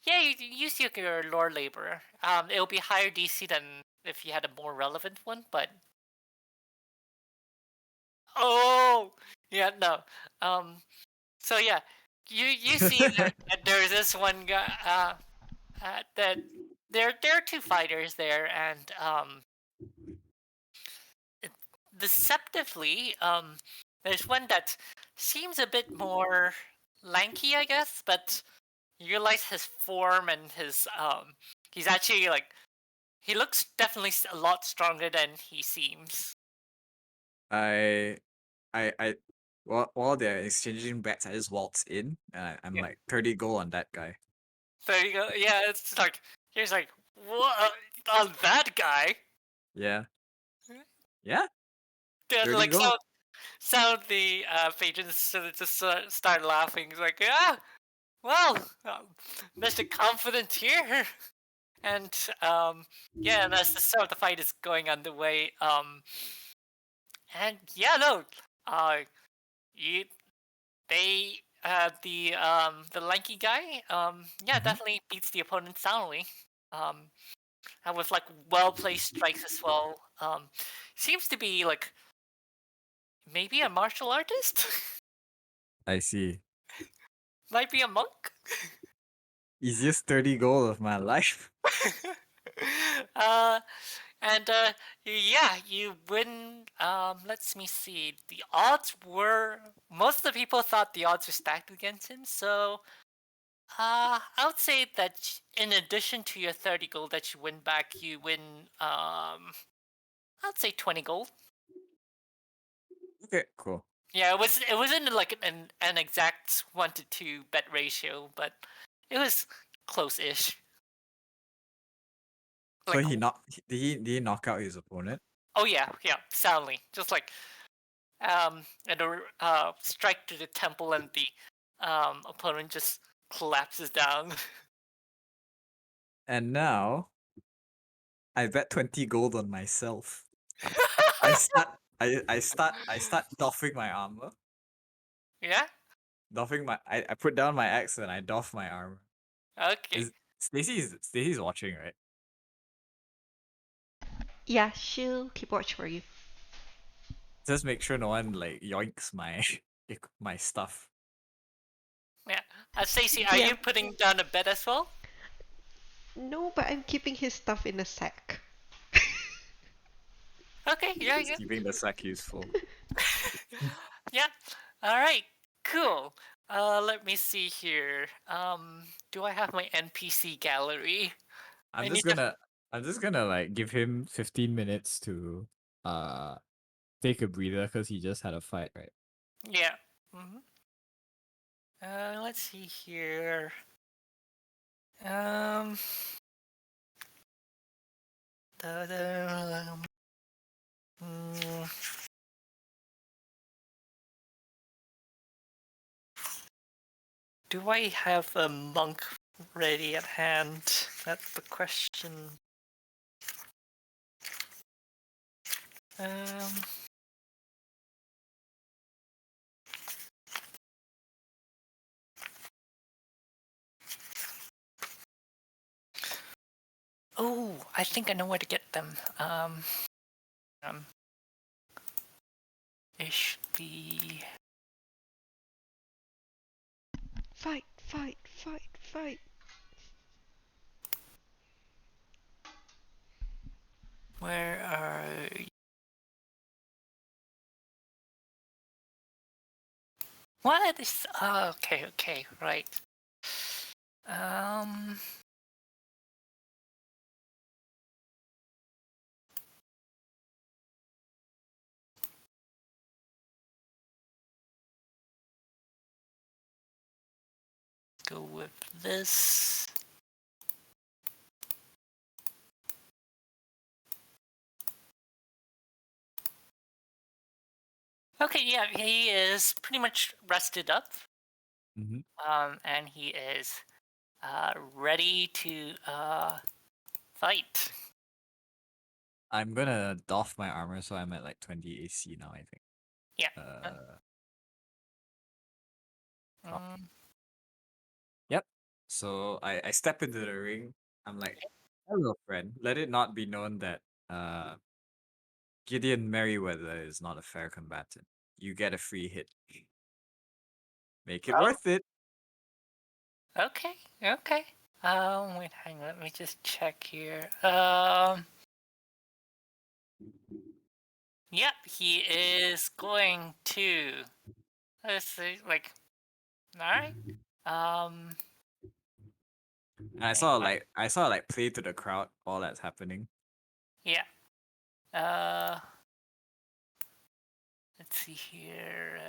B: yeah. You use your lore labor. It'll be higher DC than if you had a more relevant one, but oh yeah no. So yeah, you see that there's this one guy that there are two fighters there, and deceptively There's one that seems a bit more lanky, I guess, but you realize his form and his he's actually like he looks definitely a lot stronger than he seems.
A: I while they're exchanging bets, I just waltz in and I'm
B: Yeah.
A: like 30 gold on that guy.
B: There you go. Yeah, it's like he's like what on that guy.
A: Yeah. Yeah.
B: Yeah,
A: 30
B: like
A: gold.
B: sound the patrons sort of just start laughing. It's like well, Mr. Confident here. And yeah, and as the start of the fight is going underway, and yeah, no, you the lanky guy, yeah,
A: Mhm.
B: definitely beats the opponent soundly, and with like well placed strikes as well. Seems to be like maybe a martial artist,
A: I see.
B: might be a monk.
A: Easiest 30 gold of my life.
B: uh, and yeah, you win. Let me see. The odds were most of the people thought the odds were stacked against him. So, I would say that in addition to your 30 gold that you win back, you win. I'd say 20 gold.
A: Okay, cool.
B: Yeah, it wasn't like an exact 1-to-2 bet ratio, but it was close-ish.
A: So
B: Like,
A: did he knock out his opponent?
B: oh yeah, soundly, just like and a strike to the temple, and the opponent just collapses down.
A: And now I bet 20 gold on myself. I start doffing my armor.
B: Yeah.
A: I put down my axe and I doff my armor.
B: Okay.
A: Is Stacy's watching, right?
D: Yeah, she'll keep watch for you.
A: Just make sure no one like yoinks my my stuff.
B: Yeah. Stacy, are
D: Yeah.
B: you putting down a bet as well?
D: No, but I'm keeping his stuff in a sack.
B: Okay. Yeah.
A: Just keeping the sack useful.
B: Yeah. All right. Cool. Let me see here. Do I have my NPC gallery? I
A: I'm
B: need
A: just gonna like give him 15 minutes to uh take a breather because he just had a fight, right?
B: Yeah. hmm let's see here. Um. Mm, do I have a monk ready at hand? That's the question. Um. Oh, I think I know where to get them. Ish the.
D: Fight, fight, fight, fight.
B: Where are you? What is? Oh, okay, right. Um. Go with this. Okay, yeah, he is pretty much rested up.
A: Mm-hmm.
B: And he is ready to fight.
A: I'm gonna doff my armor so I'm at like 20 AC now, I think.
B: Yeah.
A: Oh.
B: Um,
A: Yep. So I step into the ring. I'm like, hello friend. Let it not be known that Gideon Merriweather is not a fair combatant. You get a free hit. Make it
B: Oh.
A: worth it.
B: Okay. Wait, hang on. Let me just check here. Yep, he is going to. Let's see, like, all right.
A: And I saw like play to the crowd while that's happening.
B: Yeah. Uh, let's see here.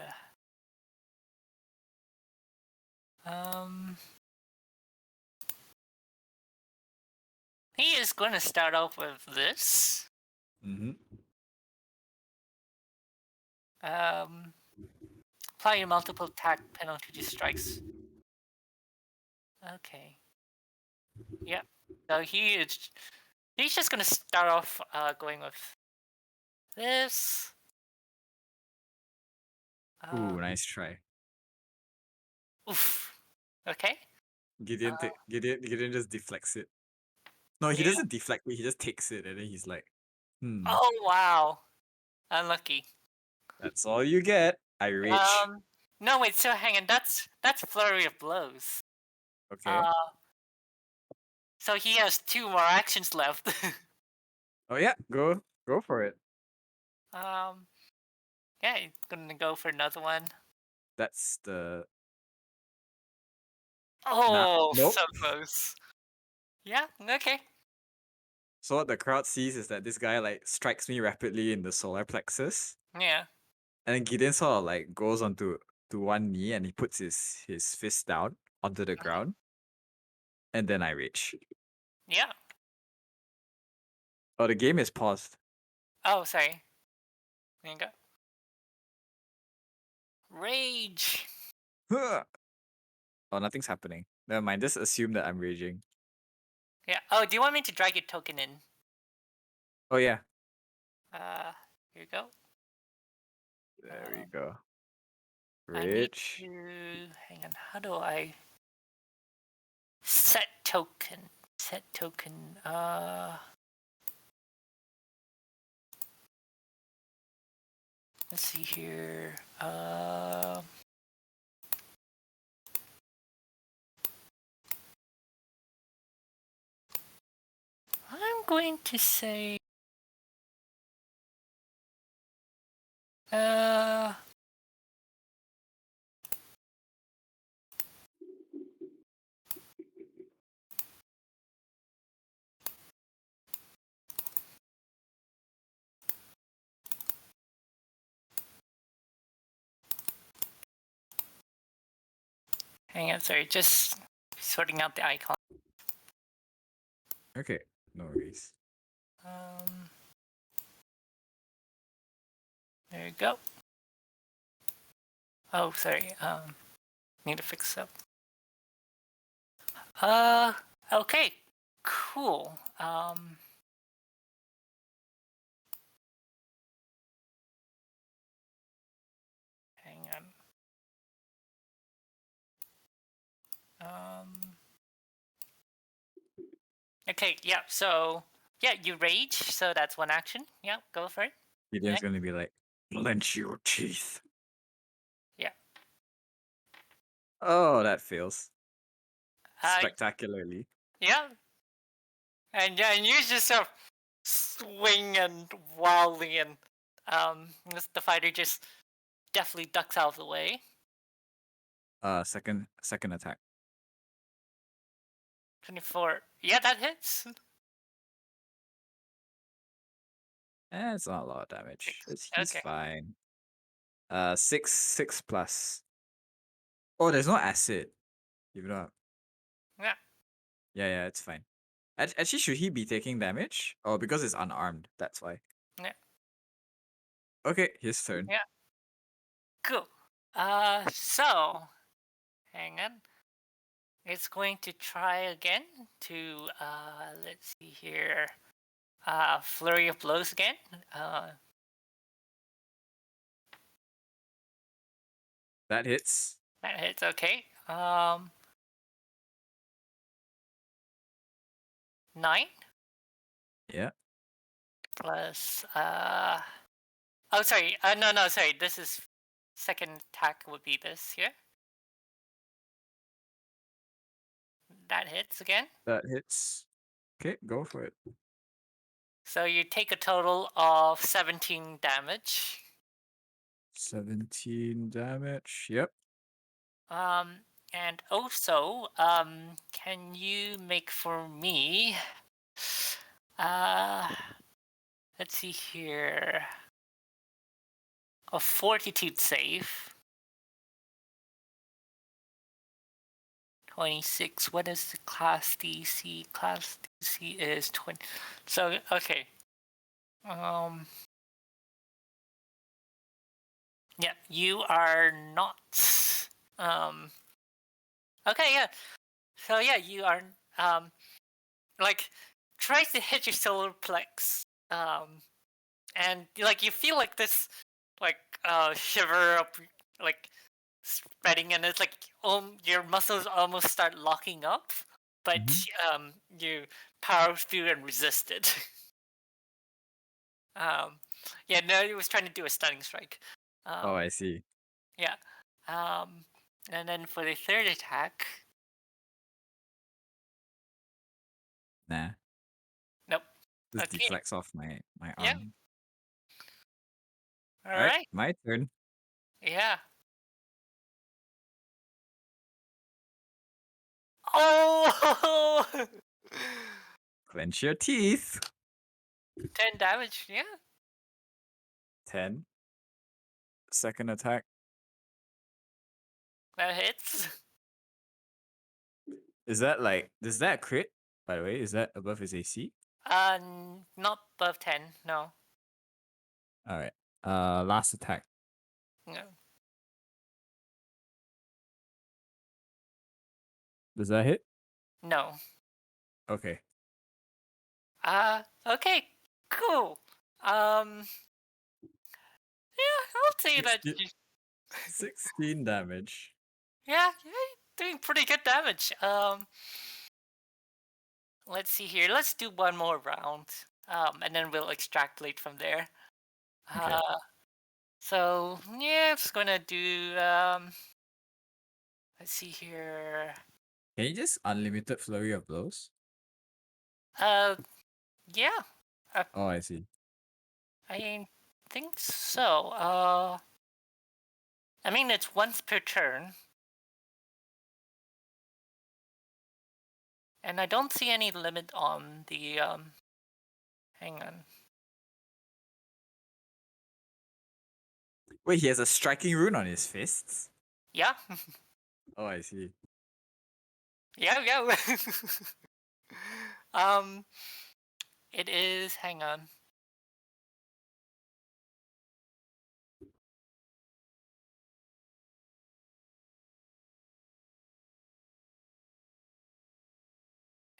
B: He is going to start off with this.
A: Mm-hmm.
B: Apply multiple attack penalty to strikes. Okay. Yep. So he's just gonna start off going with this.
A: Ooh, nice try.
B: Oof. Okay.
A: Gideon just deflects it. No, he
B: Yeah.
A: doesn't deflect it. He just takes it, and then he's like,
B: Oh wow. Unlucky.
A: that's all you get. I reach.
B: No wait. So hang on. That's flurry of blows.
A: Okay.
B: So he has 2 more actions left.
A: Oh yeah, go for it.
B: Yeah, he's gonna go for another one.
A: That's the
B: Oh,
A: nope.
B: so close. Yeah. Okay.
A: So what the crowd sees is that this guy like strikes me rapidly in the solar plexus,
B: Yeah.
A: and then Gideon sort of like goes onto one knee and he puts his fist down onto the ground, and then I reach.
B: Yeah.
A: Oh, the game is paused.
B: Oh, sorry. There you go. Rage.
A: Huh. Oh, nothing's happening. Never mind. Just assume that I'm raging.
B: Yeah. Oh, do you want me to drag your token in?
A: Oh yeah.
B: Here you go.
A: There we go.
B: I need
A: Rage.
B: to hang on. How do I set token? Set token. Let's see here. I'm going to say. Hang on, sorry. Just sorting out the icon.
A: Okay. No worries.
B: There you go. Oh, sorry. Need to fix up. Okay. Cool. Hang on. Okay, yeah, so yeah, you rage, so that's one action. Yeah, go for it.
A: Gideon's gonna be like, clench your teeth.
B: Yeah.
A: Oh, that fails.
B: Uh,
A: Spectacularly.
B: yeah. And yeah, and you just sort of swing and wildly and the fighter just definitely ducks out of the way.
A: Second attack.
B: 24. Yeah, that hits.
A: It's not a lot of damage. He's
B: Okay.
A: fine. 6 plus. Oh, there's no acid. Even though.
B: Yeah.
A: Yeah, it's fine. Actually, should he be taking damage? Oh, because it's unarmed. That's why.
B: Yeah.
A: Okay, his turn.
B: Yeah. Cool. So hang on. It's going to try again to let's see here. Flurry of blows again.
A: That hits.
B: That hits. Okay. 9
A: Yeah.
B: plus oh sorry. No, sorry. This is second attack would be this here. That hits again.
A: That hits. Okay, go for it.
B: So you take a total of 17 damage.
A: 17 damage. Yep.
B: And also, can you make for me, uh, let's see here, a fortitude save. 26. What is the class DC? Class DC is 20. So, okay. Yeah, you are not. Okay, yeah. So yeah, you are like tries to hit your solar plex. And like you feel like this like shiver up like spreading, and it's like your muscles almost start locking up, but you power through and resist it. Yeah, no, he was trying to do a stunning strike.
A: Oh, I see.
B: Yeah. And then for the third attack,
A: Nah.
B: nope.
A: This
B: Okay.
A: deflects off my
B: Yeah.
A: arm.
B: All
A: Alright,
B: right.
A: my turn.
B: Yeah. Oh!
A: Clench your teeth.
B: 10 damage, yeah.
A: 10. Second attack.
B: That hits.
A: Is that like, does that crit? By the way, is that above his AC?
B: Not above 10, no.
A: Alright. Last attack.
B: No.
A: Does that hit?
B: No.
A: Okay.
B: Okay, cool. Yeah, I'll say that.
A: 16 damage.
B: Yeah, you're doing pretty good damage. Let's see here. Let's do one more round. And then we'll extrapolate from there.
A: Okay.
B: So yeah, it's gonna do. Let's see here.
A: Can you just unlimited flurry of blows?
B: Yeah.
A: Oh, I see.
B: I think so. I mean, it's once per turn. And I don't see any limit on the, hang on.
A: Wait, he has a striking rune on his fists?
B: Yeah.
A: Oh, I see.
B: Yeah. It is, hang on.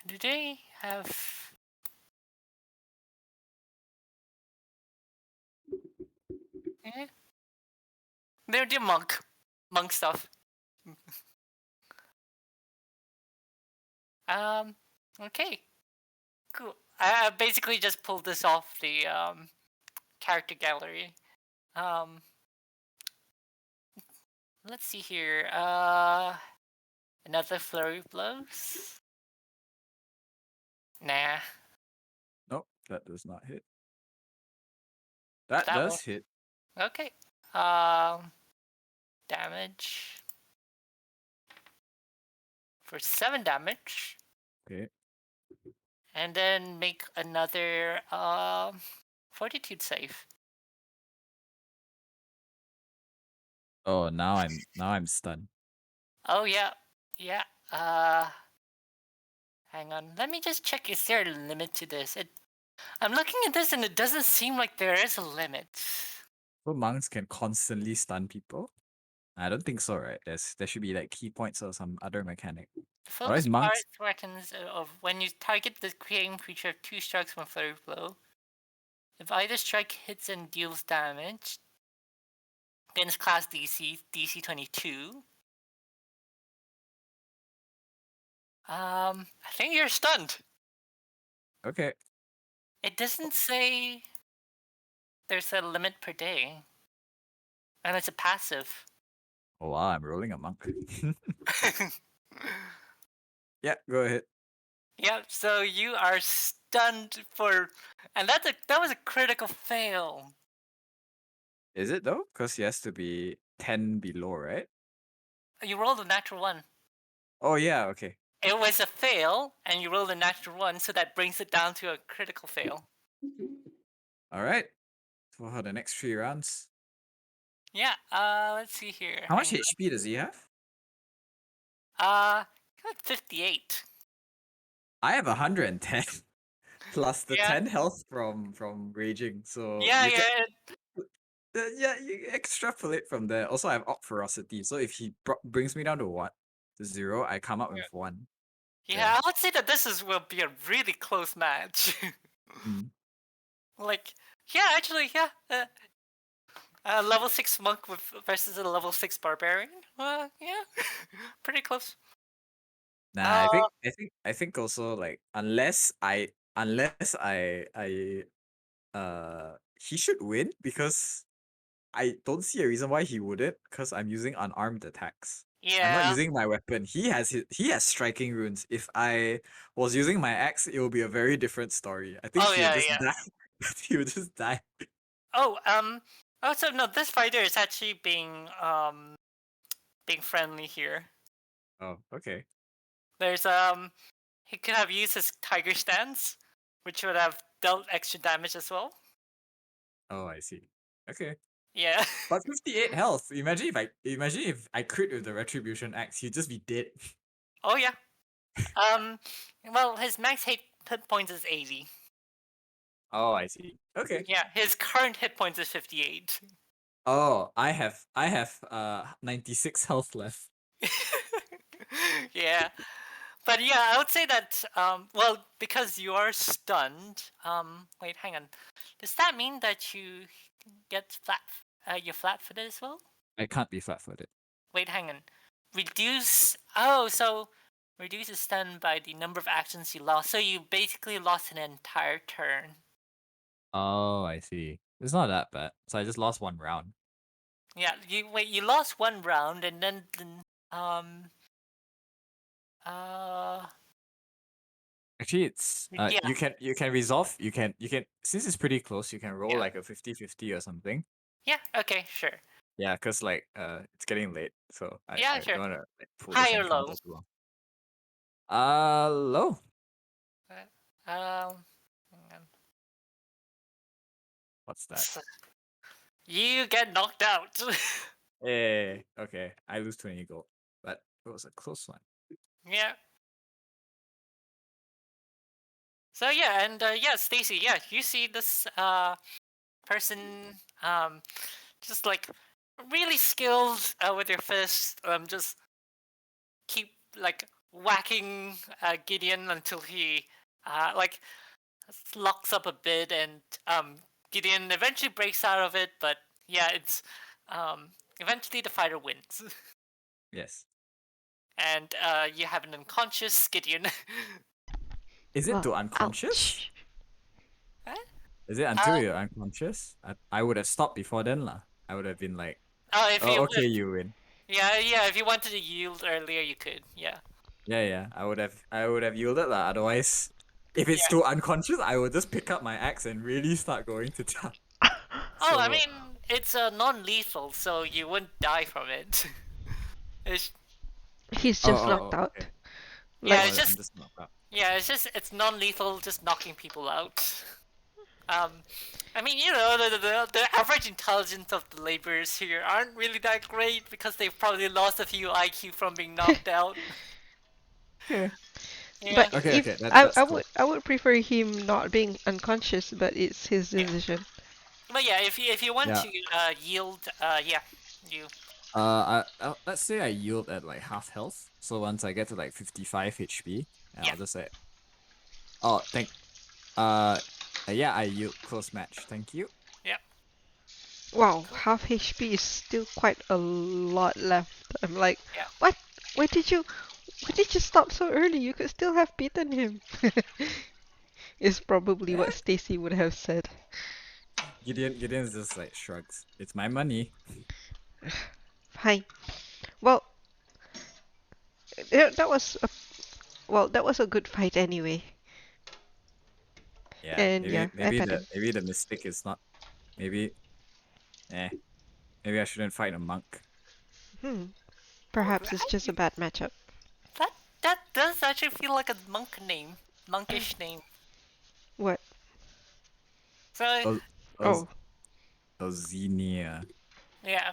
B: Do they have... Eh? They're the monk stuff. Okay, cool. I basically just pulled this off the character gallery. Let's see here. Another flurry of blows. Nah,
A: Nope, that does not hit. That
B: that
A: does
B: one.
A: hit.
B: Okay. Damage for 7 damage.
A: Okay.
B: And then make another fortitude save.
A: Oh, now I'm stunned.
B: Oh yeah. Hang on. Let me just check. Is there a limit to this? I'm looking at this and it doesn't seem like there is a limit.
A: So monks can constantly stun people? I don't think so, right? There should be like key points or some other mechanic.
B: The
A: Otherwise,
B: focus part
A: monks.
B: threatens of when you target the creating creature of 2 strikes from flurry blow. If either strike hits and deals damage, against class DC 22. I think you're stunned.
A: Okay.
B: It doesn't say there's a limit per day. And it's a passive.
A: Oh wow, I'm rolling a monk. Yeah, go ahead.
B: Yeah, so you are stunned for, and that was a critical fail.
A: Is it though? Because he has to be 10 below, right?
B: You rolled a natural one.
A: Oh yeah, okay.
B: It was a fail, and you rolled a natural one, so that brings it down to a critical fail.
A: All right. For the next 3 rounds.
B: Yeah. Let's see here.
A: How much
B: Hang
A: HP does he have?
B: on. Got 58.
A: I have 110 plus the
B: Yeah.
A: 10 health from raging. So
B: Yeah,
A: you
B: yeah.
A: you extrapolate from there. Also, I have Op Ferocity. So if he brings me down to what? To 0, I come up with 1.
B: Yeah, I would say that will be a really close match.
A: Mm.
B: Like, yeah, actually, yeah. Level 6 monk versus a level 6 barbarian. Yeah, pretty close.
A: Nah, I think also like unless I he should win because I don't see a reason why he wouldn't because I'm using unarmed attacks. I'm not
B: Yeah.
A: using my weapon. He has striking runes. If I was using my axe, it will be a very different story. I think
B: Oh
A: he would
B: yeah,
A: just
B: yeah.
A: die. He would just die.
B: Oh, also no, this fighter is actually being friendly here.
A: Oh, okay.
B: There's he could have used his tiger stance, which would have dealt extra damage as well.
A: Oh, I see. Okay.
B: Yeah.
A: But 58 health. Imagine if I crit with the retribution axe, he'd just be dead.
B: Oh yeah. Well, his max hit points is 80.
A: Oh, I see. Okay.
B: Yeah, his current hit points is 58.
A: Oh, I have 96 health left.
B: Yeah. But yeah, I would say that well, because you are stunned, wait, hang on. Does that mean that you get you're flat-footed as well?
A: I can't be flat-footed.
B: Wait, hang on. So reduce the stun by the number of actions you lost. So you basically lost an entire turn.
A: Oh, I see. It's not that bad. So I just lost 1 round.
B: Yeah, you lost 1 round and then um uh
A: Actually, it's
B: yeah.
A: you can resolve. You can since it's pretty close, you can roll
B: Yeah.
A: like a 50-50 or something.
B: Yeah, okay, sure.
A: Yeah, cause like it's getting late, so
B: Yeah,
A: I
B: sure.
A: don't wanna like pull
B: High
A: this
B: or
A: encounter
B: low?
A: too long. Low.
B: Hang on.
A: What's that?
B: You get knocked out.
A: Eh, okay. I lose 20 gold, but it was a close one.
B: Yeah. So yeah, and yeah, Stacy, yeah, you see this person just like really skilled with your fist, just keep like whacking Gideon until he like locks up a bit, and Gideon eventually breaks out of it, but yeah, it's eventually the fighter wins.
A: Yes.
B: And you have an unconscious Gideon.
A: Is it to
F: Wow,
A: unconscious?
F: ouch.
B: Huh?
A: Is it until you're unconscious? I would have stopped before then lah. I would have been like,
B: Oh, if
A: oh,
B: you
A: okay, you win.
B: yeah, if you wanted to yield earlier, you could. Yeah.
A: Yeah. I would have yielded lah. Otherwise, if it's too unconscious, I would just pick up my axe and really start going to town.
B: Oh, I
A: So-
B: mean, it's non-lethal, so you wouldn't die from it. It's,
F: He's just knocked out.
A: okay.
B: yeah,
F: Like,
B: it's
A: I'm
B: just
A: just knocked out.
B: it's non-lethal, just knocking people out. I mean, you know, the average intelligence of the laborers here aren't really that great because they've probably lost a few IQ from being knocked out.
A: Okay.
B: Yeah.
F: but
A: Okay,
F: if
A: okay, that's cool.
F: I would prefer him not being unconscious, but it's his decision.
B: But yeah, if you want
A: Yeah.
B: to yield, yeah, you.
A: Let's say I yield at like half health. So once I get to like 55 HP,
B: Yeah.
A: I'll just say, oh, yeah, I yield close match. Thank you.
B: Yep.
F: Wow, half HP is still quite a lot left. I'm like,
B: Yeah.
F: what? Why did you stop so early? You could still have beaten him. Is probably what Stacy would have said.
A: Gideon's just like shrugs. It's my money.
F: Fine. Well, that was a good fight anyway.
A: Yeah,
F: And
A: maybe
F: yeah, I pet him.
A: maybe the mystic is not maybe maybe I shouldn't fight a monk.
F: Perhaps it's
B: Alright.
F: just a bad matchup.
B: That does actually feel like a monkish name.
F: What?
B: So
A: Oh, oh,
F: Oh,
A: Xenia.
B: yeah,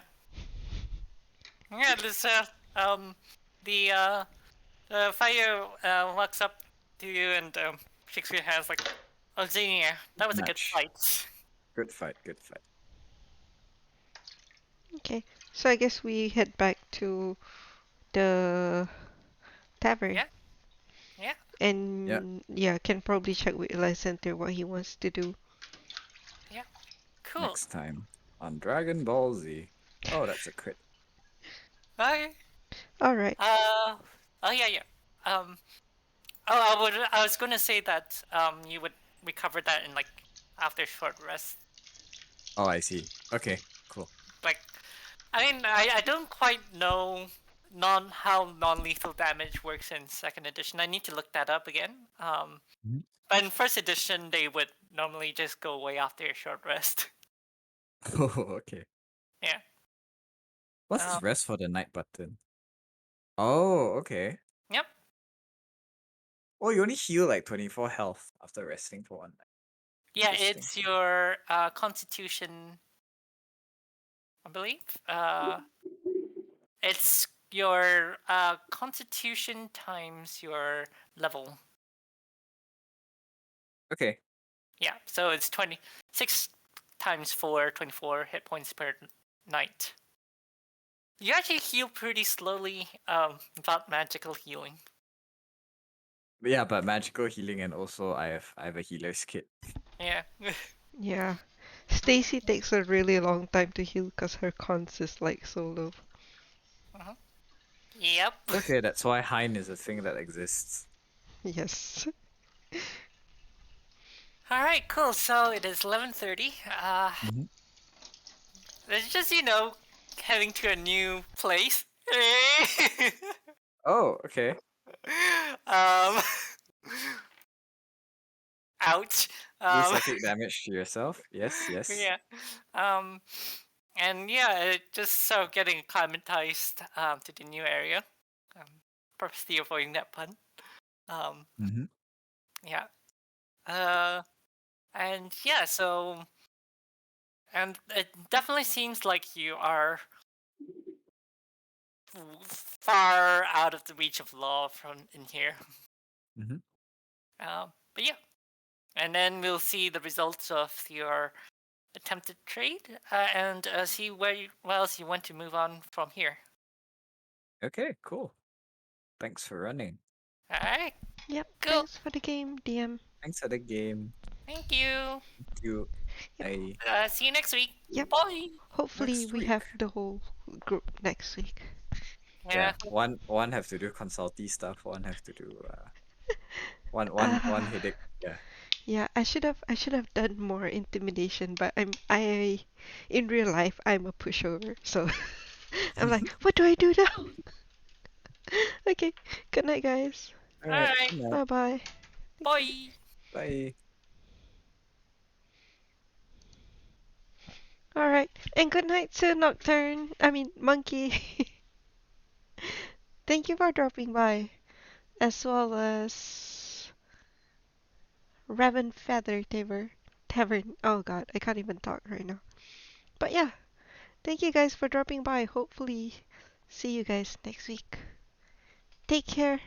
B: this the fire walks up to you and shakes your hands like, "Oh, Xenia, that was a good
A: Match.
B: fight."
A: Good fight, good fight.
F: okay. So I guess we head back to the tavern.
B: Yeah, yeah,
A: Yeah,
F: And yeah, can probably check with Eli Center what he wants to do.
B: yeah. Cool.
A: next time on Dragon Ball Z. Oh, that's a crit.
B: Okay.
F: Alright.
B: Oh yeah, yeah. Um. Oh, I was gonna say that you would recover that in like after a short rest.
A: Oh, I see. Okay, cool.
B: Like, I mean, I don't quite know how non-lethal damage works in second edition. I need to look that up again.
A: Mhm.
B: But in first edition, they would normally just go away after a short rest.
A: Oh, okay.
B: Yeah.
A: What's
B: Um.
A: this rest for the night button? Oh, okay.
B: Yep.
A: Oh, you only heal like 24 health after resting for one night.
B: Yeah,
A: Interesting.
B: it's your Constitution, I believe. It's your Constitution times your level.
A: Okay.
B: Yeah, so it's 26 times 4, 24 hit points per night. You actually heal pretty slowly without magical healing.
A: Yeah, but magical healing and also I have a healer's kit.
B: Yeah.
F: Yeah. Stacy takes a really long time to heal because her cons is like so low.
B: Yep.
A: Okay, that's why Hein is a thing that exists.
F: Yes.
B: Alright, cool. So it is 11:30.
A: Mhm.
B: It's just, heading to a new place.
A: Oh, okay.
B: um, ouch.
A: Do
B: Um,
A: psychic damage to yourself. Yes, yes.
B: yeah. Um, and yeah, it just so getting acclimatized to the new area. Purposely avoiding that pun. Um,
A: Mm-hmm.
B: yeah. Uh, and yeah, so and it definitely seems like you are far out of the reach of law from in here.
A: Mhm.
B: But yeah, and then we'll see the results of your attempted trade and see where else you want to move on from here.
A: Okay, cool. Thanks for running.
B: All right,
F: Yep.
B: cool.
F: Thanks for the game, DM.
A: Thanks for the game.
B: Thank you.
A: Thank you.
F: Yep.
B: See you next week.
F: Yep.
B: Bye.
F: Hopefully
A: Next
F: we
A: week.
F: have the whole group next week.
B: Yeah.
A: One have to do consulty stuff. One have to do one
F: Uh,
A: headache. Yeah.
F: yeah, I should have done more intimidation, but I in real life I'm a pushover, so I'm like, what do I do now? Okay, good night guys.
A: All
B: All
A: right.
B: right.
A: Good night.
F: Bye bye.
B: Bye.
A: Bye.
F: Alright, and good night to Nocturne. I mean, Monkey. Thank you for dropping by, as well as Raven Feather Tavern. Oh god, I can't even talk right now. But yeah, thank you guys for dropping by. Hopefully, see you guys next week. Take care.